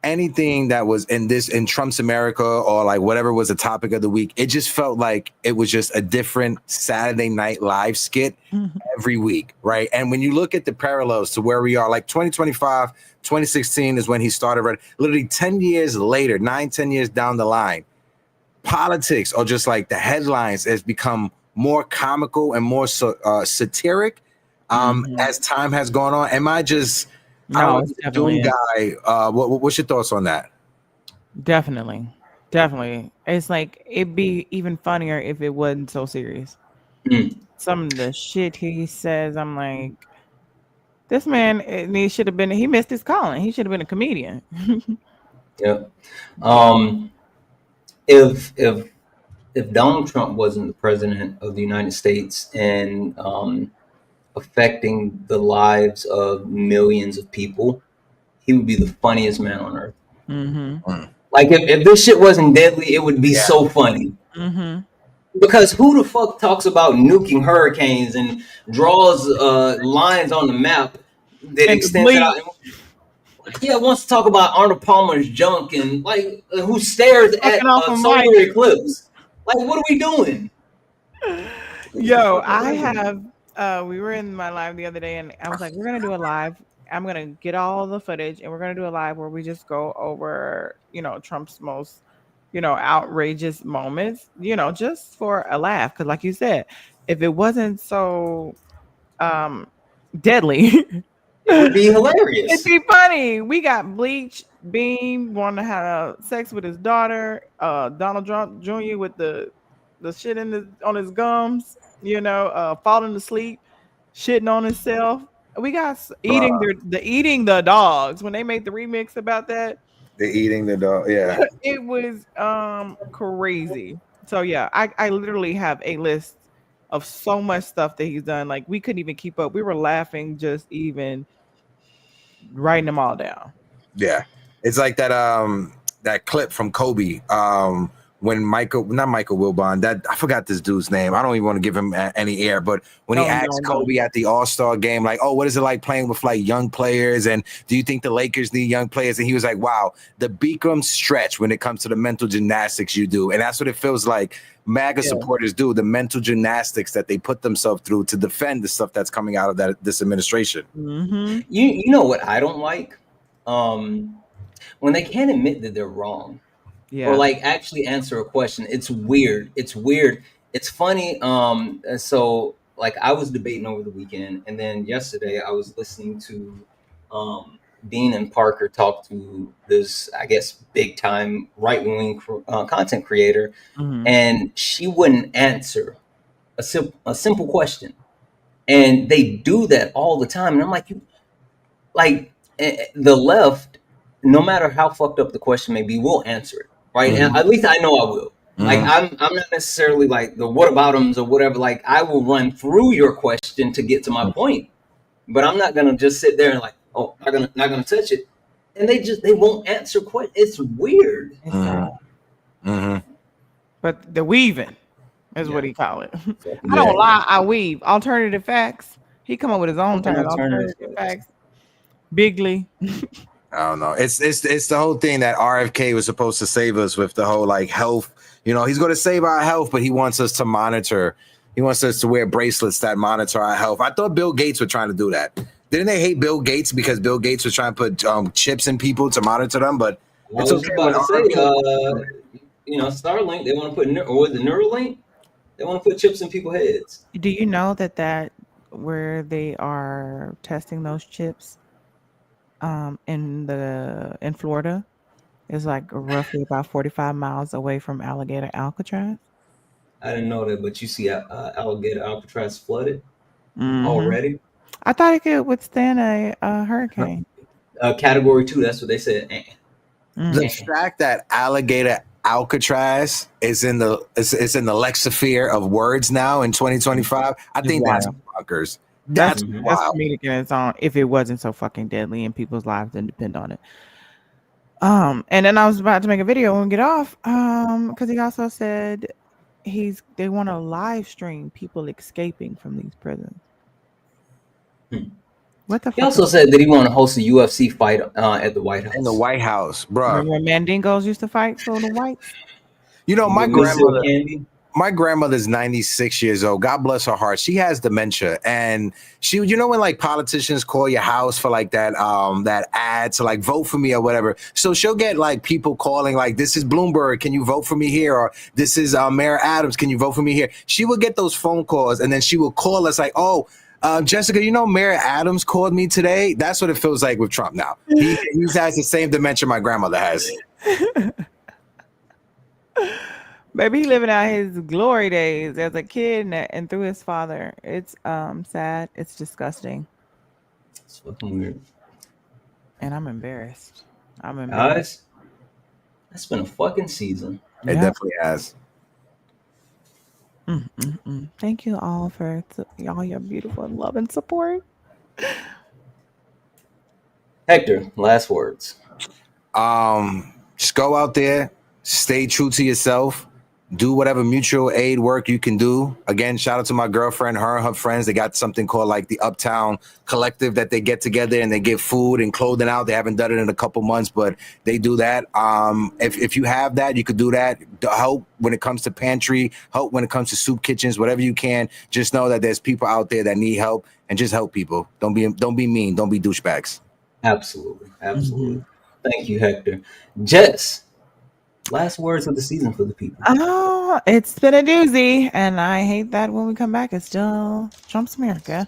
[SPEAKER 3] anything that was in Trump's America or like whatever was the topic of the week, it just felt like it was just a different Saturday Night Live skit
[SPEAKER 1] Mhm.
[SPEAKER 3] every week, right? And when you look at the parallels to where we are, like 2025, 2016 is when he started, right? Literally 10 years later, 9, 10 years down the line, politics or just like the headlines has become more comical and more satiric
[SPEAKER 1] Mhm.
[SPEAKER 3] as time has gone on. Am I just, I don't
[SPEAKER 1] No,
[SPEAKER 3] want
[SPEAKER 1] it's
[SPEAKER 3] to be the
[SPEAKER 1] definitely
[SPEAKER 3] doom
[SPEAKER 1] is.
[SPEAKER 3] guy? What's your thoughts on that?
[SPEAKER 1] Definitely. Definitely. It's like it'd be even funnier if it wasn't so serious.
[SPEAKER 2] Mm,
[SPEAKER 1] Some of the shit he says, I'm like, this man, he should have been, he missed his calling. He should have been a comedian.
[SPEAKER 2] yeah. Um, if Donald Trump wasn't the president of the United States and affecting the lives of millions of people, he would be the funniest man on earth.
[SPEAKER 1] Hmm.
[SPEAKER 3] Mm.
[SPEAKER 2] Like if this shit wasn't deadly, it would be
[SPEAKER 3] Yeah,
[SPEAKER 2] so funny.
[SPEAKER 1] Hmm.
[SPEAKER 2] Because who the fuck talks about nuking hurricanes and draws lines on the map that
[SPEAKER 1] And the
[SPEAKER 2] extends it out?
[SPEAKER 1] bleach
[SPEAKER 2] Yeah, wants to talk about Arnold Palmer's junk and like who stares
[SPEAKER 1] fucking
[SPEAKER 2] at
[SPEAKER 1] off
[SPEAKER 2] a
[SPEAKER 1] of Mike.
[SPEAKER 2] solar eclipse. Like, what are we doing? It's the
[SPEAKER 1] Yo,
[SPEAKER 2] fuck
[SPEAKER 1] I
[SPEAKER 2] away.
[SPEAKER 1] have we were in my live the other day and I was like, we're gonna do a live. I'm gonna get all the footage and we're gonna do a live where we just go over, Trump's most, outrageous moments, just for a laugh. Cause like you said, if it wasn't so um deadly,
[SPEAKER 2] It would be
[SPEAKER 1] it'd
[SPEAKER 2] hilarious.
[SPEAKER 1] be funny. We got Bleach Beam wanting to have sex with his daughter. Donald Trump Jr. with the shit on his gums. Falling asleep, shitting on himself. We got eating
[SPEAKER 3] Bruh,
[SPEAKER 1] the eating the dogs when they made the remix about that.
[SPEAKER 3] they're eating the dog. Yeah,
[SPEAKER 1] It was crazy. So yeah, I literally have a list of so much stuff that he's done. Like we couldn't even keep up. We were laughing just even writing them all down.
[SPEAKER 3] yeah. It's like that clip from Kobe. When not Michael Wilbon, that I forgot this dude's name. I don't even want to give him any air, but when he
[SPEAKER 1] No,
[SPEAKER 3] asked
[SPEAKER 1] no, no.
[SPEAKER 3] Kobe at the All-Star game, like, "Oh, what is it like playing with like young players? And do you think the Lakers need young players?" And he was like, "Wow, the Bikram stretch when it comes to the mental gymnastics you do, and that's what it feels like." MAGA
[SPEAKER 1] Yeah.
[SPEAKER 3] supporters do the mental gymnastics that they put themselves through to defend the stuff that's coming out of this administration.
[SPEAKER 1] Mm-hmm.
[SPEAKER 2] You know what I don't like? When they can't admit that they're wrong or
[SPEAKER 1] Yeah.
[SPEAKER 2] like actually answer a question. It's weird. It's weird. It's funny. So like I was debating over the weekend, and then yesterday I was listening to Dean and Parker talk to this, I guess, big time right wing content creator,
[SPEAKER 1] Mm-hmm.
[SPEAKER 2] and she wouldn't answer a simple question, and they do that all the time, and I'm like, you like the left, no matter how fucked up the question may be, will answer it, right? And
[SPEAKER 3] Mhm.
[SPEAKER 2] at least I know I will. Like
[SPEAKER 3] Mhm.
[SPEAKER 2] I'm not necessarily like the whataboutisms or whatever. Like I will run through your question to get to my point, but I'm not gonna just sit there and like, oh, not gonna touch it. And they won't answer questions. It's weird.
[SPEAKER 1] It's sad.
[SPEAKER 3] Mhm. Mhm.
[SPEAKER 1] But the weaving is what
[SPEAKER 2] Yeah,
[SPEAKER 1] he call it. I
[SPEAKER 2] fucking
[SPEAKER 1] don't
[SPEAKER 3] Yeah.
[SPEAKER 1] lie, I weave. Alternative facts. He come up with his own
[SPEAKER 2] fucking
[SPEAKER 1] terms.
[SPEAKER 2] alternative
[SPEAKER 1] Alternative
[SPEAKER 2] facts.
[SPEAKER 1] facts. Bigly.
[SPEAKER 3] I don't know. It's the whole thing that RFK was supposed to save us with the whole like health. He's going to save our health, but he wants us to monitor. He wants us to wear bracelets that monitor our health. I thought Bill Gates were trying to do that. Didn't they hate Bill Gates because Bill Gates was trying to put chips in people to monitor them? But
[SPEAKER 2] I
[SPEAKER 3] it's
[SPEAKER 2] was
[SPEAKER 3] okay
[SPEAKER 2] about
[SPEAKER 3] when
[SPEAKER 2] to say,
[SPEAKER 3] RFK.
[SPEAKER 2] Starlink. They want to put or was the Neuralink. They want to put chips in people's heads.
[SPEAKER 1] Do you know that where they are testing those chips in Florida is like roughly about 45 miles away from Alligator Alcatraz?
[SPEAKER 2] I didn't know that, but you see, alligator Alcatraz flooded
[SPEAKER 1] Mm-hmm.
[SPEAKER 2] already.
[SPEAKER 1] I thought it could withstand a hurricane.
[SPEAKER 2] Category 2. That's what they said.
[SPEAKER 1] Mm.
[SPEAKER 3] The fact that alligator Alcatraz is in the lexicon of words now in 2025, I
[SPEAKER 1] It's
[SPEAKER 3] think that's
[SPEAKER 1] wild.
[SPEAKER 3] bonkers.
[SPEAKER 1] That's
[SPEAKER 3] That's
[SPEAKER 1] that's
[SPEAKER 3] wild.
[SPEAKER 1] comedic in its own. If it wasn't so fucking deadly and people's lives didn't depend on it. And then I was about to make a video and get off. Because he also said they want to live stream people escaping from these prisons.
[SPEAKER 2] Hmm.
[SPEAKER 1] What the
[SPEAKER 2] He
[SPEAKER 1] fuck?
[SPEAKER 2] also said that he want to host a UFC fight at the White
[SPEAKER 3] In the
[SPEAKER 2] House
[SPEAKER 3] White House, bruh.
[SPEAKER 1] Remember when Mandingos used to fight for the whites?
[SPEAKER 3] My
[SPEAKER 2] with Miss Zero
[SPEAKER 3] grandmother.
[SPEAKER 2] Candy.
[SPEAKER 3] My grandmother's 96 years old. God bless her heart. She has dementia, and she, when like politicians call your house for like that ad to like vote for me or whatever. So she'll get like people calling like, "This is Bloomberg, can you vote for me here?" Or "This is Mayor Adams, can you vote for me here?" She will get those phone calls, and then she will call us like, "Oh, Jessica, Mayor Adams called me today." That's what it feels like with Trump now. He has the same dementia my grandmother has.
[SPEAKER 1] Maybe he living out his glory days as a kid and through his father. It's sad. It's disgusting,
[SPEAKER 2] It's fucking weird,
[SPEAKER 1] and I'm embarrassed. I'm embarrassed.
[SPEAKER 2] guys. That's been a fucking season.
[SPEAKER 3] It
[SPEAKER 1] Yeah.
[SPEAKER 3] definitely has.
[SPEAKER 1] Thank you all for all your beautiful love and support.
[SPEAKER 2] Hector, last words.
[SPEAKER 3] Just go out there, stay true to yourself, do whatever mutual aid work you can do. Again, shout out to my girlfriend, her and her friends. They got something called like the Uptown Collective that they get together and they give food and clothing out. They haven't done it in a couple months, but they do that. If you have that, you could do that. Help when it comes to pantry, help when it comes to soup kitchens, whatever you can. Just know that there's people out there that need help, and just help people. Don't be mean. Don't be douchebags.
[SPEAKER 2] Absolutely. Absolutely. Thank you, Hector. Jess, last words of the season for the people.
[SPEAKER 1] Oh, it's been a doozy, and I hate that when we come back, it's still Trump's America.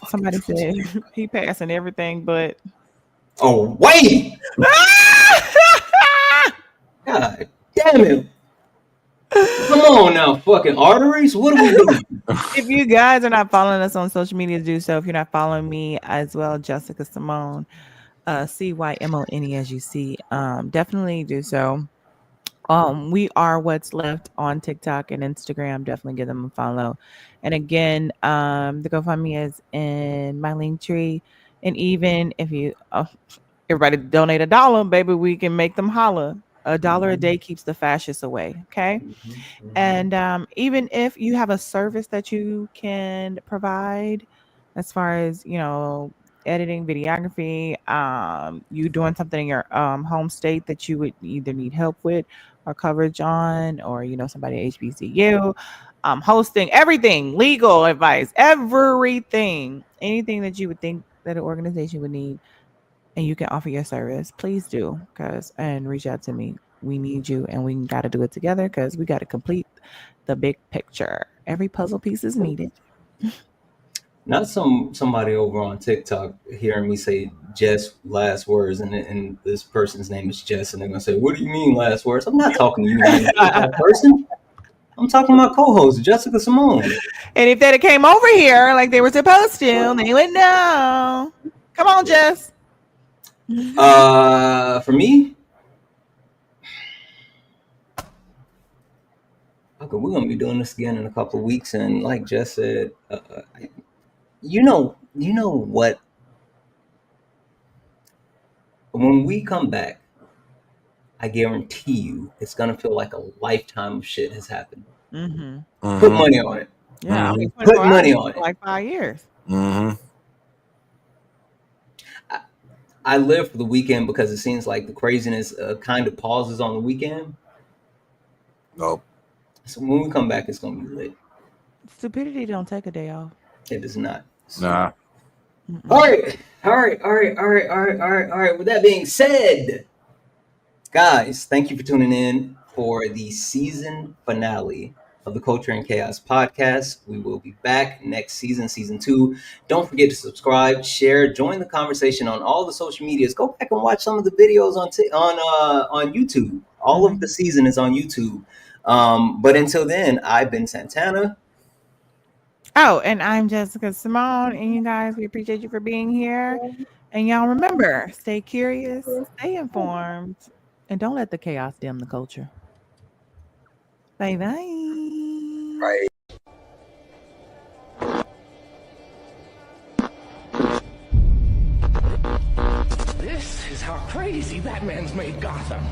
[SPEAKER 1] Somebody said he passing everything, but
[SPEAKER 2] Oh, wait! God damn it. Come on now, fucking arteries. What are we doing?
[SPEAKER 1] if you guys are not following us on social media, do so. If you're not following me as well, Jessica Cymone, Cymone, as you see, definitely do so. We are what's left on TikTok and Instagram. Definitely give them a follow. And again, the GoFundMe is in my link tree. And even if you everybody donate $1, baby, we can make them holla. $1 a day keeps the fascists away. Okay. And even if you have a service that you can provide, as far as editing, videography, you doing something in your home state that you would either need help with or coverage on, or somebody at HBCU, hosting, everything, legal advice, everything, anything that you would think that an organization would need, and you can offer your service, please do, and reach out to me. We need you, and we got to do it together because we got to complete the big picture. Every puzzle piece is needed.
[SPEAKER 2] Not somebody over on TikTok hearing me say Jess last words, and this person's name is Jess, and they're gonna say, "What do you mean last words?" I'm not talking to you, that person. I'm talking to my co-host Jessica Cymone.
[SPEAKER 1] And if they came over here like they were supposed to, they would know. Come on, Jess.
[SPEAKER 2] For me, okay, we're gonna be doing this again in a couple of weeks, and like Jess said, you know what? When we come back, I guarantee you, it's gonna feel like a lifetime of shit has happened. Put money on it.
[SPEAKER 1] Yeah, I'll be
[SPEAKER 2] Put money on it.
[SPEAKER 1] like 5 years.
[SPEAKER 2] I live for the weekend because it seems like the craziness kind of pauses on the weekend.
[SPEAKER 3] Nope.
[SPEAKER 2] So when we come back, it's gonna be lit.
[SPEAKER 1] Stupidity don't take a day off.
[SPEAKER 2] It is not.
[SPEAKER 3] Nah.
[SPEAKER 2] All right. With that being said, guys, thank you for tuning in for the season finale of the Culture and Chaos podcast. We will be back next season, season 2. Don't forget to subscribe, share, join the conversation on all the social medias. Go back and watch some of the videos on YouTube. All of the season is on YouTube. But until then, I've been Santana.
[SPEAKER 1] Oh, and I'm Jessica Cymone, and you guys, we appreciate you for being here. And y'all remember, stay curious, stay informed, and don't let the chaos dim the culture. Bye-bye.
[SPEAKER 3] Right.
[SPEAKER 4] This is how crazy Batman's made Gotham.